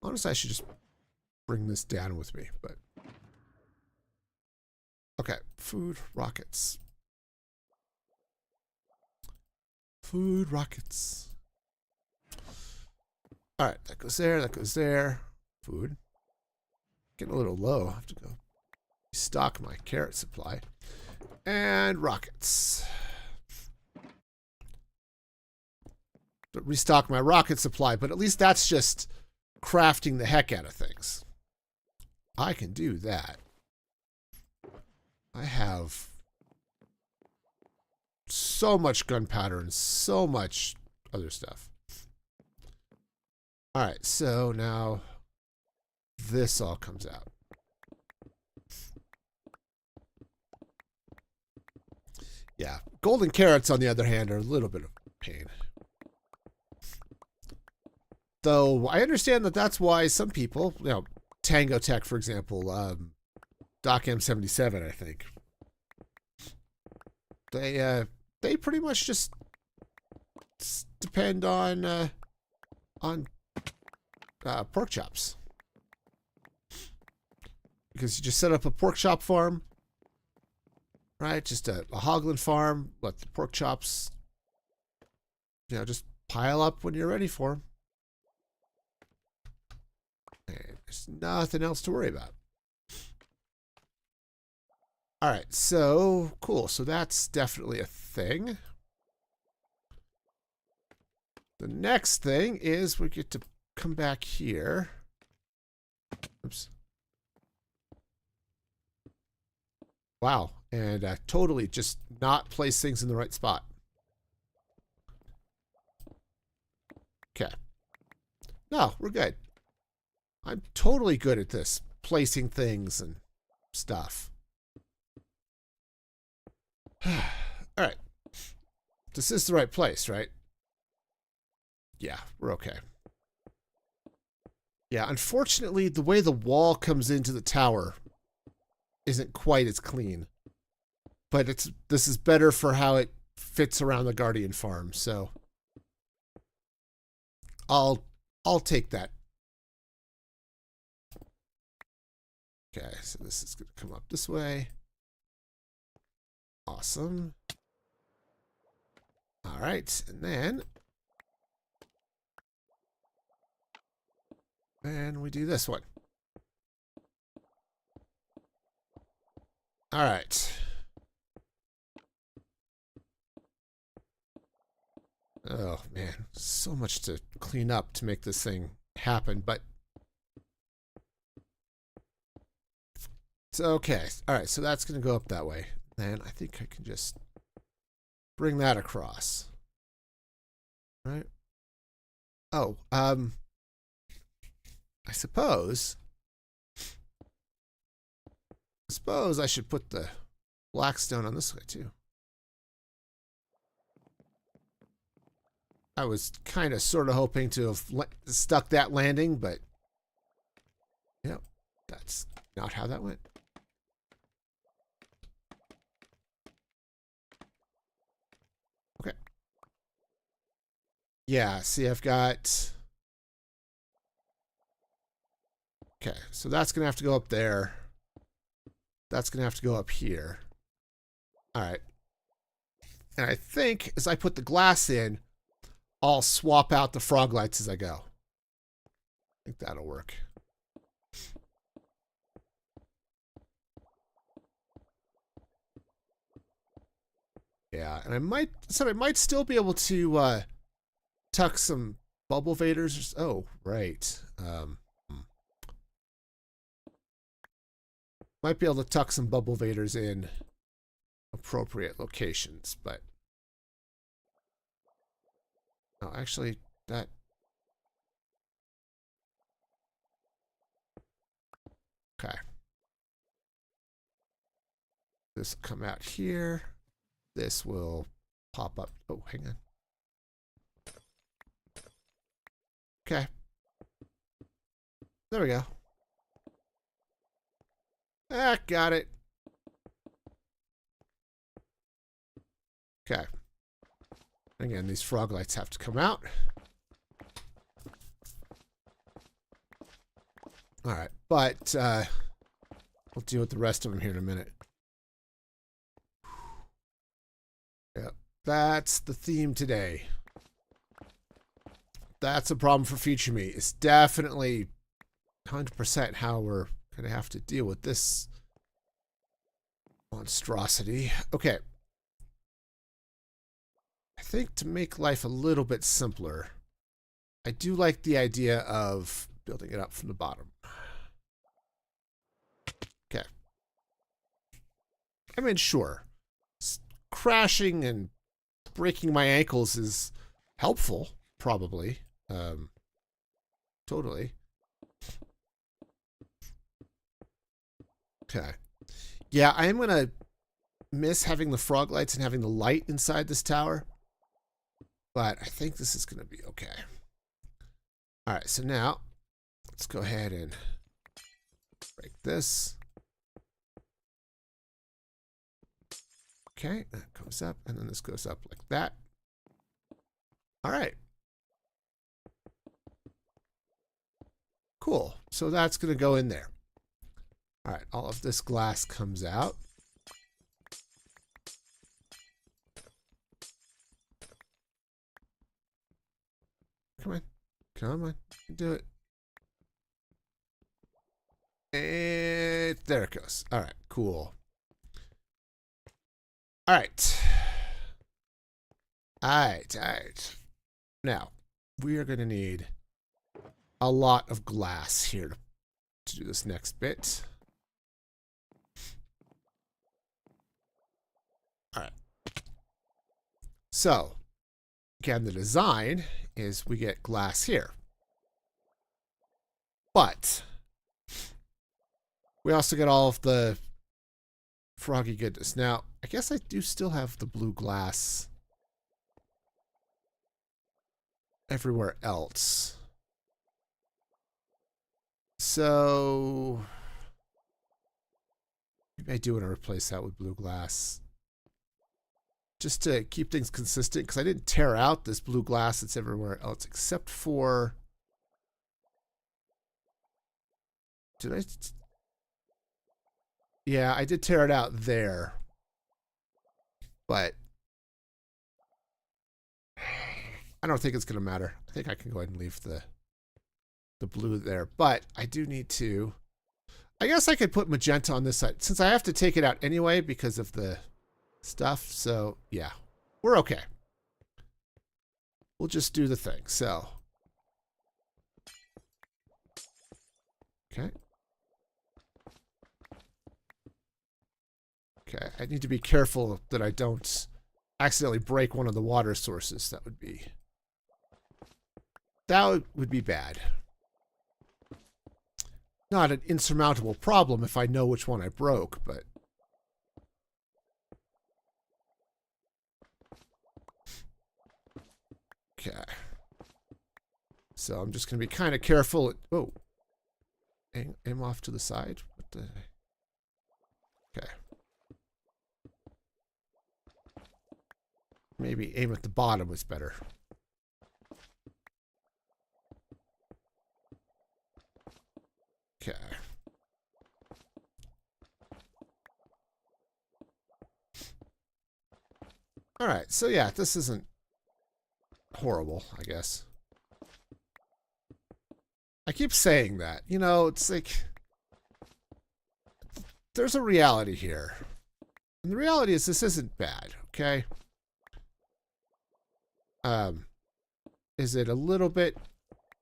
Speaker 1: Honestly, I should just bring this down with me, but okay, food rockets. Food rockets. All right, that goes there, that goes there. Food. Getting a little low. I have to go stock my carrot supply. And rockets. Restock my rocket supply, but at least that's just crafting the heck out of things. I can do that. I have so much gunpowder and so much other stuff. All right, so now this all comes out. Yeah, golden carrots, on the other hand, are a little bit of pain. Though I understand that that's why some people, you know, Tango Tech, for example, Doc M77, I think, they pretty much just depend on pork chops, because you just set up a pork chop farm, right? Just a hoglin farm. Let the pork chops, you know, just pile up when you're ready for them. There's nothing else to worry about. All right, so cool. So that's definitely a thing. The next thing is we get to come back here. Oops. Wow, and totally just not place things in the right spot. Okay. No, we're good. I'm totally good at this, placing things and stuff. All right. This is the right place, right? Yeah, we're okay. Yeah, unfortunately, the way the wall comes into the tower isn't quite as clean. But this is better for how it fits around the Guardian farm, so I'll take that. Okay, so this is going to come up this way. Awesome. All right, and then we do this one. All right. Oh, man. So much to clean up to make this thing happen, but it's okay. All right, so that's going to go up that way. Then I think I can just bring that across. Right? Oh, I suppose I should put the black stone on this way too. I was kind of sort of hoping to have stuck that landing, but yeah, that's not how that went. Okay. Yeah, see, I've got... Okay, so that's going to have to go up there. That's going to have to go up here. All right. And I think as I put the glass in, I'll swap out the frog lights as I go. I think that'll work. Yeah, and I might still be able to tuck some bubble vaders. Oh, right. Might be able to tuck some bubble vaders in appropriate locations, but no, actually, that. Okay. This will come out here. This will pop up. Oh, hang on. Okay. There we go. Ah, got it. Okay. Again, these frog lights have to come out. All right, but we'll deal with the rest of them here in a minute. Yep, that's the theme today. That's a problem for Feature Me. It's definitely 100% how we're going to have to deal with this monstrosity. Okay. I think to make life a little bit simpler, I do like the idea of building it up from the bottom. Okay. I mean, sure. Crashing and breaking my ankles is helpful, probably. Totally. Okay. Yeah, I am going to miss having the frog lights and having the light inside this tower. But I think this is going to be okay. All right, so now let's go ahead and break this. Okay, that comes up, and then this goes up like that. All right. Cool. So that's going to go in there. All right, all of this glass comes out. Come on. Come on. Do it. And there it goes. All right, cool. All right. All right, all right. Now, we are going to need a lot of glass here to do this next bit. All right. So, again, the design is we get glass here. But we also get all of the froggy goodness. Now, I guess I do still have the blue glass everywhere else. So maybe I do want to replace that with blue glass. Just to keep things consistent, because I didn't tear out this blue glass that's everywhere else except for... Did I... Yeah, I did tear it out there. But I don't think it's going to matter. I think I can go ahead and leave the blue there. But I do need to... I guess I could put magenta on this side, since I have to take it out anyway because of the stuff. So, yeah. We're okay. We'll just do the thing. So... Okay. Okay, I need to be careful that I don't accidentally break one of the water sources. That would be bad. Not an insurmountable problem if I know which one I broke, but... Okay. So I'm just going to be kind of careful. Oh. Aim off to the side. What the... Okay. Maybe aim at the bottom was better. Okay. All right, so yeah, this isn't horrible, I guess. I keep saying that. You know, it's like there's a reality here. And the reality is this isn't bad, okay? Is it a little bit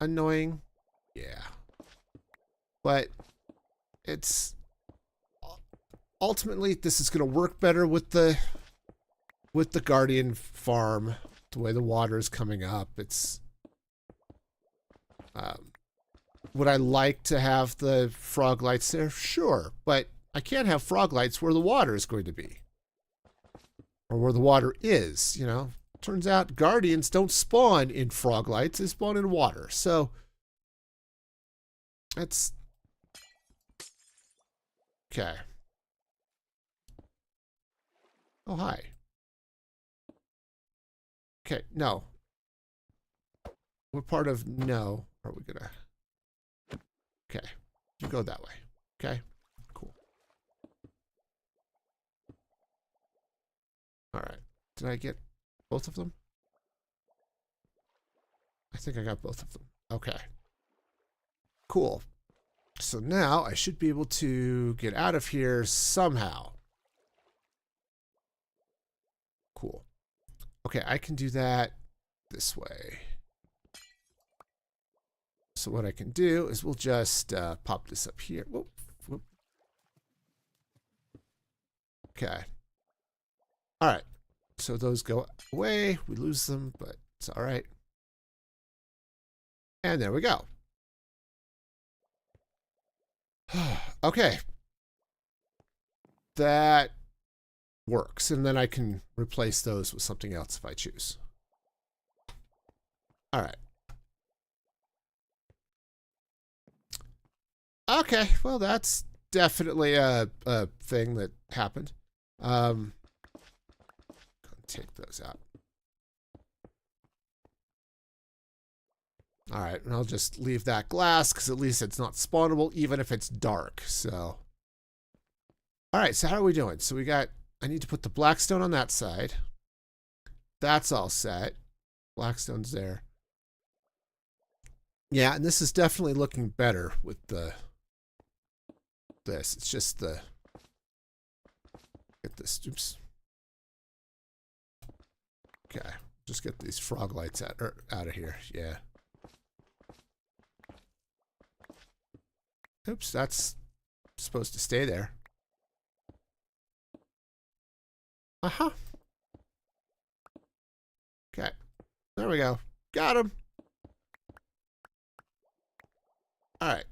Speaker 1: annoying? Yeah. But it's ultimately this is going to work better with the Guardian farm, the way the water is coming up. It's would I like to have the frog lights there? Sure, but I can't have frog lights where the water is going to be. Or where the water is, you know. Turns out Guardians don't spawn in frog lights, they spawn in water. So that's okay. Oh, hi. Okay, no. What part of no are we gonna? Okay, you go that way. Okay, cool. All right. Did I get both of them? I think I got both of them. Okay. Cool. So now I should be able to get out of here somehow. Cool. Okay, I can do that this way. So what I can do is we'll just pop this up here. Whoop, whoop. Okay. All right. So those go away. We lose them, but it's all right. And there we go. Okay. That works. And then I can replace those with something else if I choose. All right. Okay. Well, that's definitely a thing that happened. Take those out. All right, and I'll just leave that glass because at least it's not spawnable, even if it's dark. So, all right. So how are we doing? So we got. I need to put the blackstone on that side. That's all set. Blackstone's there. Yeah, and this is definitely looking better with this. It's just the. Get this. Oops. Okay, just get these frog lights out of here. Yeah. Oops, that's supposed to stay there. Uh-huh. Okay. There we go. Got him. All right.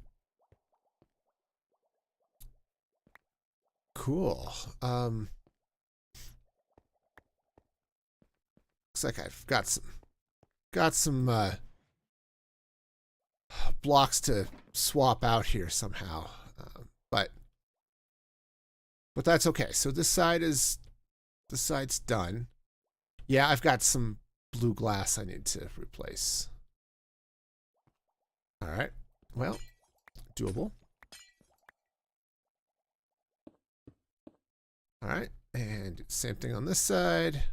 Speaker 1: Cool. Looks like I've got some blocks to swap out here somehow, but that's okay. So this side's done. Yeah, I've got some blue glass I need to replace. All right. Well, doable. All right, and same thing on this side.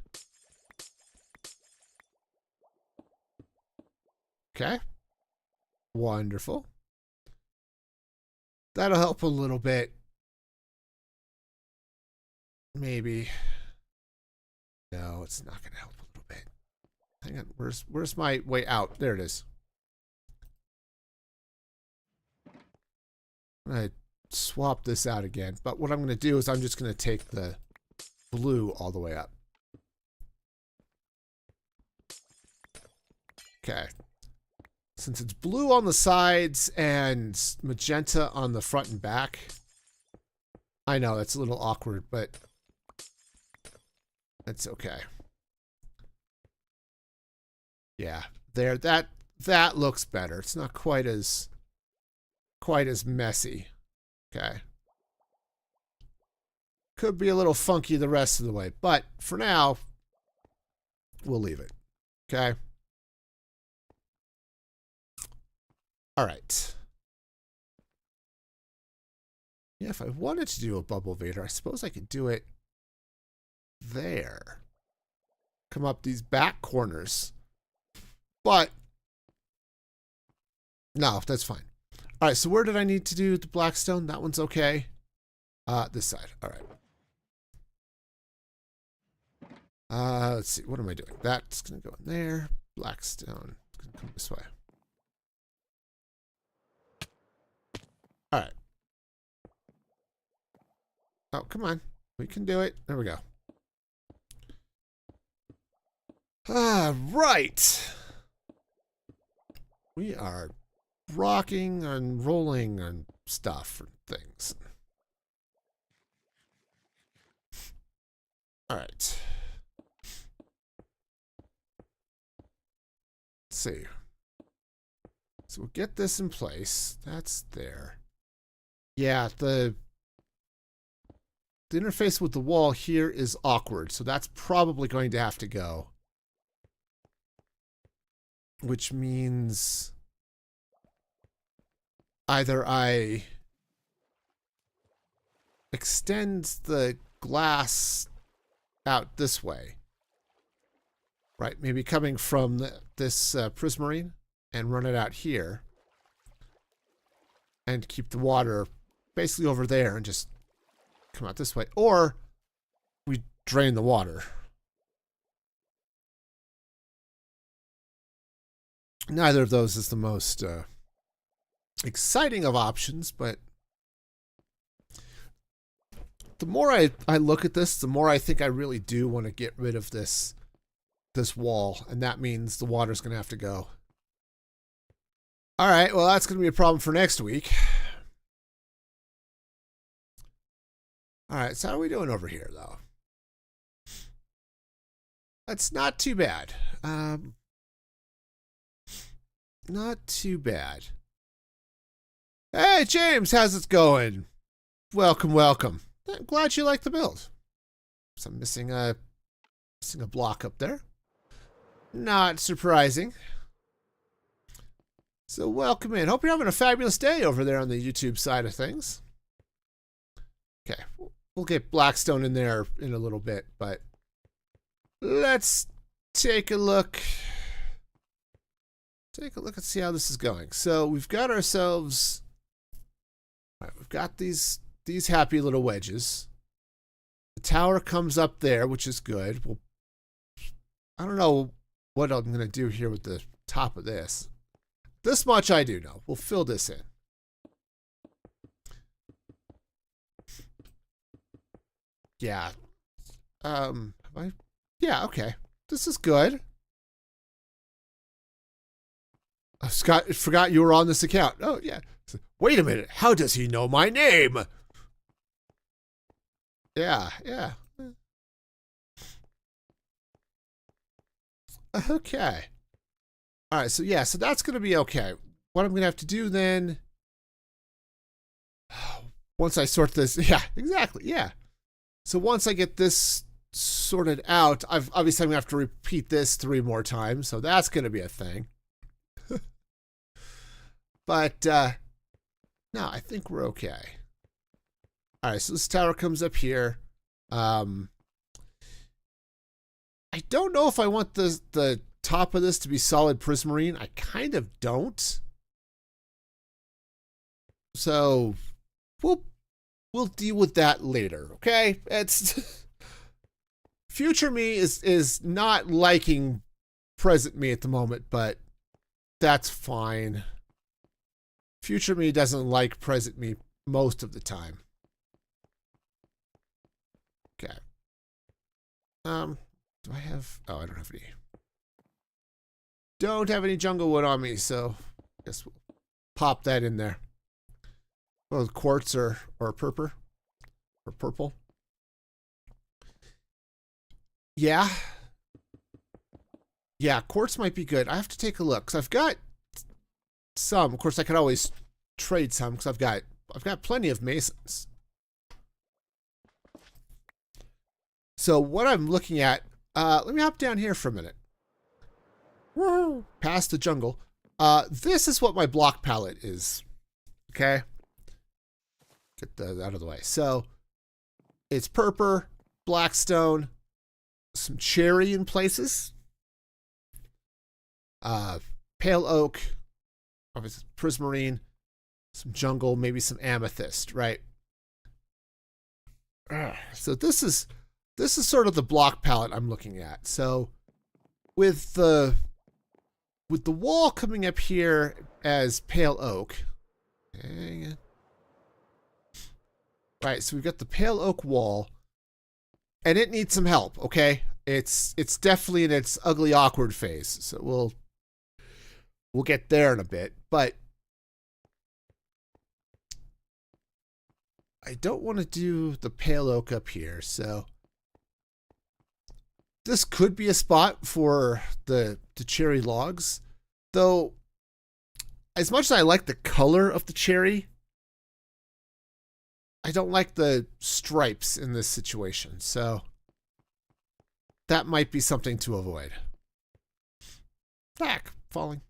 Speaker 1: Okay. Wonderful. That'll help a little bit. Maybe. No, it's not going to help a little bit. Hang on. Where's my way out? There it is. I'm going to swap this out again. But what I'm going to do is I'm just going to take the blue all the way up. Okay. Since it's blue on the sides and magenta on the front and back. I know, that's a little awkward, but that's okay. Yeah, there, that looks better. It's not quite as messy. Okay. Could be a little funky the rest of the way, but for now, we'll leave it. Okay. All right. Yeah, if I wanted to do a bubble vader, I suppose I could do it there. Come up these back corners. But, no, that's fine. All right, so where did I need to do the blackstone? That one's okay. This side. All right. Let's see. What am I doing? That's going to go in there. Blackstone. It's going to come this way. All right. Oh, come on. We can do it. There we go. Right. We are rocking and rolling and stuff and things. All right. Let's see. So we'll get this in place. That's there. Yeah, the interface with the wall here is awkward, so that's probably going to have to go. Which means either I extend the glass out this way, right? Maybe coming from this prismarine and run it out here and keep the water basically over there and just come out this way. Or we drain the water. Neither of those is the most exciting of options, but the more I look at this, the more I think I really do want to get rid of this wall, and that means the water's going to have to go. All right, well, that's going to be a problem for next week. All right, so how are we doing over here, though? That's not too bad. Not too bad. Hey, James, how's it going? Welcome, welcome. I'm glad you like the build. So I'm missing a block up there. Not surprising. So welcome in. Hope you're having a fabulous day over there on the YouTube side of things. Okay, we'll get Blackstone in there in a little bit, but let's take a look. Take a look and see how this is going. So we've got ourselves, all right, we've got these happy little wedges. The tower comes up there, which is good. I don't know what I'm going to do here with the top of this. This much I do know. We'll fill this in. Yeah. Yeah, okay. This is good. Scott, forgot you were on this account. Oh, yeah. Wait a minute. How does he know my name? Yeah, yeah. Okay. All right, so yeah, so that's going to be okay. What I'm going to have to do then, once I sort this, yeah, exactly, yeah. So once I get this sorted out, obviously I'm going to have to repeat this 3 more times, so that's going to be a thing. But, no, I think we're okay. All right, so this tower comes up here. I don't know if I want the top of this to be solid prismarine. I kind of don't. So we'll deal with that later, okay? It's future me is not liking present me at the moment, but that's fine. Future me doesn't like present me most of the time. Okay. Do I have... Oh, I don't have any. Don't have any jungle wood on me, so I guess we'll pop that in there. Oh, quartz or purple. Or purple. Yeah. Yeah, quartz might be good. I have to take a look, because I've got some. Of course, I could always trade some, because I've got plenty of masons. So what I'm looking at, let me hop down here for a minute. Woo! Past the jungle. This is what my block palette is. Okay. Get that out of the way. So it's purple, blackstone, some cherry in places, pale oak, obviously prismarine, some jungle, maybe some amethyst, right? So this is sort of the block palette I'm looking at. So with the wall coming up here as pale oak. Okay. Right, so we've got the pale oak wall, and it needs some help, okay? It's definitely in its ugly, awkward phase, so we'll get there in a bit, but I don't want to do the pale oak up here, so this could be a spot for the cherry logs, though as much as I like the color of the cherry, I don't like the stripes in this situation, so that might be something to avoid. Back, falling.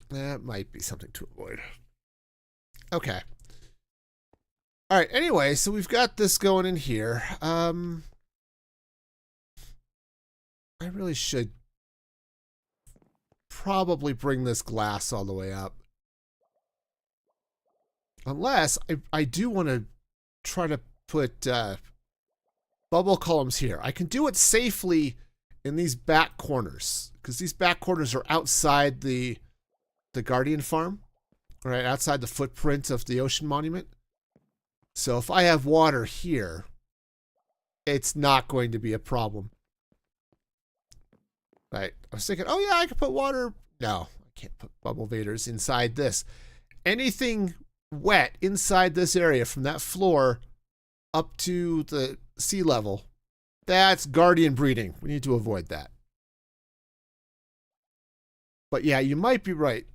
Speaker 1: That might be something to avoid. Okay. All right, anyway, so we've got this going in here. I really should probably bring this glass all the way up. Unless I do want to try to put bubble columns here. I can do it safely in these back corners, because these back corners are outside the Guardian farm, right? Outside the footprint of the ocean monument. So if I have water here, it's not going to be a problem. Right. I was thinking, oh yeah, I could put water. No, I can't put bubble vaders inside this. Anything wet inside this area from that floor up to the sea level, that's Guardian breeding. We need to avoid that. But yeah, you might be right.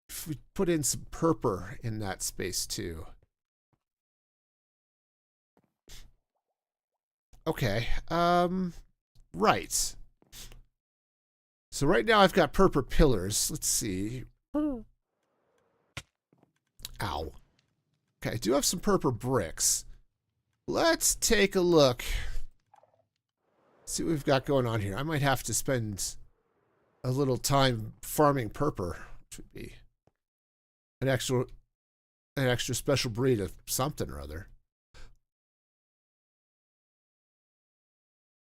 Speaker 1: If we put in some purple in that space too. Okay. Right. So right now I've got purple pillars. Let's see. Ow. Okay, I do have some purple bricks. Let's take a look. See what we've got going on here. I might have to spend a little time farming purple, which would be an extra special breed of something or other.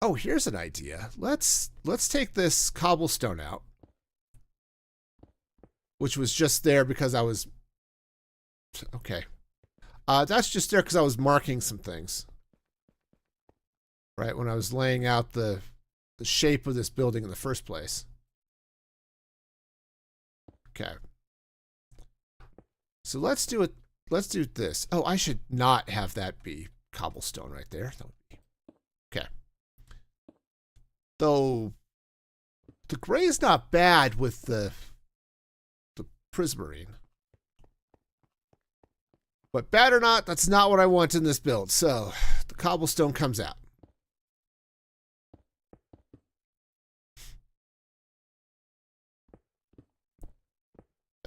Speaker 1: Oh, here's an idea. Let's take this cobblestone out, which was just there because I was okay. That's just there because I was marking some things. Right, when I was laying out the shape of this building in the first place. Okay. So let's do it. Let's do this. Oh, I should not have that be cobblestone right there. That would be okay. Though the gray is not bad with the prismarine. But bad or not, that's not what I want in this build. So the cobblestone comes out.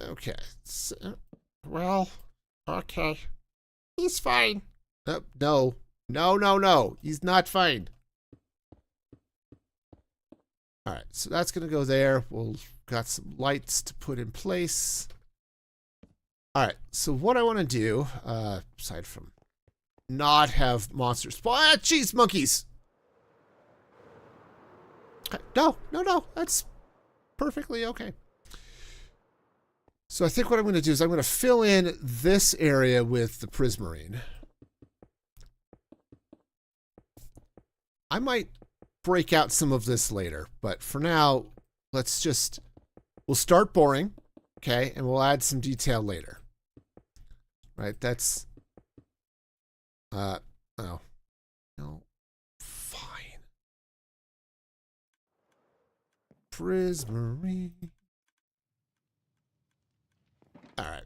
Speaker 1: Okay. So, well, okay. He's fine. No. No. He's not fine. All right. So that's going to go there. We'll got some lights to put in place. All right, so what I want to do, aside from not have monsters spawn, jeez, monkeys. No, that's perfectly okay. So I think what I'm going to do is I'm going to fill in this area with the prismarine. I might break out some of this later, but for now, we'll start boring, okay, and we'll add some detail later. Right, that's, oh, no, fine. Prismarine. All right.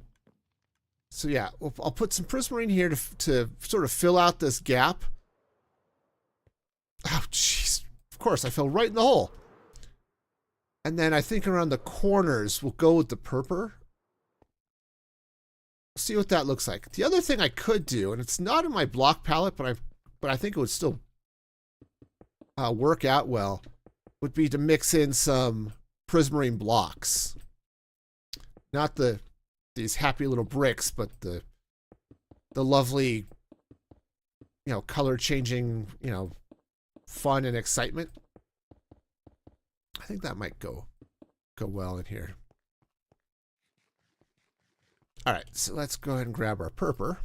Speaker 1: So yeah, I'll put some prismarine here to sort of fill out this gap. Oh, jeez. Of course, I fell right in the hole. And then I think around the corners, we'll go with the purple. see what that looks like. The other thing I could do, and it's not in my block palette, but I think it would still work out well, would be to mix in some prismarine blocks. Not these happy little bricks, but the lovely, color changing, fun and excitement. I think that might go well in here. All right, so let's go ahead and grab our purple.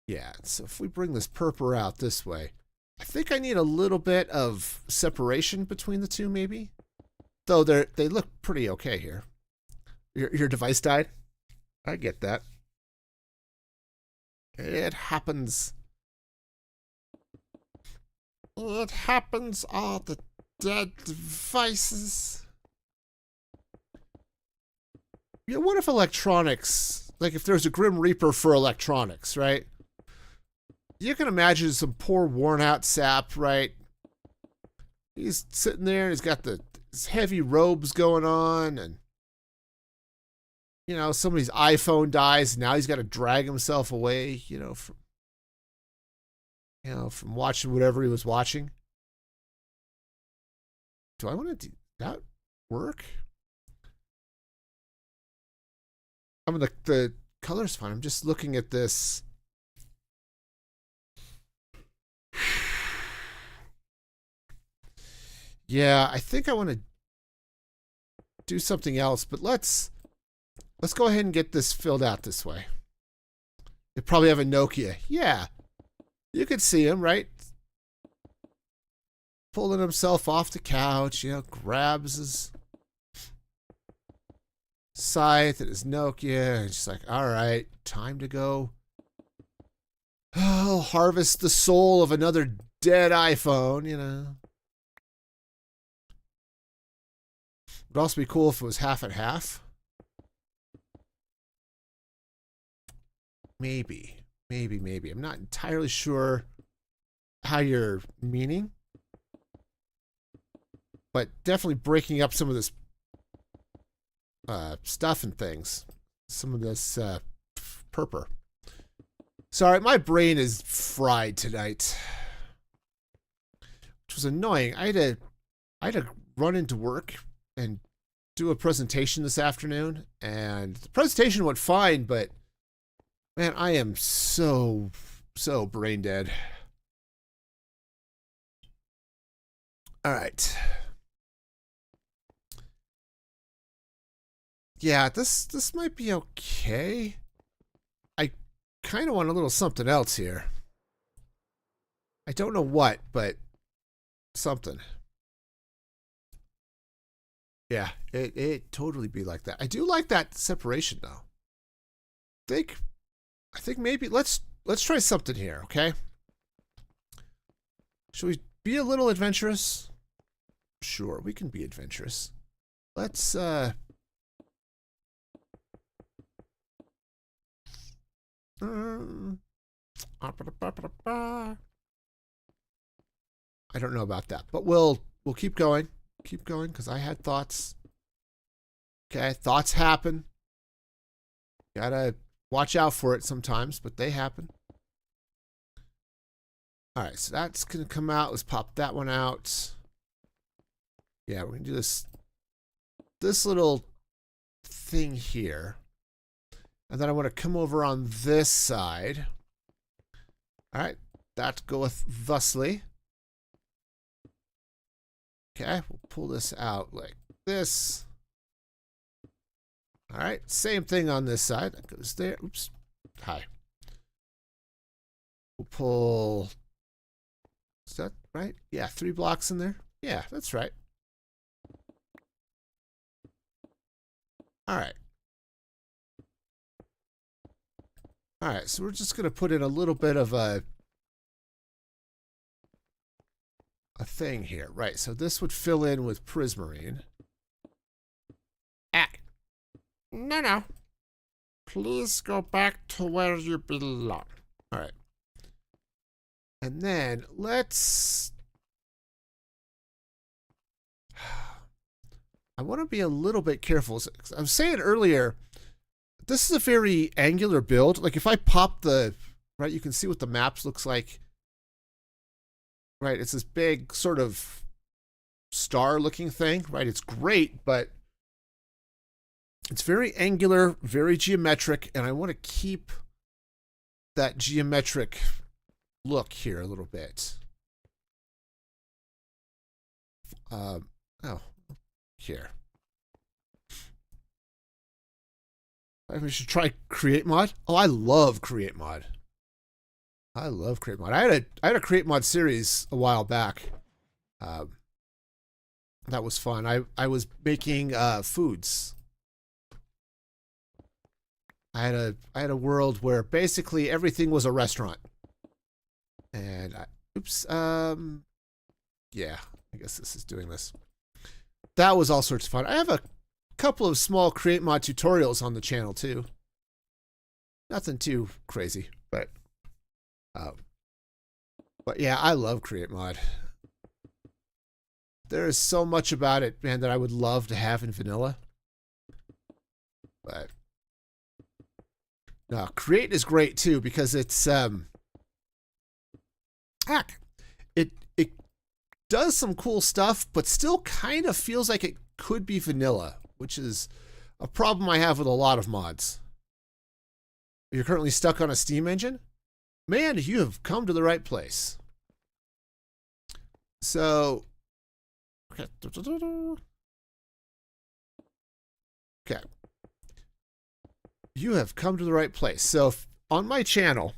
Speaker 1: Yeah, so if we bring this purple out this way, I think I need a little bit of separation between the two, maybe. Though they look pretty okay here. Your device died? I get that. It happens. It happens all the dead devices. What if electronics, like if there's a Grim Reaper for electronics, right? You can imagine some poor worn out sap, right? He's sitting there, he's got his heavy robes going on, and somebody's iPhone dies, and now he's got to drag himself away, from watching whatever he was watching. Do I want to do that work? I mean, the color's fine. I'm just looking at this. Yeah, I think I want to do something else, but let's go ahead and get this filled out this way. They probably have a Nokia. Yeah. You could see him, right? Pulling himself off the couch, grabs his scythe and his Nokia, and just like, all right, time to go. Oh, harvest the soul of another dead iPhone, Would also be cool if it was half and half. Maybe. I'm not entirely sure how you're meaning. But definitely breaking up some of this stuff and things. Some of this purple. Sorry, my brain is fried tonight. Which was annoying. I had to run into work and do a presentation this afternoon, and the presentation went fine, but man, I am so brain dead. All right. Yeah, this might be okay. I kind of want a little something else here. I don't know what, but something. Yeah, it totally be like that. I do like that separation though. I think maybe let's try something here, okay? Should we be a little adventurous? Sure, we can be adventurous. Let's I don't know about that, but we'll keep going. Keep going, because I had thoughts. Okay, thoughts happen. Gotta watch out for it sometimes, but they happen. All right, so that's gonna come out. Let's pop that one out. Yeah, we're gonna do this little thing here, and then I want to come over on this side. All right, that goeth thusly. Okay, we'll pull this out like this. All right, same thing on this side. That goes there. Oops. Hi. We'll pull. Is that right? Yeah, 3 blocks in there. Yeah, that's right. All right. All right, so we're just going to put in a little bit of a thing here. Right, so this would fill in with prismarine. Ah. No. Please go back to where you belong. All right. And then let's I want to be a little bit careful. I was saying earlier, this is a very angular build. Like if I pop the, right, you can see what the maps looks like. Right, it's this big sort of star looking thing, right? It's great, but it's very angular, very geometric, and I want to keep that geometric look here a little bit. Oh, here. We should try create mod. Oh, I love create mod. I love create mod. I had a create mod series a while back. That was fun. I was making foods. I had a world where basically everything was a restaurant. And yeah, I guess this is doing this. That was all sorts of fun. I have a couple of small create mod tutorials on the channel too. Nothing too crazy, but yeah, I love create mod. There is so much about it, man, that I would love to have in vanilla. But no, create is great too because it's it does some cool stuff, but still kind of feels like it could be vanilla, which is a problem I have with a lot of mods. You're currently stuck on a Steam engine? Man, you have come to the right place. So, okay. Okay. You have come to the right place. So, on my channel,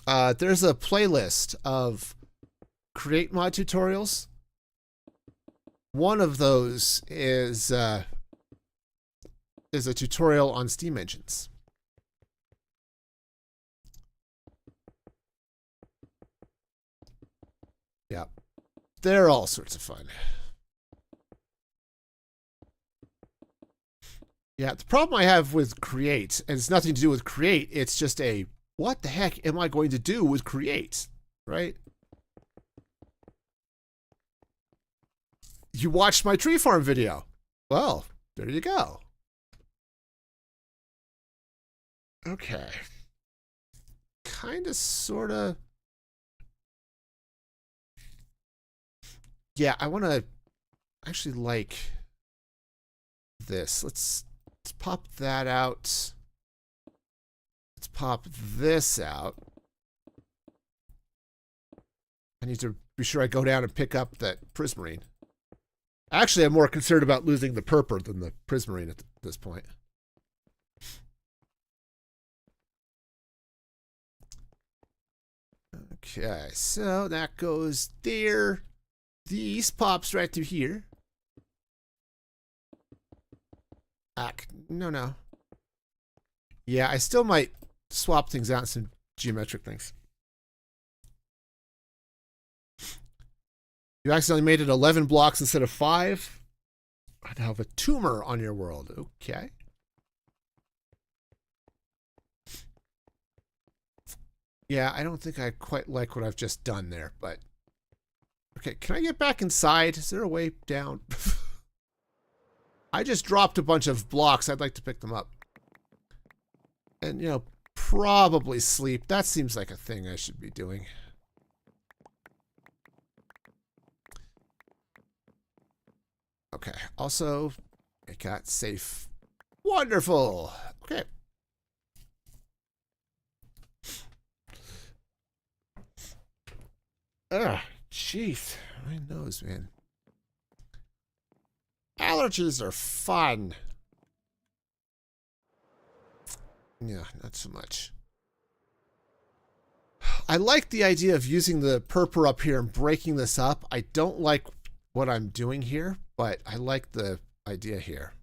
Speaker 1: there's a playlist of create mod tutorials. One of those is a tutorial on Steam engines. Yeah, they're all sorts of fun. Yeah, the problem I have with create, and it's nothing to do with create, it's just a, what the heck am I going to do with create, right? You watched my tree farm video. Well, there you go. Okay. Kind of, sort of. Yeah, I want to actually like this. Let's pop that out. Let's pop this out. I need to be sure I go down and pick up that prismarine. Actually, I'm more concerned about losing the purple than the prismarine at this point. Okay, so that goes there. These pops right through here. No. Yeah, I still might swap things out, some geometric things. You accidentally made it 11 blocks instead of 5. I'd have a tumor on your world. Okay. Yeah, I don't think I quite like what I've just done there, but... Okay, can I get back inside? Is there a way down? I just dropped a bunch of blocks. I'd like to pick them up. And, you know, probably sleep. That seems like a thing I should be doing. Okay, also, it got safe. Wonderful. Okay. Ugh, jeez. My nose, man. Allergies are fun. Yeah, not so much. I like the idea of using the purpur up here and breaking this up. I don't like what I'm doing here, but I like the idea here.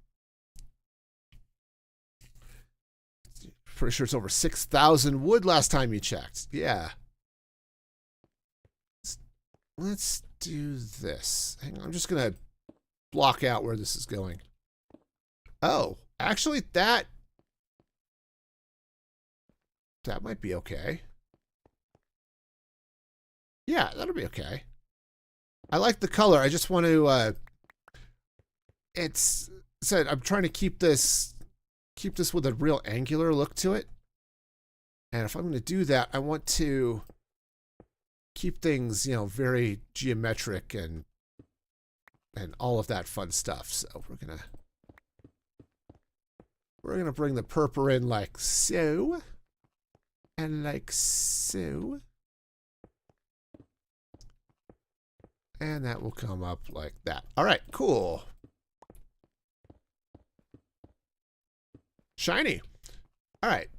Speaker 1: Pretty sure it's over 6,000 wood last time you checked. Yeah. Let's do this. Hang on, I'm just going to block out where this is going. Oh, actually that might be okay. Yeah, that'll be okay. I like the color. I just want to it's said I'm trying to keep this with a real angular look to it. And if I'm going to do that, I want to keep things, very geometric and all of that fun stuff. So we're gonna bring the purple in like so, and like so, and that will come up like that. All right, cool. Shiny. All right.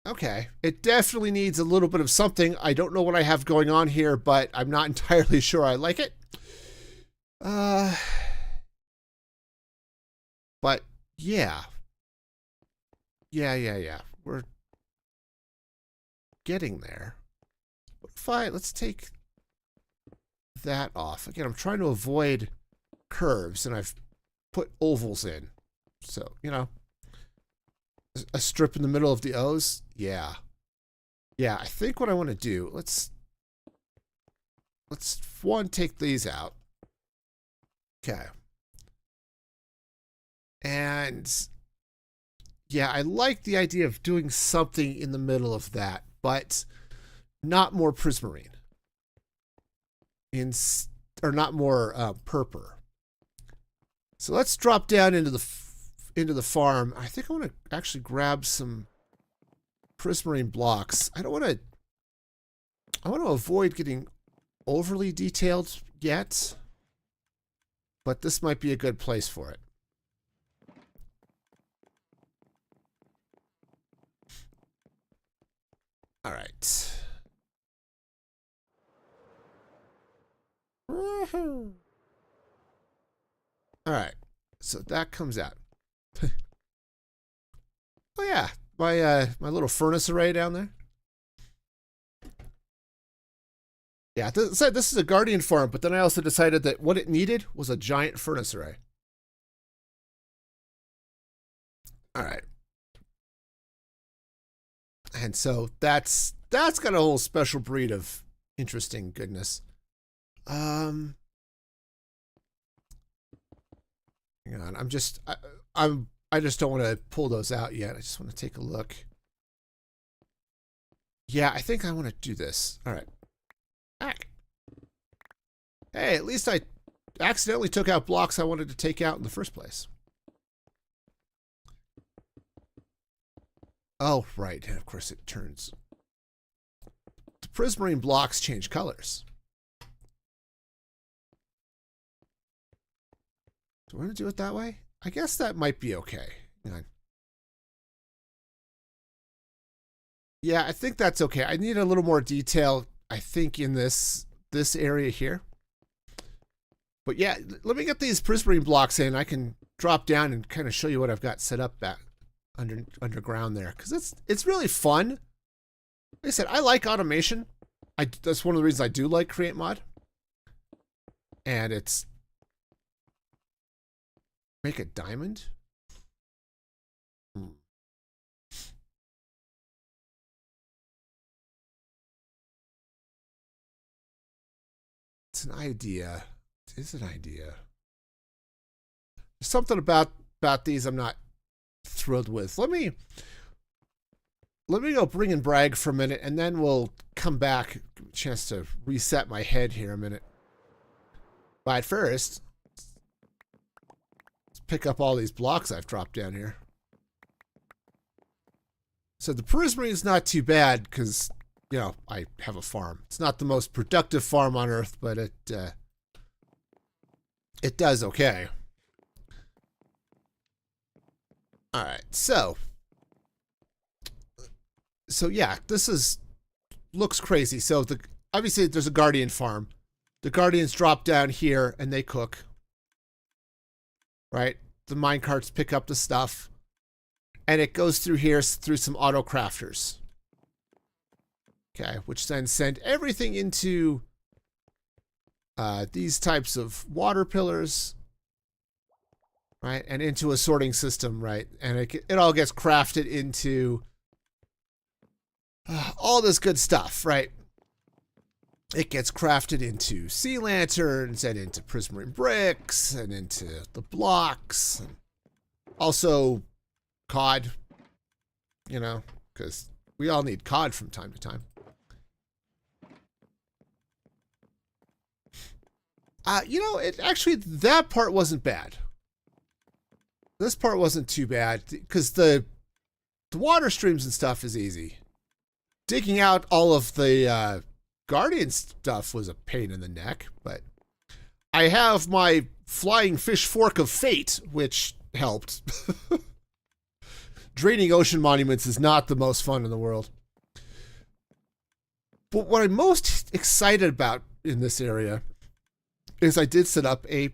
Speaker 1: Okay, it definitely needs a little bit of something. I don't know what I have going on here, but I'm not entirely sure I like it. But yeah. Yeah. We're getting there. What if let's take that off. Again, I'm trying to avoid curves, and I've put ovals in. So, a strip in the middle of the O's? Yeah. Yeah, I think what I want to do, let's one, take these out. Okay. And yeah, I like the idea of doing something in the middle of that, but not more prismarine. Or not more purple. So let's drop down into the farm. I think I want to actually grab some prismarine blocks. I want to avoid getting overly detailed yet, but this might be a good place for it. All right. Woohoo. All right. So that comes out. Oh yeah, my little furnace array down there. Yeah, this is a guardian farm, but then I also decided that what it needed was a giant furnace array. All right. And so that's got a whole special breed of interesting goodness. Hang on, I just don't want to pull those out yet. I just want to take a look. Yeah, I think I want to do this. All right. Back. Hey, at least I accidentally took out blocks I wanted to take out in the first place. Oh, right. And of course it turns. The prismarine blocks change colors. Do I want to do it that way? I guess that might be okay. Hang on. Yeah, I think that's okay. I need a little more detail, I think, in this area here. But yeah, let me get these prismarine blocks in. I can drop down and kind of show you what I've got set up back underground there, because it's really fun. Like I said, I like automation. That's one of the reasons I do like Create Mod. And it's make a diamond. It's an idea. It is an idea. There's something about these I'm not thrilled with. Let me go bring and brag for a minute, and then we'll come back. Chance to reset my head here a minute. But first, let's pick up all these blocks I've dropped down here. So the prismarine is not too bad because, I have a farm. It's not the most productive farm on Earth, but it does okay. All right, so yeah, this looks crazy. So obviously there's a guardian farm. The guardians drop down here and they cook. Right? The minecarts pick up the stuff, and it goes through here through some auto crafters. Okay, which then send everything into these types of water pillars, right, and into a sorting system, right, and it all gets crafted into all this good stuff, right. it gets crafted into sea lanterns and into prismarine bricks and into the blocks. And also cod, you know, because we all need cod from time to time. You know, it actually, that part wasn't bad. This part wasn't too bad because the water streams and stuff is easy. Digging out all of the Guardian stuff was a pain in the neck, but I have my flying fish fork of fate, which helped. Draining ocean monuments is not the most fun in the world. But what I'm most excited about in this area is I did set up a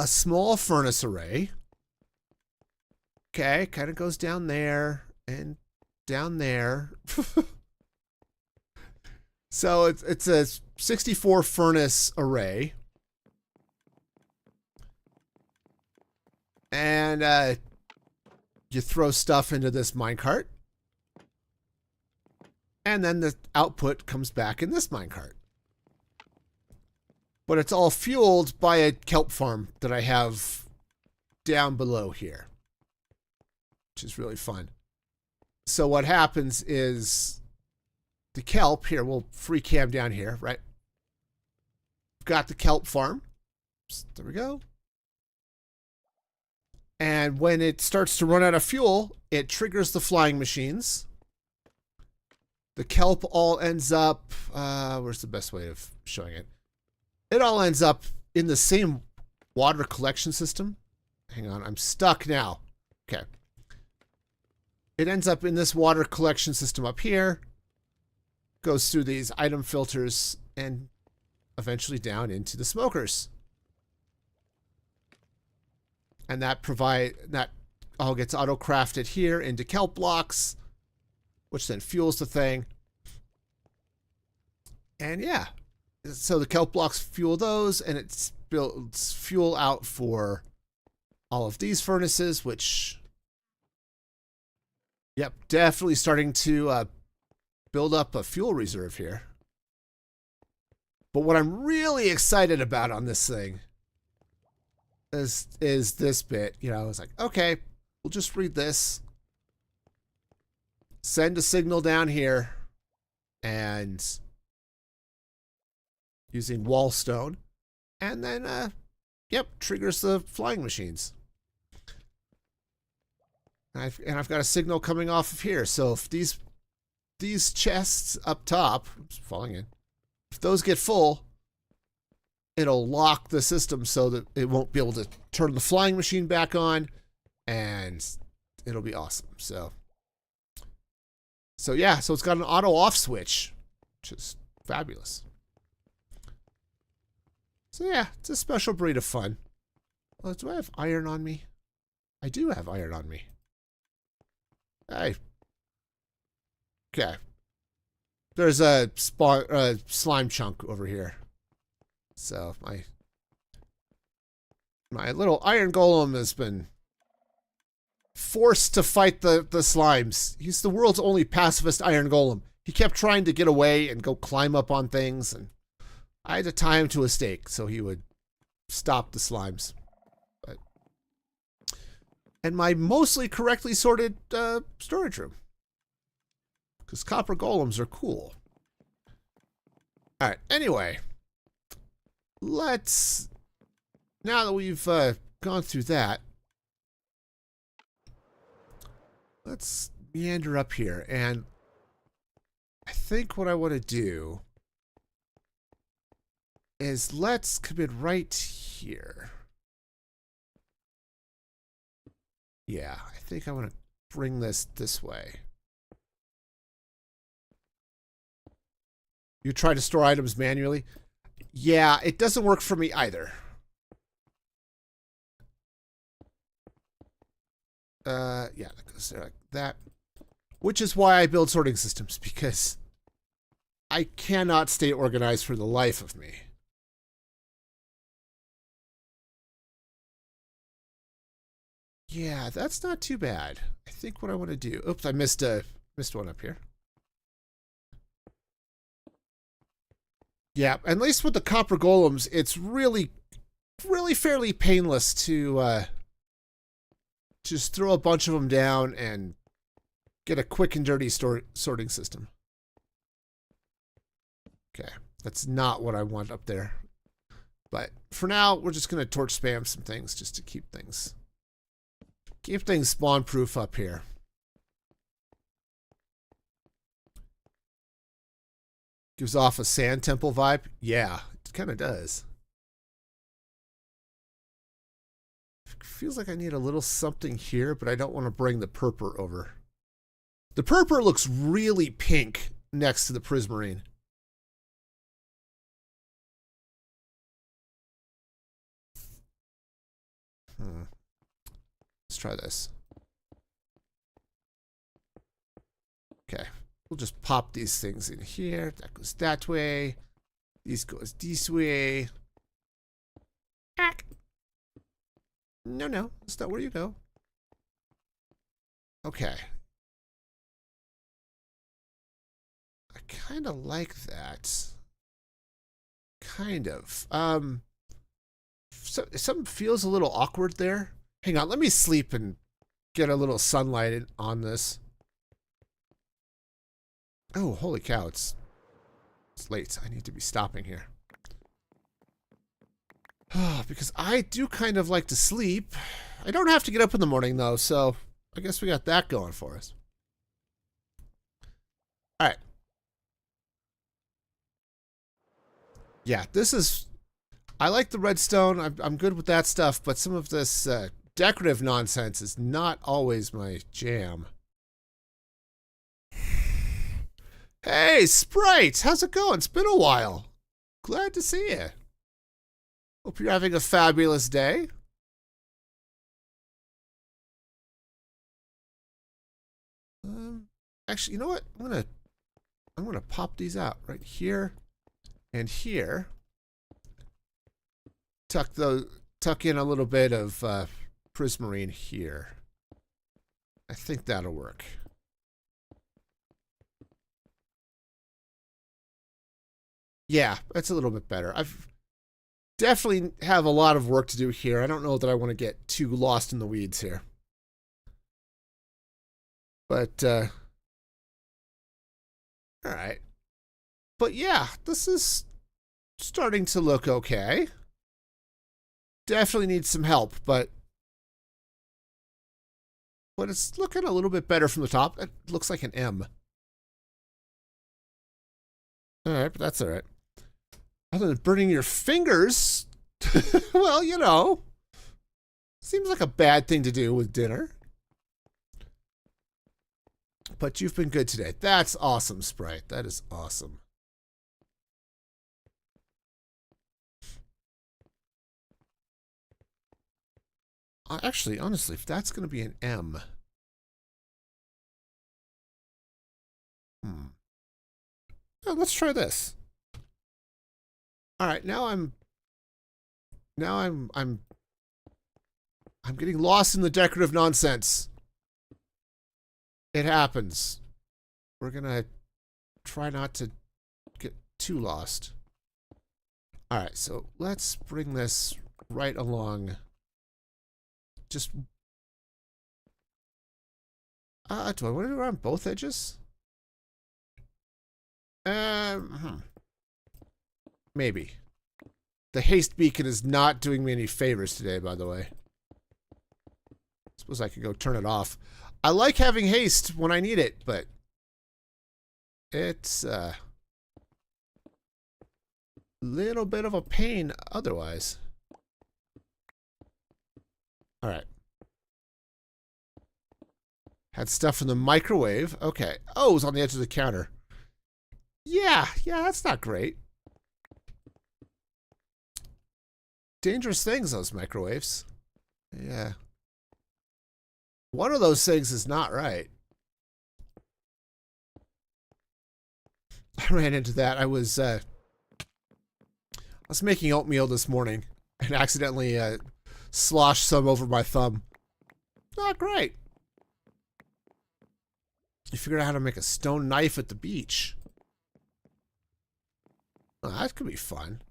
Speaker 1: small furnace array. Okay, kind of goes down there and down there. So it's a 64 furnace array. And you throw stuff into this minecart. And then the output comes back in this minecart. But it's all fueled by a kelp farm that I have down below here, which is really fun. So what happens is the kelp here, we'll free cam down here, right? Got the kelp farm. There we go. And when it starts to run out of fuel, it triggers the flying machines. The kelp all ends up, where's the best way of showing it? It all ends up in the same water collection system. Hang on, I'm stuck now. Okay. It ends up in this water collection system up here, goes through these item filters, and eventually down into the smokers. And that all gets auto-crafted here into kelp blocks, which then fuels the thing. And yeah, so the kelp blocks fuel those, and it builds fuel out for all of these furnaces, which, yep, definitely starting to build up a fuel reserve here. But what I'm really excited about on this thing is this bit. You know, I was like, okay, we'll just read this. Send a signal down here, and using wallstone, and then yep, triggers the flying machines. And I've got a signal coming off of here. So if these chests up top, oops, falling in, if those get full, it'll lock the system so that it won't be able to turn the flying machine back on, and it'll be awesome. So yeah, so it's got an auto off switch, which is fabulous. So yeah, it's a special breed of fun. Oh, do I have iron on me? I do have iron on me. Hey. Okay. There's a slime chunk over here. So my little iron golem has been forced to fight the slimes. He's the world's only pacifist iron golem. He kept trying to get away and go climb up on things, and I had to tie him to a stake so he would stop the slimes. And my mostly correctly sorted storage room, because copper golems are cool. All right. Anyway, let's, now that we've gone through that, let's meander up here. And I think what I want to do is let's come in right here. Yeah, I think I want to bring this way. You try to store items manually? Yeah, it doesn't work for me either. Yeah, that goes there like that. Which is why I build sorting systems, because I cannot stay organized for the life of me. Yeah, that's not too bad. I think what I want to do... Oops, I missed one up here. Yeah, at least with the copper golems, it's really fairly painless to just throw a bunch of them down and get a quick and dirty sorting system. Okay, that's not what I want up there. But for now, we're just going to torch spam some things just to keep things spawn proof up here. Gives off a sand temple vibe. Yeah, it kind of does. Feels like I need a little something here, but I don't want to bring the purpur over. The purpur looks really pink next to the prismarine. Let's try this. Okay. We'll just pop these things in here. That goes that way. These goes this way. No, that's not where you go. Okay. I kind of like that. Kind of. So, something feels a little awkward there. Hang on, let me sleep and get a little sunlight on this. Oh, holy cow, it's late. I need to be stopping here. Because I do kind of like to sleep. I don't have to get up in the morning, though, so I guess we got that going for us. All right. Yeah, this is... I like the redstone. I'm good with that stuff, but some of this decorative nonsense is not always my jam. Hey, Sprite! How's it going? It's been a while. Glad to see you. Hope you're having a fabulous day. Actually, you know what? I'm gonna pop these out right here and here. Tuck in a little bit of prismarine here. I think that'll work. Yeah, that's a little bit better. I've definitely have a lot of work to do here. I don't know that I want to get too lost in the weeds here. But, all right. But yeah, this is starting to look okay. Definitely needs some help, but it's looking a little bit better from the top. It looks like an M. All right, but that's all right. Other than burning your fingers, well, you know, seems like a bad thing to do with dinner. But you've been good today. That's awesome, Sprite. That is awesome. Actually, honestly, if that's going to be an M. Oh, let's try this. All right, now I'm getting lost in the decorative nonsense. It happens. We're going to try not to get too lost. All right, so let's bring this right along. Just do I want to do it around both edges? Maybe. The haste beacon is not doing me any favors today, by the way. Suppose I could go turn it off. I like having haste when I need it, but it's a little bit of a pain otherwise. All right. Had stuff from the microwave. Okay. Oh, it was on the edge of the counter. Yeah, that's not great. Dangerous things, those microwaves. Yeah. One of those things is not right. I ran into that. I was making oatmeal this morning and accidentally sloshed some over my thumb. Not great. You figured out how to make a stone knife at the beach. Oh, that could be fun.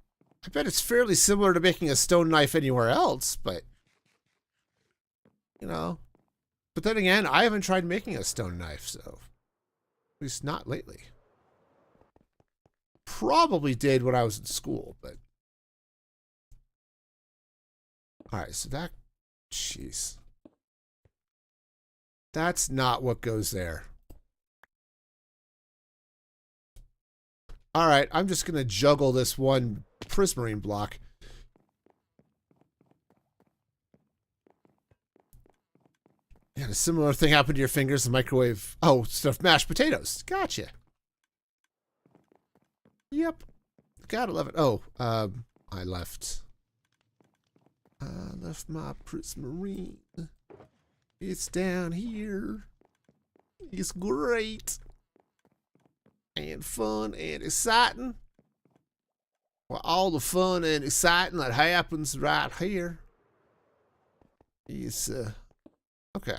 Speaker 1: I bet it's fairly similar to making a stone knife anywhere else, but, you know. But then again, I haven't tried making a stone knife, so at least not lately. Probably did when I was in school, but. All right, so that, jeez. That's not what goes there. All right, I'm just going to juggle this one prismarine block. Yeah, a similar thing happened to your fingers. The microwave. Oh, stuffed mashed potatoes. Gotcha. Yep. Gotta love it. Oh, I left my prismarine. It's down here. It's great. And fun and exciting. Well, all the fun and exciting that happens right here is, okay.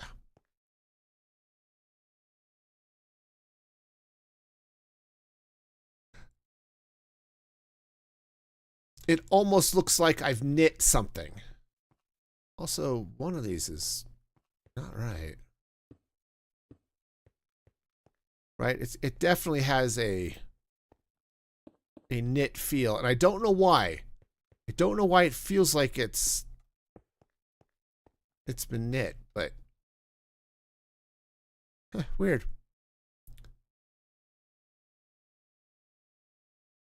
Speaker 1: It almost looks like I've knit something. Also, one of these is not right. Right? It definitely has a knit feel, and I don't know why. I don't know why it feels like it's been knit, but weird.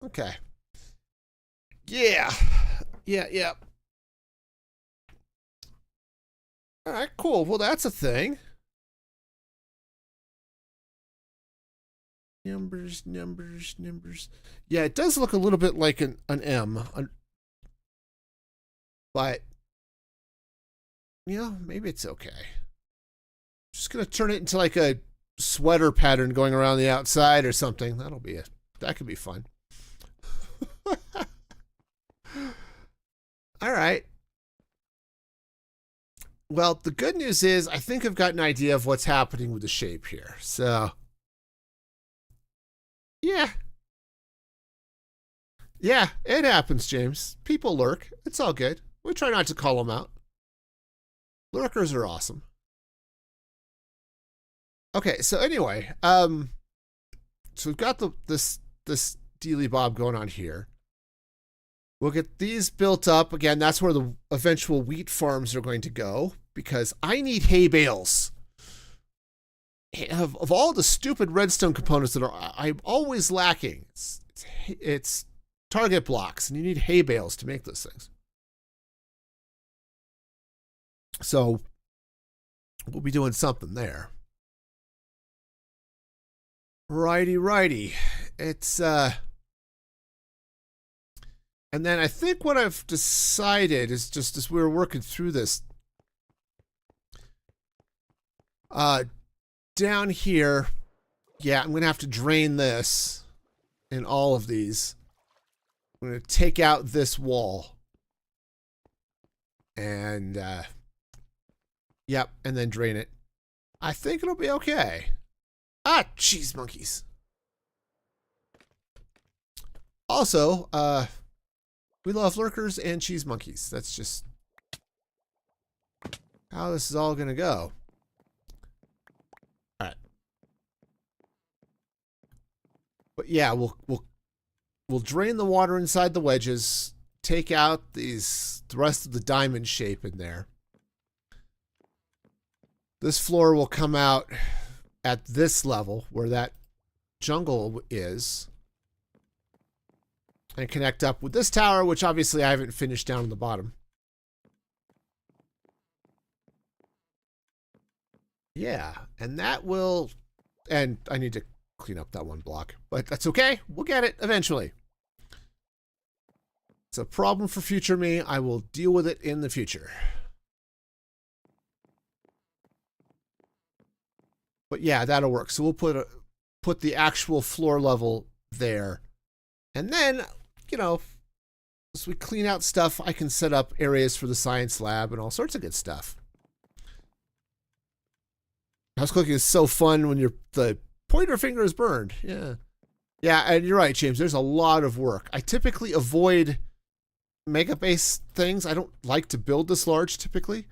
Speaker 1: Okay. Yeah. Yeah. All right, cool. Well, that's a thing. Numbers. Yeah, it does look a little bit like an M. But, you know, maybe it's okay. Just going to turn it into like a sweater pattern going around the outside or something. That'll be it. That could be fun. All right. Well, the good news is I think I've got an idea of what's happening with the shape here. So, yeah. Yeah, it happens, James. People lurk. It's all good. We try not to call them out. Lurkers are awesome. Okay, so anyway, so we've got this dealy bob going on here. We'll get these built up. Again, that's where the eventual wheat farms are going to go, because I need hay bales. Of all the stupid redstone components that I'm always lacking, it's target blocks, and you need hay bales to make those things. So we'll be doing something there. Righty. It's and then I think what I've decided is, just as we were working through this, down here, yeah, I'm going to have to drain this in all of these. I'm going to take out this wall. And, yep, and then drain it. I think it'll be okay. Ah, cheese monkeys. Also, we love lurkers and cheese monkeys. That's just how this is all gonna go. All right. But yeah, we'll drain the water inside the wedges, take out the rest of the diamond shape in there. This floor will come out at this level where that jungle is, and connect up with this tower, which obviously I haven't finished down on the bottom. Yeah, and that will, and I need to clean up that one block, but that's okay. We'll get it eventually. It's a problem for future me. I will deal with it in the future. But yeah, that'll work. So we'll put the actual floor level there. And then, you know, as we clean out stuff, I can set up areas for the science lab and all sorts of good stuff. House cooking is so fun when the pointer finger is burned. Yeah. Yeah, and you're right, James. There's a lot of work. I typically avoid mega base things. I don't like to build this large typically.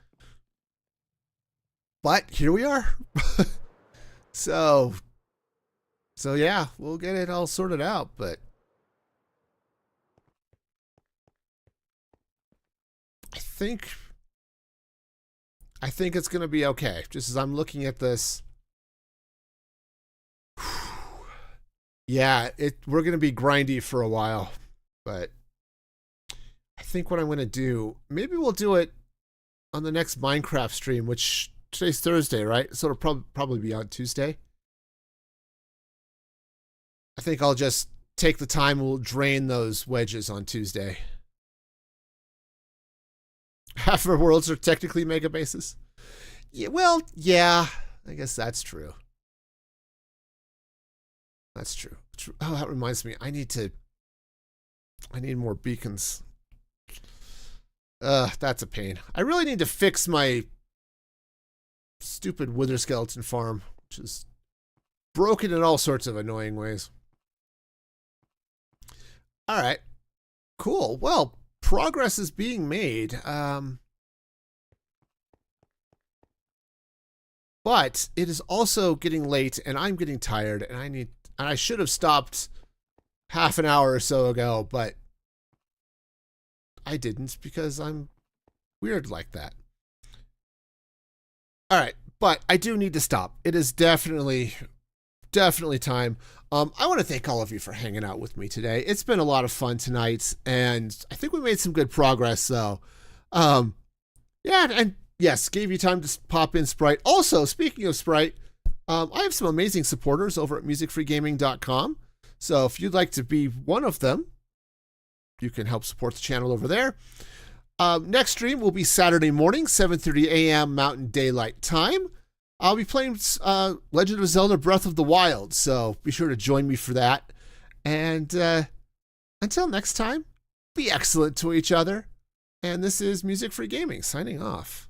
Speaker 1: But here we are. so so yeah, we'll get it all sorted out, but I think I think it's going to be okay. Just as I'm looking at this, yeah, we're going to be grindy for a while, but I think what I'm going to do, maybe we'll do it on the next Minecraft stream, which today's Thursday, right? So it'll probably be on Tuesday. I think I'll just take the time. We'll drain those wedges on Tuesday. Half of our worlds are technically mega bases. Yeah, well, yeah, I guess that's true. That's true. Oh, that reminds me. I need more beacons. That's a pain. I really need to fix my stupid wither skeleton farm, which is broken in all sorts of annoying ways. All right. Cool. Well, progress is being made. But it is also getting late and I'm getting tired and I should have stopped half an hour or so ago, but I didn't because I'm weird like that. All right, but I do need to stop. It is definitely time. I want to thank all of you for hanging out with me today. It's been a lot of fun tonight, and I think we made some good progress, though. Yeah, and yes, gave you time to pop in Sprite. Also, speaking of Sprite, I have some amazing supporters over at musicfreegaming.com. So if you'd like to be one of them, you can help support the channel over there. Next stream will be Saturday morning, 7:30 a.m. Mountain Daylight Time. I'll be playing Legend of Zelda Breath of the Wild, so be sure to join me for that. And until next time, be excellent to each other. And this is Music Free Gaming signing off.